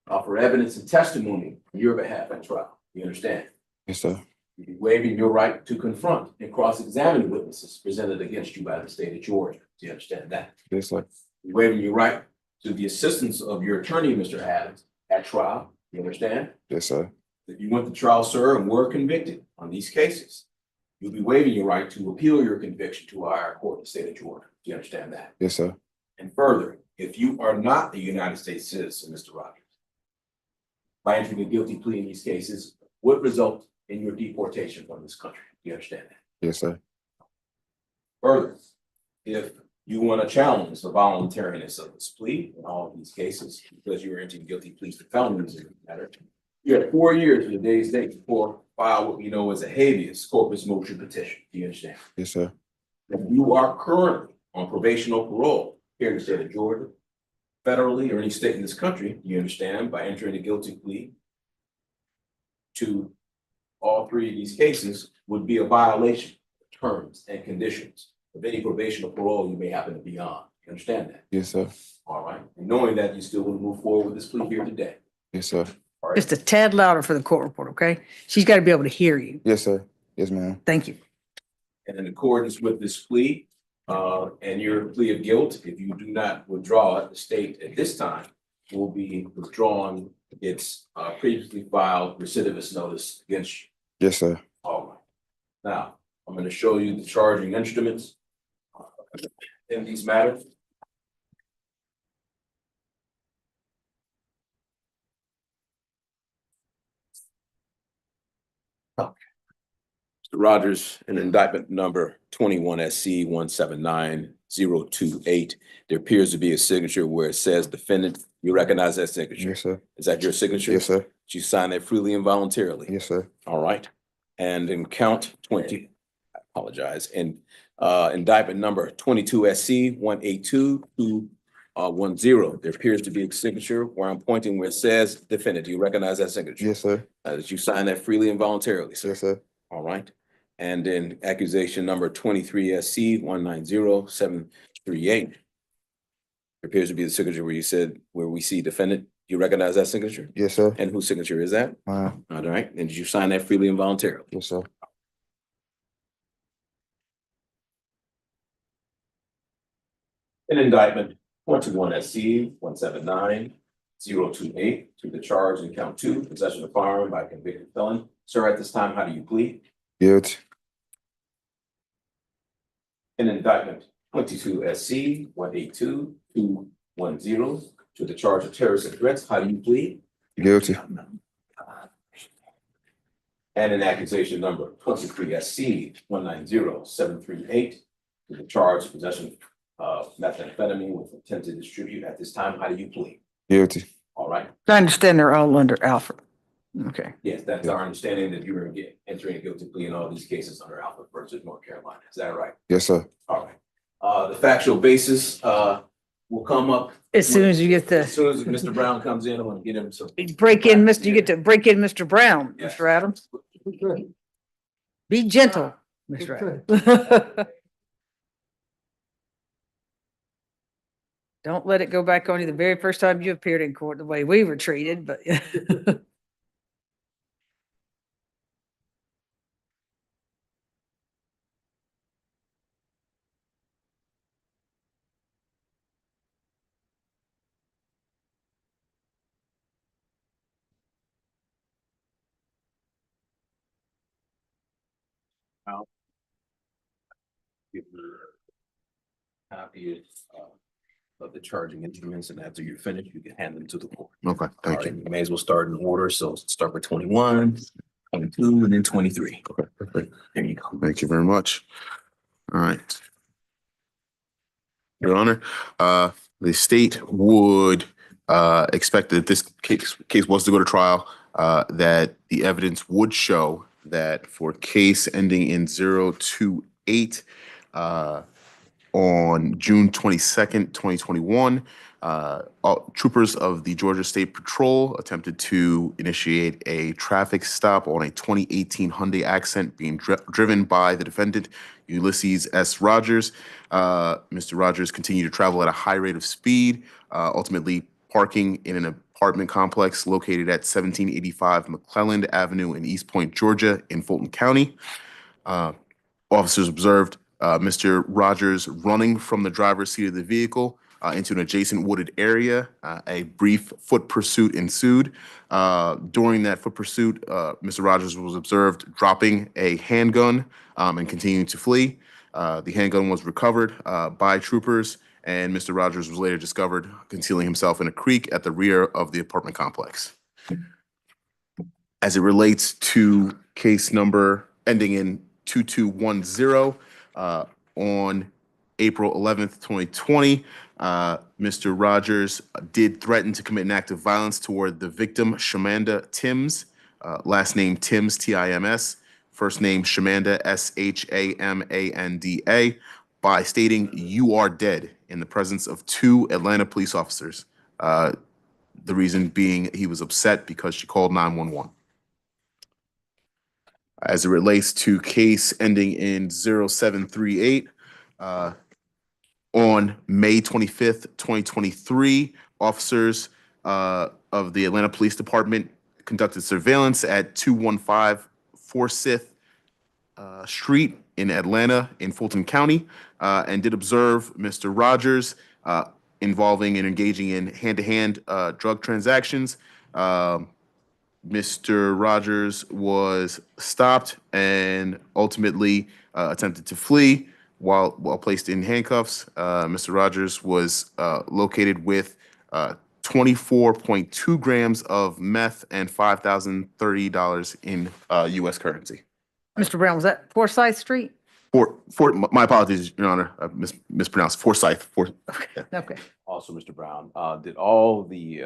offer evidence and testimony on your behalf at trial. You understand? Yes, sir. You're waiving your right to confront and cross-examine witnesses presented against you by the state of Georgia. Do you understand that? Yes, sir. You're waiving your right to the assistance of your attorney, Mr. Adams, at trial. You understand? Yes, sir. If you went to trial, sir, and were convicted on these cases, you'll be waiving your right to appeal your conviction to a higher court in the state of Georgia. Do you understand that? Yes, sir. And further, if you are not a United States citizen, Mr. Rogers, by entering a guilty plea in these cases would result in your deportation from this country. Do you understand that? Yes, sir. Further, if you want to challenge the voluntariness of this plea in all of these cases, because you are entering guilty pleas to felonies in the matter, you have 4 years from today's date before file what we know as a habeas corpus motion petition. Do you understand? Yes, sir. If you are currently on probation or parole here in the state of Georgia, federally or any state in this country, you understand, by entering a guilty plea to all 3 of these cases would be a violation of terms and conditions of any probation or parole you may happen to be on. You understand that? Yes, sir. All right. And knowing that, you still want to move forward with this plea here today. Yes, sir. All right. Just a tad louder for the court report, okay? She's got to be able to hear you. Yes, sir. Yes, ma'am. Thank you. And in accordance with this plea, and your plea of guilt, if you do not withdraw it, the state at this time will be withdrawing its previously filed recidivist notice against you. Yes, sir. All right. Now, I'm going to show you the charging instruments in these matters. Mr. Rogers, in indictment number 21 SC 179028, there appears to be a signature where it says defendant. You recognize that signature? Yes, sir. Is that your signature? Yes, sir. Did you sign that freely and voluntarily? Yes, sir. All right. And in count 20, I apologize, in indictment number 22 SC 182210, there appears to be a signature where I'm pointing where it says defendant. Do you recognize that signature? Yes, sir. Did you sign that freely and voluntarily, sir? Yes, sir. All right. And then accusation number 23 SC 190738. There appears to be the signature where you said, where we see defendant. You recognize that signature? Yes, sir. And whose signature is that? Mine. All right. And did you sign that freely and voluntarily? Yes, sir. In indictment 21 SC 179028 to the charge in count 2, possession of firearm by convicted felon. Sir, at this time, how do you plead? Guilty. In indictment 22 SC 182210 to the charge of terrorist and threats, how do you plead? Guilty. And in accusation number 23 SC 190738 to the charge of possession of methamphetamine with intent to distribute, at this time, how do you plead? Guilty. All right. I understand they're all under Alfred. Okay. Yes, that's our understanding that you were entering a guilty plea in all these cases under Alford versus North Carolina. Is that right? Yes, sir. All right. The factual basis will come up As soon as you get as the, soon as Mr. Brown comes in. I want to get him some. you get to break in Mr. Brown, Yes. Mr. Adams. Okay. Be gentle, Mr. Okay. Adams. Don't let it go back on you the very first time you appeared in court, the way we were treated, but. Give you a copy of the charging instruments, and after you're finished, you can hand them to the court. Okay, All thank right, you. you may as well start in order. So start with 21, 22, and then 23. Okay. There you go. Thank you very much. All right. Your Honor, the state would expect that this case was to go to trial, that the evidence would show that for case ending in 028, on June 22nd, 2021, troopers of the Georgia State Patrol attempted to initiate a traffic stop on a 2018 Hyundai Accent being driven by the defendant, Ulysses S. Rogers. Mr. Rogers continued to travel at a high rate of speed, ultimately parking in an apartment complex located at 1785 McClelland Avenue in East Point, Georgia, in Fulton County. Officers observed Mr. Rogers running from the driver's seat of the vehicle into an adjacent wooded area. A brief foot pursuit ensued. During that foot pursuit, Mr. Rogers was observed dropping a handgun and continuing to flee. The handgun was recovered by troopers, and Mr. Rogers was later discovered concealing himself in a creek at the rear of the apartment complex. As it relates to case number ending in 2210, on April 11th, 2020, Mr. Rogers did threaten to commit an act of violence toward the victim, Shamanda Timms, last name Timms, T-I-M-S, first name Shamanda, S-H-A-M-A-N-D-A, by stating, "You are dead," in the presence of 2 Atlanta police officers. The reason being he was upset because she called 911. As it relates to case ending in 0738, on May 25th, 2023, officers of the Atlanta Police Department conducted surveillance at 215 Forsyth Street in Atlanta in Fulton County and did observe Mr. Rogers involving and engaging in hand-to-hand drug transactions. Mr. Rogers was stopped and ultimately attempted to flee while placed in handcuffs. Mr. Rogers was located with 24.2 grams of meth and $5,030 in U.S. currency. Mr. Brown, was that Forsyth Street? My apologies, Your Honor, I mispronounced Forsyth. Okay. Also, Mr. Brown, did all the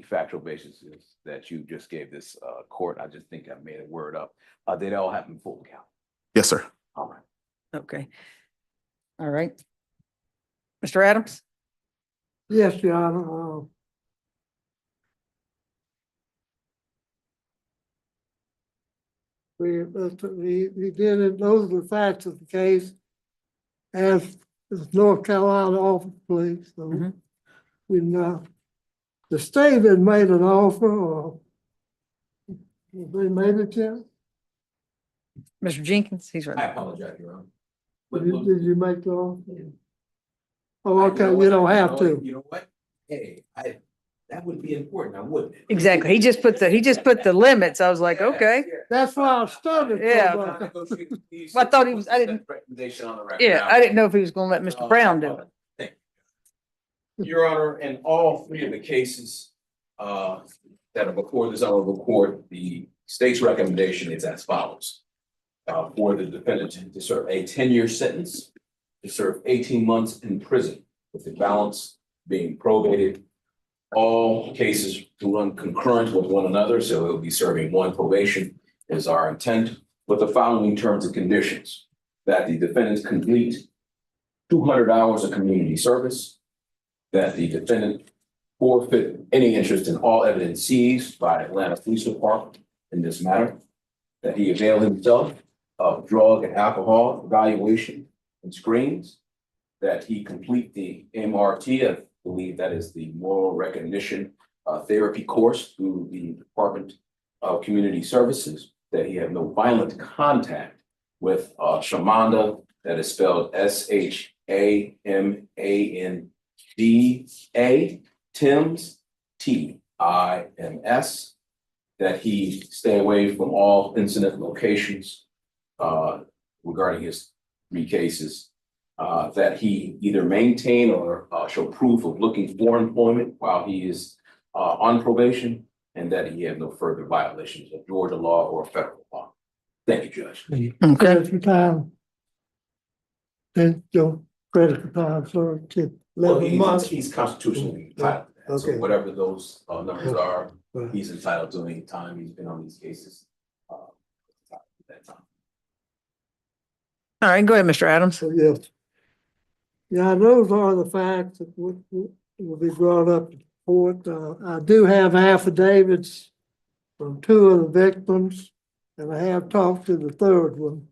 factual basis that you just gave this court, I just think I made a word up, did it all happen in Fulton County? Yes, sir. All right. Okay. All right. Mr. Adams? Yes, Your Honor. We did it, those are the facts of the case as North Carolina Office of Police. So when the state had made an offer, or they made it yet? Mr. Jenkins, he's I right. apologize, Your Honor. Did you make the offer? Oh, okay, you don't have to. You know what? Hey, that would be important, wouldn't it? Exactly. He just put the limits. I was like, okay. That's why I started. Yeah. I thought he was, I didn't, Recommendation on the record. yeah, I didn't know if he was gonna let Mr. Brown do it. Your Honor, in all 3 of the cases that are before this honorable court, the state's recommendation is as follows. For the defendant to serve a 10-year sentence, to serve 18 months in prison, with the balance being probated. All cases to run concurrent with one another, so he'll be serving 1 probation is our intent, with the following terms and conditions: that the defendant complete 200 hours of community service, that the defendant forfeit any interest in all evidence seized by Atlanta Police Department in this matter, that he avail himself of drug and alcohol evaluation and screens, that he complete the MRT, I believe that is the moral recognition therapy course through the Department of Community Services, that he have no violent contact with Shamanda, that is spelled S-H-A-M-A-N-D-A, Timms, T-I-M-S, that he stay away from all incident locations regarding his 3 cases, that he either maintain or show proof of looking for employment while he is on probation, and that he have no further violations of Georgia law or federal law. Thank you, Judge. Okay. Credit for time. Then your credit for time, sir, to Well, 11 months. he's constitutionally entitled to that. So Okay. whatever those numbers are, Right. he's entitled to any time he's been on these cases. At that time. All right, go ahead, Mr. Adams. So, yes. Yeah, those are the facts that will be brought up in court. I do have affidavits from 2 of the victims, and I have talked to the 3rd one.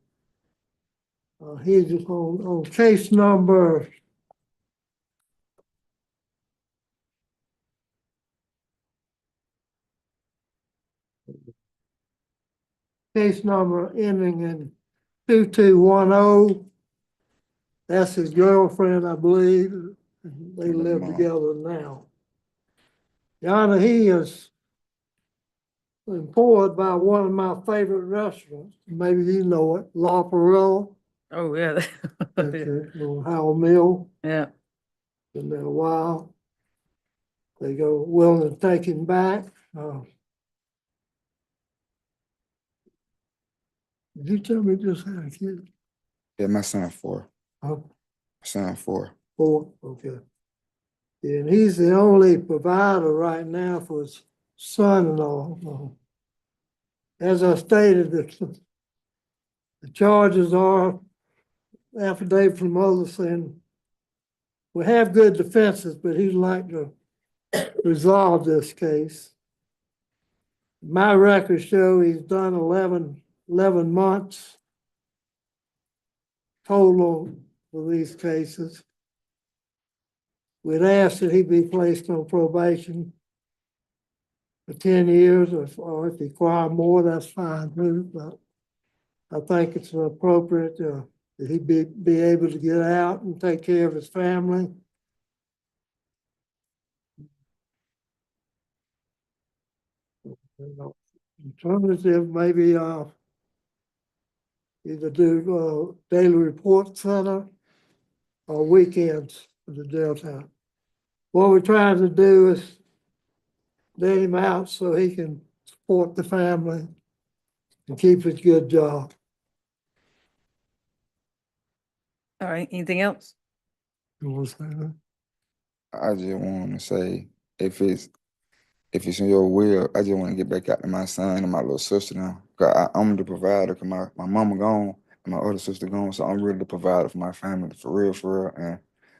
He's on case number ending in 2210. That's his girlfriend, I believe. They live together now. Your Honor, he is employed by one of my favorite restaurants. Maybe you know it, La Perilla. Oh, yeah. That's it, little Howell Mill. Yeah. Been there a while. They go willing to take him back. Did you tell me just had a kid? Yeah, my son 4. Huh? Son 4. 4, okay. And he's the only provider right now for his son-in-law. As I stated, the charges are affidavit from others saying we have good defenses, but he'd like to resolve this case. My records show he's done 11 months total for these cases. We'd ask that he be placed on probation for 10 years, or if he require more, that's fine too, but I think it's appropriate that he be able to get out and take care of his family. Alternative, maybe either do daily report center or weekends for the jail time. What we're trying to do is let him out so he can support the family and keep his good job. All right, anything else? You wanna say that? I just want to say, if it's in your will, I just want to get back out to my son and my little sister now. Cause I'm the provider. Cause my mama gone and my other sister gone, so I'm really the provider for my family, for real. And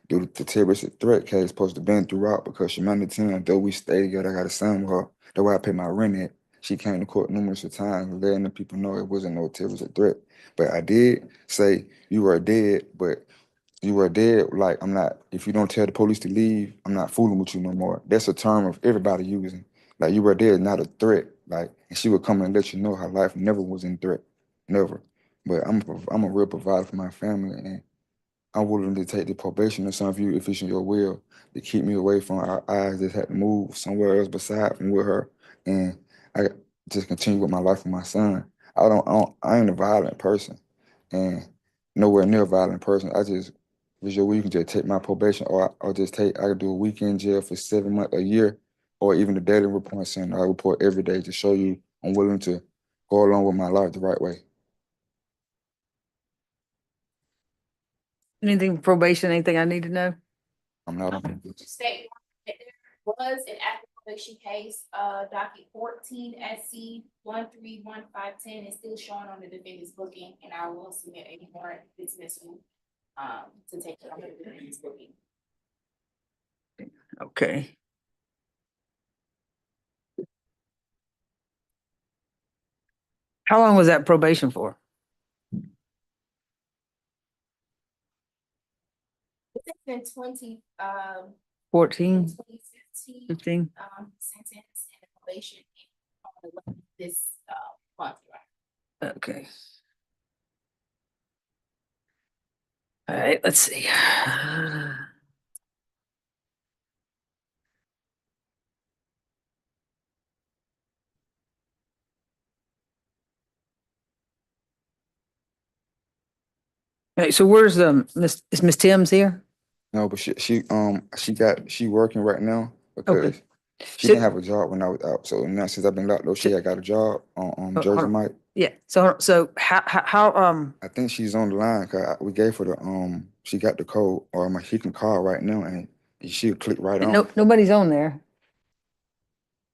due to the terrorist threat case supposed to been throughout, because she under 10, though we stay together, I got a son with her. That's why I pay my rent at. She came to court numerous times, letting the people know it wasn't no terrorist threat. But I did say you are dead, but you were dead, like I'm not, if you don't tell the police to leave, I'm not fooling with you no more. That's a term of everybody using. Like you were dead, not a threat. Like, and she would come and let you know her life never was in threat. Never. But I'm a real provider for my family, and I'm willing to take the probation or something if it's in your will to keep me away from our eyes that had to move somewhere else beside from with her. And I just continue with my life with my son. I ain't a violent person, and nowhere near a violent person. I just, if it's your will, you can just take my probation, or I could do a weekend jail for 7 months, a year, or even a daily report center. I report every day to show you I'm willing to go along with my life the right way. Anything probation, anything I need to know? I'm not on this. State that there was an active probation case, docket 14 SC 131510 is still showing on the defendant's booking, and I will submit a warrant dismissal to take it off the defendant's booking. Okay. How long was that probation for? It's been 20, 14, 2015, 15? sentence and probation on this month. Okay. All right, let's see. Hey, so where's is Miss Timms here? No, but she working right now because Okay. She didn't have a job when I was out, so now since I've been locked up, she had got a job on Jersey Mike. Yeah, so how, I think she's on the line, cause we gave her she got the code, or she can call right now and she'll click right on. nobody's on there.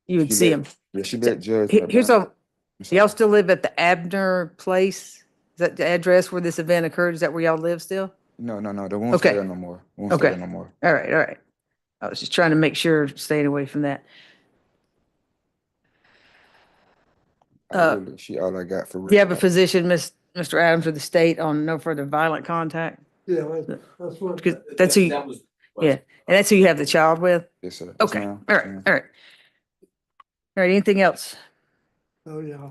You would She see let- them. Yeah, she let Judge. Here's know. a, y'all still live at the Abner Place? Is that the address where this event occurred? Is that where y'all live still? No, they won't Okay. stay there no more. Won't stay Okay. there no more. All right. I was just trying to make sure, staying away from that. She all I got for real. Do you have a position, Mr. Adams, with the state on no further violent contact? Yeah, that's what. Because that's who, That was. yeah, and that's who you have the child with? Yes, sir. Yes, Okay, ma'am. all Yes, right, ma'am. all right. All right, anything else? Oh, yeah.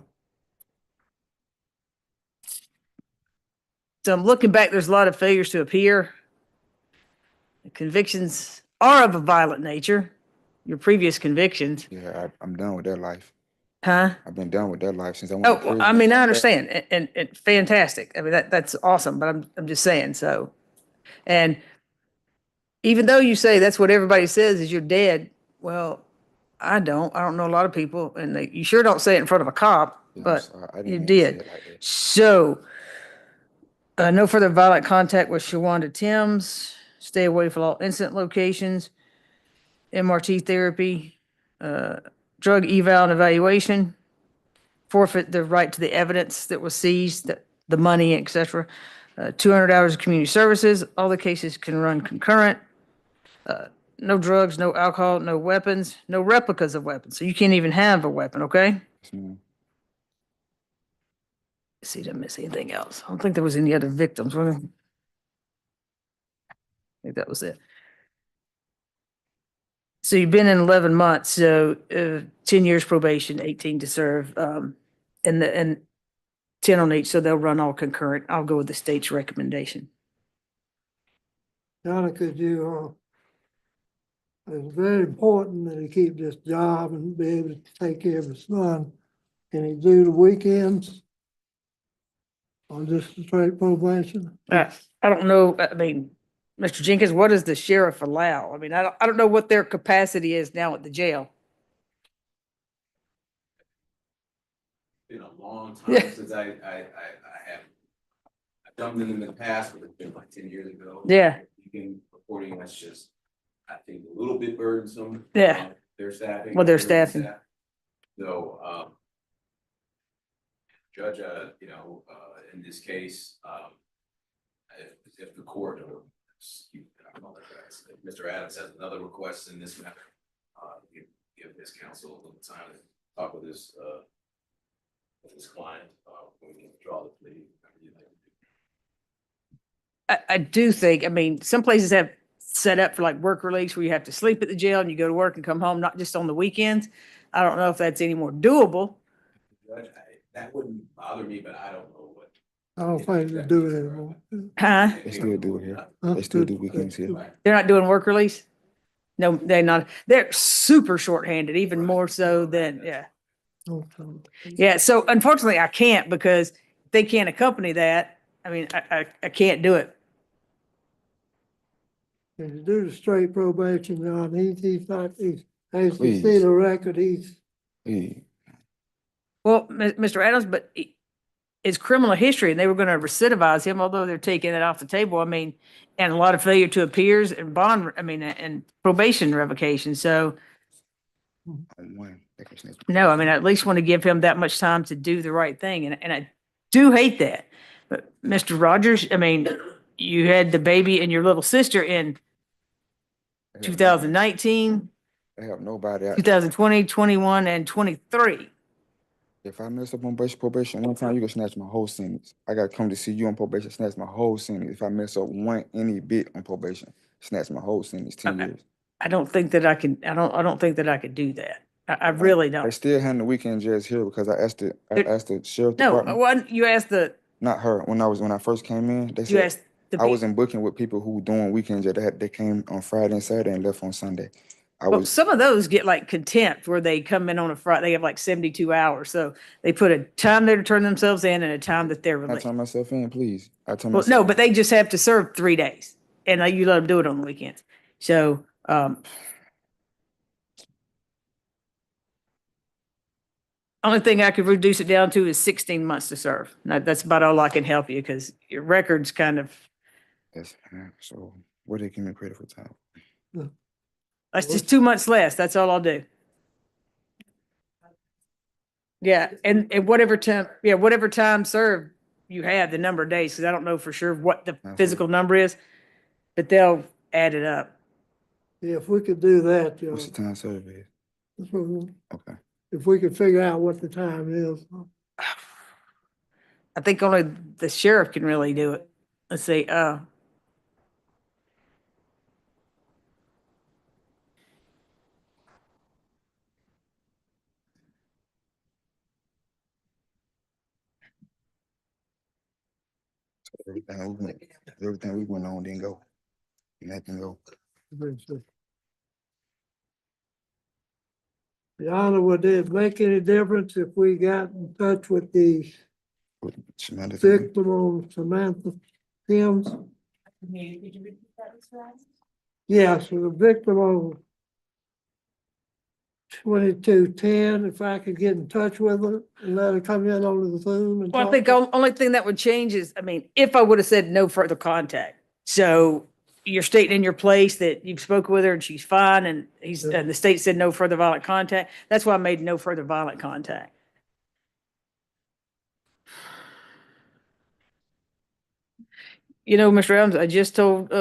So I'm looking back, there's a lot of failures to appear. The convictions are of a violent nature, your previous convictions, Yeah, I'm done with that life. huh? I've been done with that life since I went Oh, to well, prison. I mean, I understand, and fantastic. I mean, that's awesome, but I'm just saying, so. And even though you say that's what everybody says is you're dead, well, I don't know a lot of people, and you sure don't say it in front of a cop, Yeah, I'm but sorry. I you didn't mean to say did. it like that. So, no further violent contact with Shawanda Timms, stay away from all incident locations, MRT therapy, drug eval and evaluation, forfeit the right to the evidence that was seized, the money, et cetera. 200 hours of community services, all the cases can run concurrent. No drugs, no alcohol, no weapons, no replicas of weapons. So you can't even have a weapon, okay? Yes, ma'am. See, did I miss anything else? I don't think there was any other victims, was there? I think that was it. So you've been in 11 months, so 10 years probation, 18 to serve, and 10 on each, so they'll run all concurrent. I'll go with the state's recommendation. Donna, could you, it's very important that he keep this job and be able to take care of his son. Can he do the weekends? Or just straight probation? I don't know, I mean, Mr. Jenkins, what does the sheriff allow? I mean, I don't know what their capacity is now at the jail. Been a long Yeah. time since I have, I've done it in the past, but it's been like 10 years ago. Yeah. Weekend reporting, that's just, I think, a little bit burdensome. Yeah. Their staffing. Well, their their staffing. staff. So, Judge, in this case, if the court or, I apologize, if Mr. Adams has another request in this matter, give his counsel a little time to talk with his client, when we can draw the plea. I do think, I mean, some places have set up for like work release where you have to sleep at the jail and you go to work and come home, not just on the weekends. I don't know if that's any more doable. Judge, that wouldn't bother me, but I don't know what. I don't think they do it anymore. Huh? They still do it here. They still do weekends here. They're not doing work release? No, they're not. They're super shorthanded, even more so than, yeah. Yeah, so unfortunately I can't because they can't accompany that. I mean, I can't do it. Can you do the straight probation, John? He's not, as you see Please. the record, he's, Hey, Well, Mr. Adams, but it's criminal history and they were going to recidivize him, although they're taking it off the table. I mean, and a lot of failure to appears and bond, I mean, and probation revocation. So on one, they can snitch. no, I mean, I at least want to give him that much time to do the right thing. And I do hate that. But Mr. Rogers, I mean, you had the baby and your little sister in 2019, They have nobody out. 2020, 21, and 23. If I mess up on probation one time, you can snatch my whole sentence. I gotta come to see you on probation, snatch my whole sentence. If I mess up any bit on probation, snatch my whole sentence, 10 years. I don't think that I can, I don't think that I could do that. I really They don't. still having the weekend judge here because I asked the sheriff No, department. you asked Not her. When I first came in, they you said asked the I was in booking with people who doing weekend judge. They came on Friday and Saturday and left on Sunday. well, some of those get like contempt where they come in on a Friday, they have like 72 hours. So they put a time there to turn themselves in and a time that they're I released. turn myself in, please. I turn Well, myself. no, but they just have to serve 3 days and you let them do it on the weekends. So, Only thing I could reduce it down to is 16 months to serve. Now, that's about all I can help you because your record's kind of, That's so what they give me credit for time? that's just 2 months less. That's all I'll do. Yeah, and whatever time served you have, the number of days, because I don't know for sure what the physical number is, but they'll add it up. Yeah, if we could do that, Joe. What's the time survey? Okay. If we could figure out what the time is. I think only the sheriff can really do it. Let's see, Everything we went on didn't go. Nothing go. Your Honor, would it make any difference if we got in touch with the Samantha. victim on Samantha Sims? Yeah, so the victim on 2210, if I could get in touch with her and let her come in over the Zoom and well, I talk. think only thing that would change is, I mean, if I would have said no further contact. So you're stating in your place that you've spoken with her and she's fine and the state said no further violent contact. That's why I made no further violent contact. You know, Mr. Adams, I just told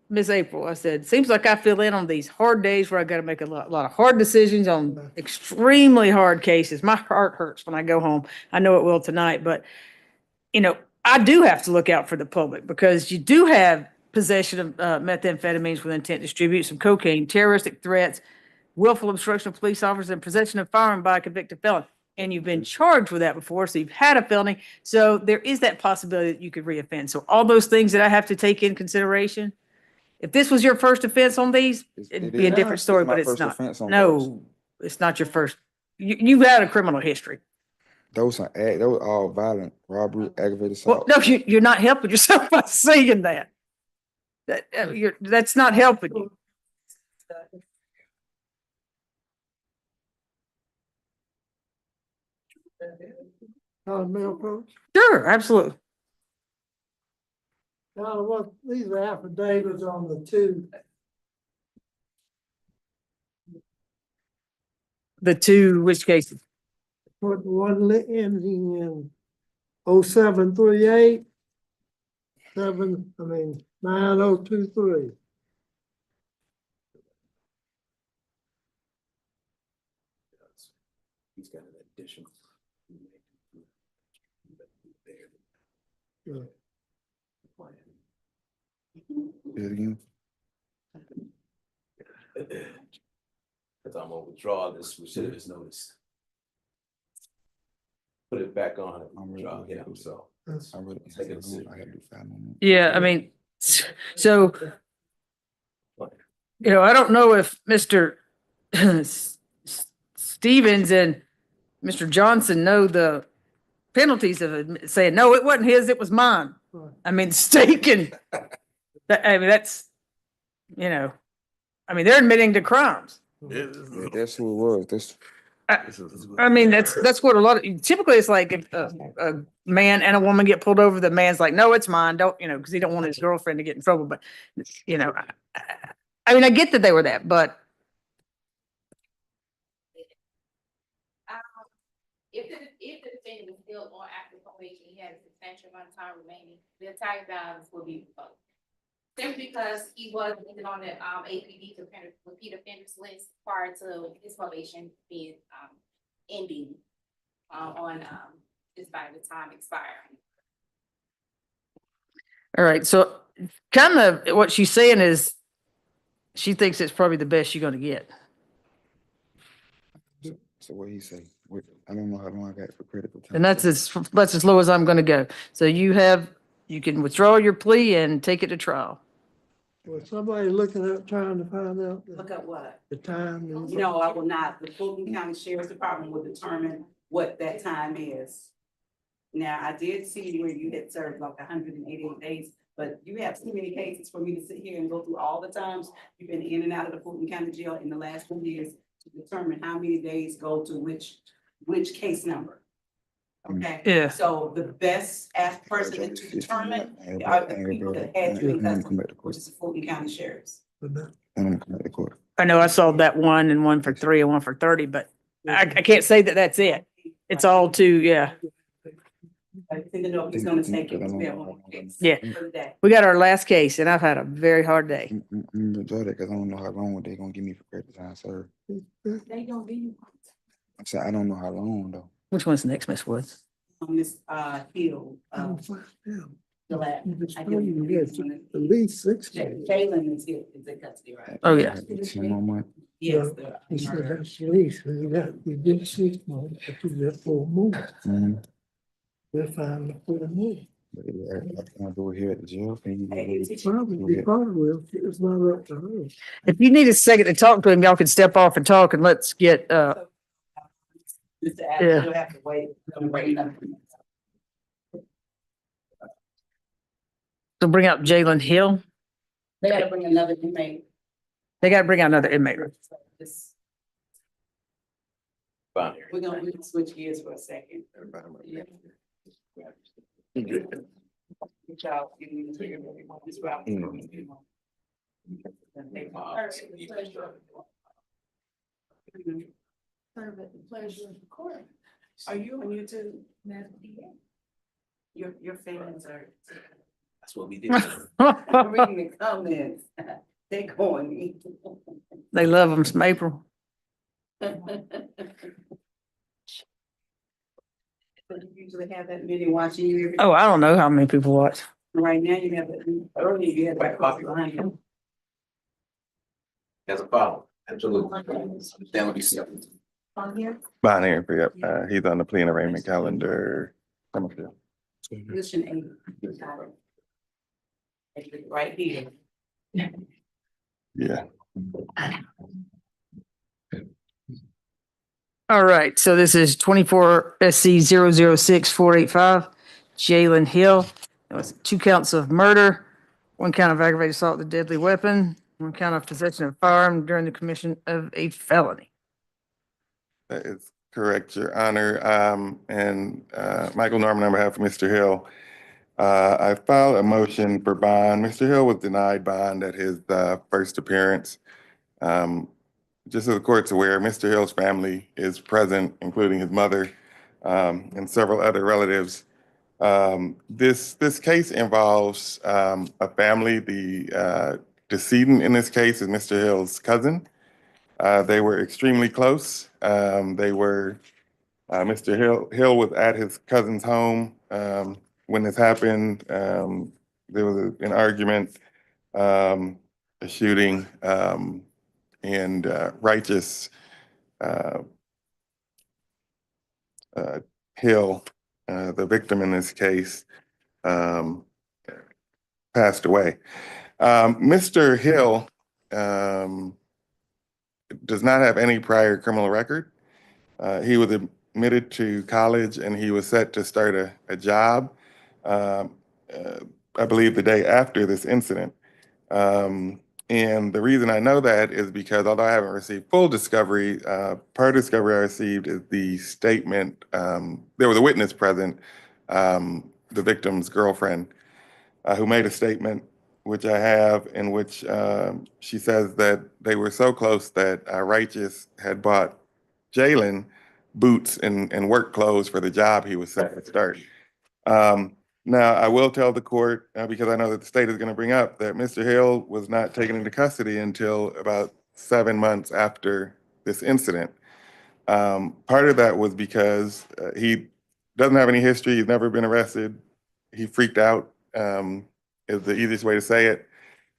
Ms. April, I said, seems like I fill in on these hard days where I got to make a lot of hard decisions on extremely hard cases. My heart hurts when I go home. I know it will tonight, but you know, I do have to look out for the public because you do have possession of methamphetamines with intent to distribute, some cocaine, terroristic threats, willful obstruction of police officers, and possession of firearm by a convicted felon. And you've been charged with that before, so you've had a felony. So there is that possibility that you could reoffend. So all those things that I have to take in consideration. If this was your first offense on these, it'd be a different story, but it's not. No, it's not your first. You've had a criminal history. Those were all violent robbery, aggravated Well, assault. no, you're not helping yourself by saying that. That's not helping you. Mayor Pro? Sure, absolutely. Now, what, these are affidavits on the two. The two, which cases? What one ending in 0738, 9023. He's got an addition. Yeah. Do it again. Because I'm gonna withdraw this recidivist notice. Put it back on and withdraw him, so. I gotta do 5 more minutes. Yeah, I mean, so, you know, I don't know if Mr. Stevens and Mr. Johnson know the penalties of saying, no, it wasn't his, it was mine. I mean, state can, I mean, that's, you know, I mean, they're admitting to crimes. Yeah, that's who it was. I mean, that's what a lot of, typically it's like if a man and a woman get pulled over, the man's like, no, it's mine. Don't, you know, because he don't want his girlfriend to get in trouble. But, you know, I mean, I get that they were that, but. If the defendant was still on active probation, he had a substantial amount of time remaining, the entire balance will be revoked. Simply because he was even on the APD to repeat offenders list prior to his probation being ending on just by the time expiring. All right, so kind of what she's saying is she thinks it's probably the best you're gonna get. So what he say? I don't know how long I got for credit for time. And that's as low as I'm gonna go. So you can withdraw your plea and take it to trial. Was somebody looking up, trying to find out Look up what? the time? No, I will not. The Fulton County Sheriff's Department will determine what that time is. Now, I did see where you had served like 188 days, but you have too many cases for me to sit here and go through all the times you've been in and out of the Fulton County Jail in the last 2 years to determine how many days go to which which case number. Okay? Yeah. So the best person to determine are the people that had you in custody, which is the Fulton County Sheriff's. I know I saw that one and one for 3 and one for 30, but I can't say that that's it. It's all yeah. I think know if he's gonna take it to be a one case. Yeah. For the day. We got our last case and I've had a very hard day. Enjoy that, cause I don't know how long they're gonna give me for credit time served. They gonna be I said, I don't know how long though. Which one's next, Miss Woods? on this, Hill, the lab. I did- At least 6. Jalen is here, is in custody, right? Oh, yeah. 10 more months. Yes. He said that's least, you did 6 months, but you got 4 more. We're fine with 4 more. But yeah, I can do it here at the jail. Can you Probably will, it's not up to her. If you need a second to talk to him, y'all can step off and talk and let's get, Just to add, Yeah. you'll have to wait. to bring out Jalen Hill. They gotta bring another inmate. They got to bring out another inmate. This- Fine here. We're gonna switch gears for a second. Yeah. Good job. You need to everyone as well. Serve at the pleasure of the court. Are you on YouTube? Your fans are. That's what we did. Reading the comments. They going. They love them some April. But you usually have that many watching you. every- Oh, I don't know how many people watch. Right now you have it, earlier you had that coffee behind you. As a follow, absolutely. Then let me see. On here, Behind here, yep. He's on the plea and arraignment calendar. Summerfield. position 8. Got it. Right here. Yeah. All right, so this is 24 SC 006485, Jalen Hill. It was 2 counts of murder, 1 count of aggravated assault with a deadly weapon, 1 count of possession of a firearm during the commission of a felony. That is correct, Your Honor. And Michael Norman on behalf of Mr. Hill. I filed a motion for bond. Mr. Hill was denied bond at his first appearance. Just so the court's aware, Mr. Hill's family is present, including his mother and several other relatives. This case involves a family. The decedent in this case is Mr. Hill's cousin. They were extremely close. Mr. Hill was at his cousin's home when this happened. There was an argument, a shooting, and Righteous Hill, the victim in this case, passed away. Mr. Hill does not have any prior criminal record. He was admitted to college and he was set to start a job, I believe the day after this incident. And the reason I know that is because although I haven't received full discovery, part of discovery I received is the statement, there was a witness present, the victim's girlfriend, who made a statement, which I have, in which she says that they were so close that Righteous had bought Jalen boots and work clothes for the job he was set to start. Now, I will tell the court, because I know that the state is going to bring up, that Mr. Hill was not taken into custody until about 7 months after this incident. Part of that was because he doesn't have any history. He's never been arrested. He freaked out, is the easiest way to say it.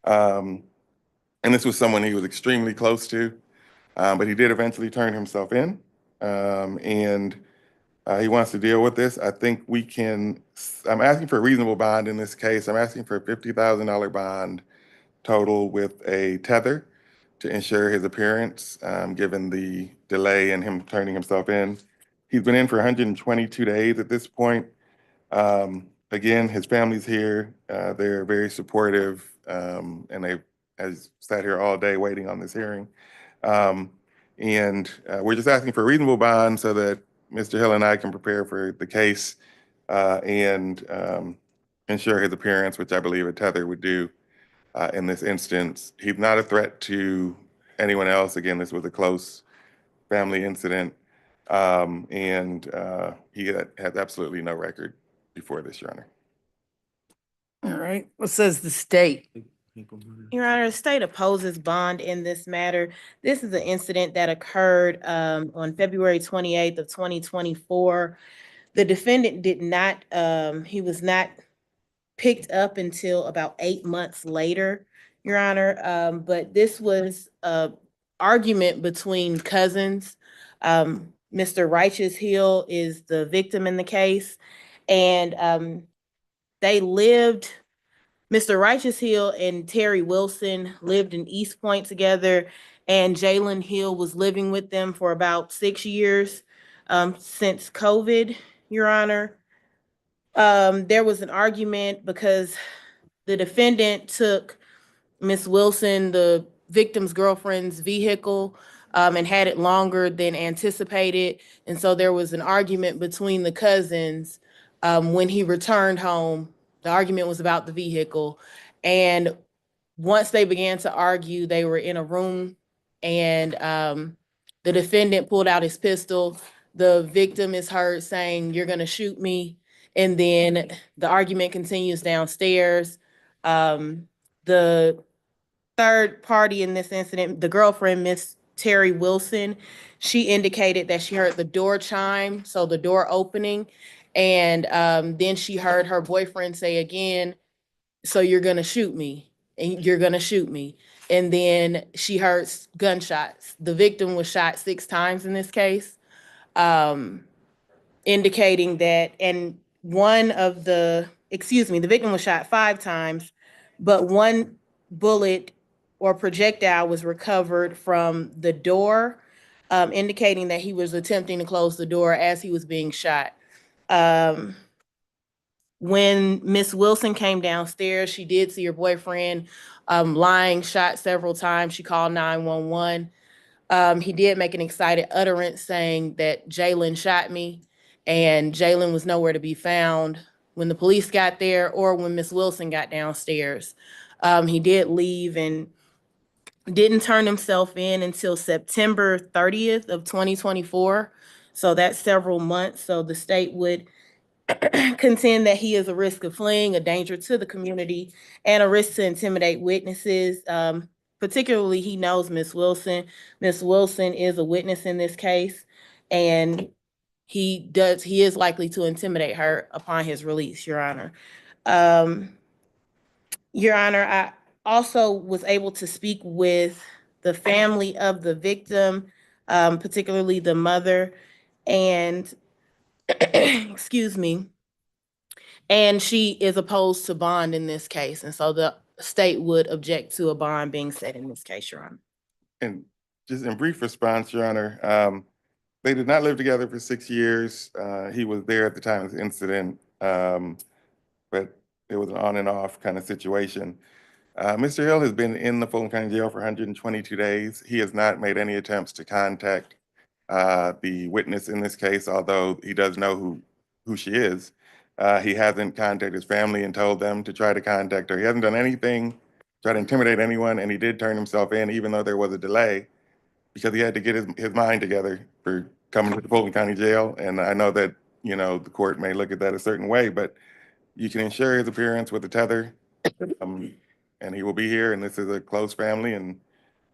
And this was someone he was extremely close to, but he did eventually turn himself in. And he wants to deal with this. I think we can, I'm asking for a reasonable bond in this case. I'm asking for a $50,000 bond total with a tether to ensure his appearance, given the delay in him turning himself in. He's been in for 122 days at this point. Again, his family's here. They're very supportive, and they has sat here all day waiting on this hearing. And we're just asking for a reasonable bond so that Mr. Hill and I can prepare for the case and ensure his appearance, which I believe a tether would do in this instance. He's not a threat to anyone else. Again, this was a close family incident, and he has absolutely no record before this, Your Honor. All right, what says the state? Your Honor, the state opposes bond in this matter. This is an incident that occurred on February 28th of 2024. The defendant did not, he was not picked up until about 8 months later, Your Honor. But this was a argument between cousins. Mr. Righteous Hill is the victim in the case, and they lived. Mr. Righteous Hill and Terry Wilson lived in East Point together, and Jalen Hill was living with them for about 6 years since COVID, Your Honor. There was an argument because the defendant took Miss Wilson, the victim's girlfriend's vehicle, and had it longer than anticipated. And so there was an argument between the cousins when he returned home. The argument was about the vehicle. And once they began to argue, they were in a room, and the defendant pulled out his pistol. The victim is heard saying, "You're gonna shoot me." And then the argument continues downstairs. The third party in this incident, the girlfriend, Miss Terry Wilson, she indicated that she heard the door chime, so the door opening. And then she heard her boyfriend say again, "So you're gonna shoot me, and you're gonna shoot me." And then she heard gunshots. The victim was shot 6 times in this case, indicating that, and the victim was shot 5 times, but one bullet or projectile was recovered from the door, indicating that he was attempting to close the door as he was being shot. When Miss Wilson came downstairs, she did see her boyfriend lying, shot several times. She called 911. He did make an excited utterance saying that Jalen shot me, and Jalen was nowhere to be found when the police got there or when Miss Wilson got downstairs. He did leave and didn't turn himself in until September 30th of 2024. So that's several months. So the state would contend that he is a risk of fleeing, a danger to the community, and a risk to intimidate witnesses. Particularly, he knows Miss Wilson. Miss Wilson is a witness in this case, and he is likely to intimidate her upon his release, Your Honor. Your Honor, I also was able to speak with the family of the victim, particularly the mother, and excuse me, and she is opposed to bond in this case. And so the state would object to a bond being set in this case, Your Honor. And just in brief response, Your Honor, they did not live together for 6 years. He was there at the time of the incident, but it was an on and off kind of situation. Mr. Hill has been in the Fulton County Jail for 122 days. He has not made any attempts to contact the witness in this case, although he does know who she is. He hasn't contacted his family and told them to try to contact her. He hasn't done anything, try to intimidate anyone, and he did turn himself in, even though there was a delay, because he had to get his mind together for coming to the Fulton County Jail. And I know that, the court may look at that a certain way, but you can ensure his appearance with a tether, and he will be here, and this is a close family, and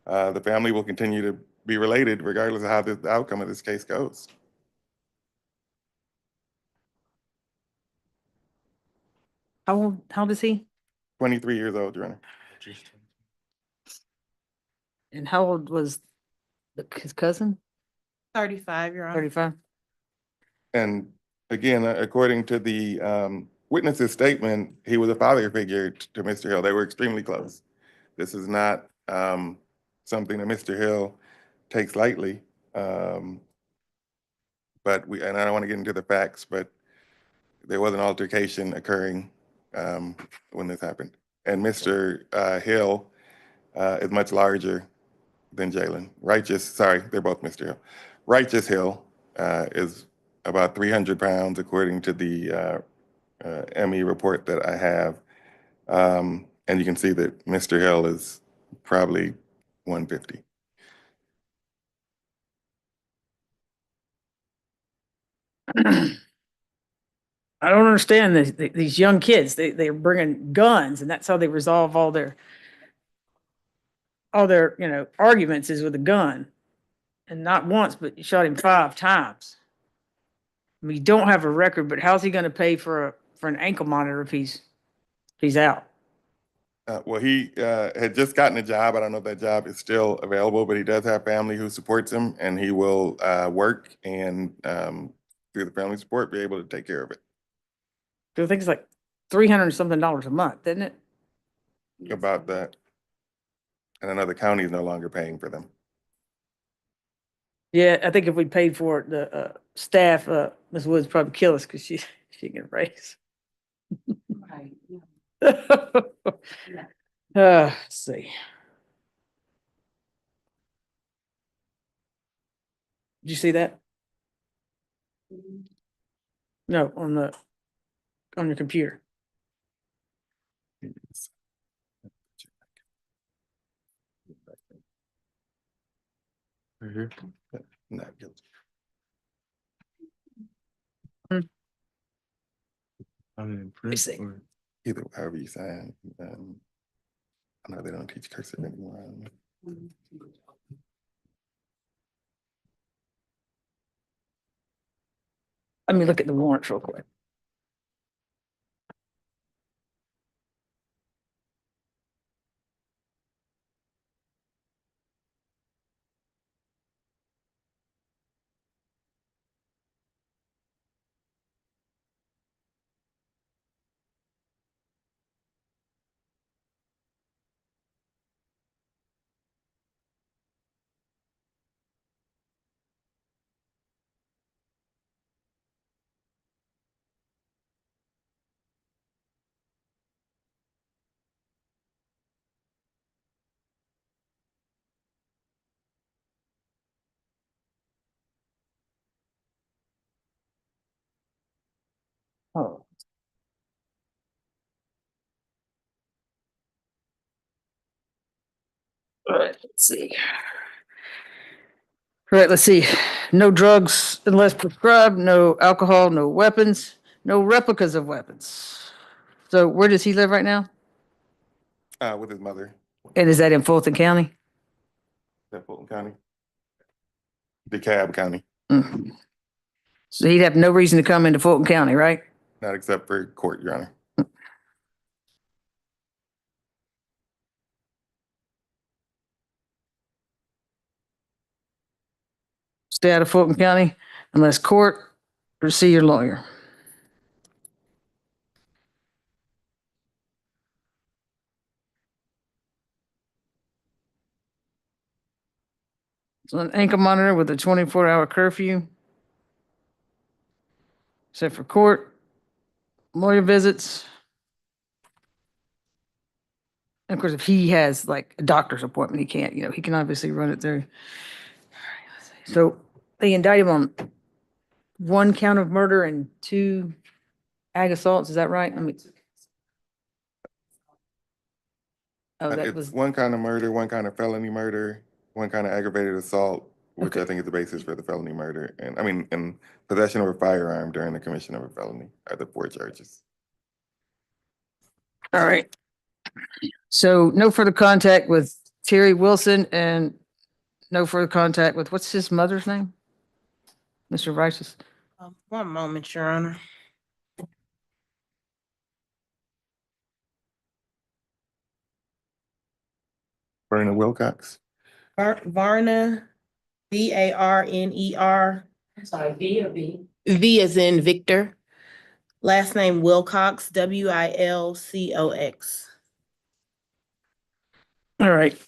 the family will continue to be related regardless of how the outcome of this case goes. How old is he? 23 years old, Your Honor. And how old was his cousin? 35, Your Honor. 35. And again, according to the witness's statement, he was a father figure to Mr. Hill. They were extremely close. This is not something that Mr. Hill takes lightly. And I don't want to get into the facts, but there was an altercation occurring when this happened. And Mr. Hill is much larger than Jalen. They're both Mr. Hill. Righteous Hill is about 300 pounds, according to the ME report that I have. And you can see that Mr. Hill is probably 150. I don't understand these young kids. They're bringing guns, and that's how they resolve all their arguments is with a gun. And not once, but you shot him 5 times. I mean, you don't have a record, but how's he going to pay for an ankle monitor if he's out? Well, he had just gotten a job. I don't know if that job is still available, but he does have family who supports him, and he will work and through the family support be able to take care of it. I think it's like $300 something a month, isn't it? About that. And another county is no longer paying for them. Yeah, I think if we paid for it, the staff, Ms. Woods probably kill us because she get a raise. Right. Let's see. Did you see that? No, on your computer. Not guilty. Either however you sign. I know they don't teach cursive anymore. Let me look at the warrants real quick. Oh. All right, let's see. All right, let's see. No drugs unless prescribed, no alcohol, no weapons, no replicas of weapons. So where does he live right now? With his mother. And is that in Fulton County? Is that Fulton County? DeKalb County. Mm. So he'd have no reason to come into Fulton County, right? Not except for court, Your Honor. Stay out of Fulton County unless court or see your lawyer. So an ankle monitor with a 24-hour curfew. Except for court, lawyer visits. And of course, if he has like a doctor's appointment, he can't, he can obviously run it through. So they indict him on 1 count of murder and 2 ag assaults. Is that right? I mean, oh, that It's was 1 kind of murder, 1 kind of felony murder, 1 kind of aggravated assault, which Okay. I think is the basis for the felony murder. And I mean, in possession of a firearm during the commission of a felony are the 4 charges. all right. So no further contact with Terry Wilson and no further contact with, what's his mother's name? Mr. Rice's. One moment, Your Honor. Verna Wilcox. Varner, Varner. I'm sorry, B or B? V as in Victor. Last name Wilcox, Wilcox. All right.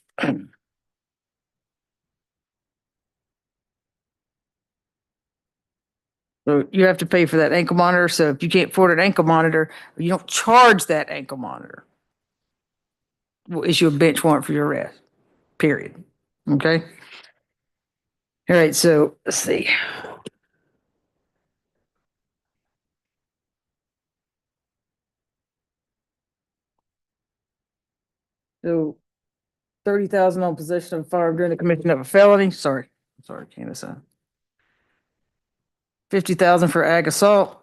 So you have to pay for that ankle monitor. So if you can't afford an ankle monitor, or you don't charge that ankle monitor, we'll issue a bench warrant for your arrest, period. Okay? All right, so let's see. So 30,000 on possession of a firearm during the commission of a felony. Sorry, Candace. 50,000 for ag assault.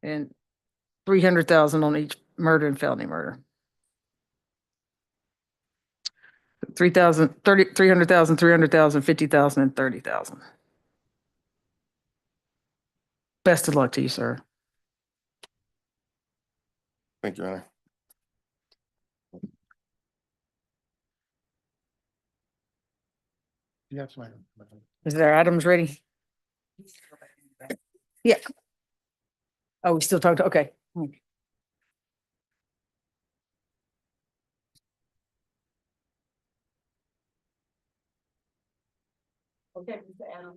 And 300,000 on each murder and felony murder. 300,000, 300,000, 50,000, and 30,000. Best of luck to you, sir. Thank you, Your Honor. Is there items ready? Yeah. Oh, we still talked, okay. Okay, Mr. Adam.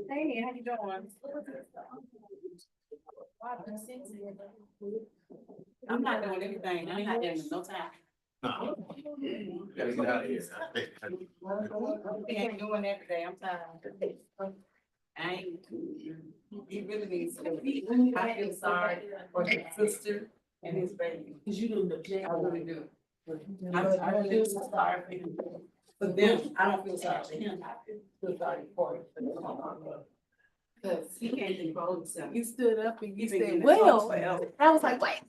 Hey, how you doing? I'm not doing anything. I'm not having no time. Gotta get out of here. I ain't doing every day. I'm tired. I ain't, he really needs to. I feel sorry for his sister and his baby. Cause you do the jail. I really do. I feel so sorry for him. But then, I don't feel sorry for him. I feel sorry for him. Cause he can't control himself. You stood up and you said, well, I was like, wait.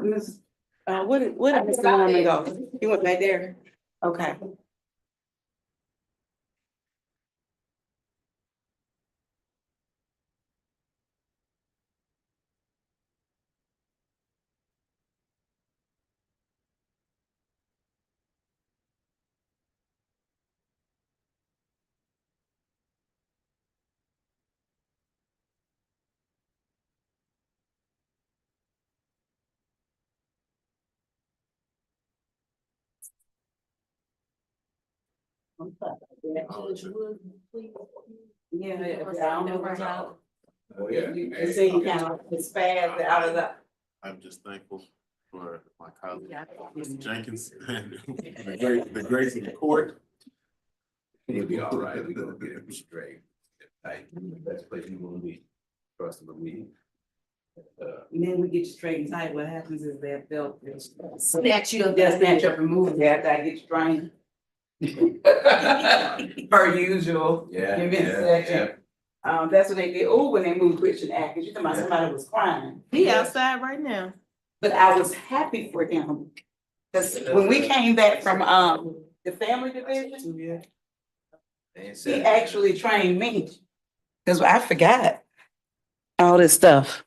Miss, what did Mr. Norman go? He went back there? Okay. Yeah, I don't know what's out. Oh, yeah. It seemed kind of spazzed out of the. I'm just thankful for my colleague, Mr. Jenkins, and the grace of the court. He'll be all right. We're gonna get him straight. Like, best place you wanna be. Trust and believe. And then we get you straight and tight. What happens is that they'll snatch you up, they'll snatch up and move you after I get strained. Per usual. Yeah, You've been yeah, snatching. That's what they did. Oh, when they moved Christian Atkins, you talking about somebody was crying. He outside right now. But I was happy for him. Cause when we came back from, the family division, he actually trained me. Cause I forgot all this stuff.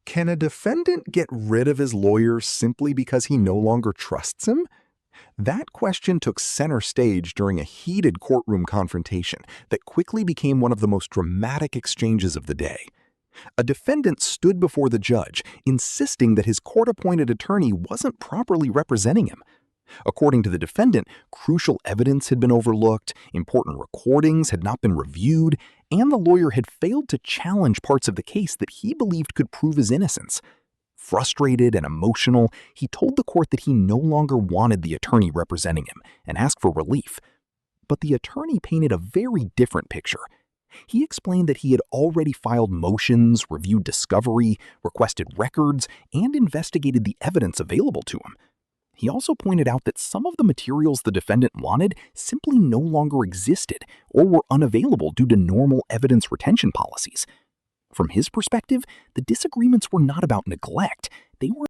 Can a defendant get rid of his lawyer simply because he no longer trusts him? That question took center stage during a heated courtroom confrontation that quickly became one of the most dramatic exchanges of the day. A defendant stood before the judge, insisting that his court-appointed attorney wasn't properly representing him. According to the defendant, crucial evidence had been overlooked, important recordings had not been reviewed, and the lawyer had failed to challenge parts of the case that he believed could prove his innocence. Frustrated and emotional, he told the court that he no longer wanted the attorney representing him and asked for relief. But the attorney painted a very different picture. He explained that he had already filed motions, reviewed discovery, requested records, and investigated the evidence available to him. He also pointed out that some of the materials the defendant wanted simply no longer existed or were unavailable due to normal evidence retention policies. From his perspective, the disagreements were not about neglect. They were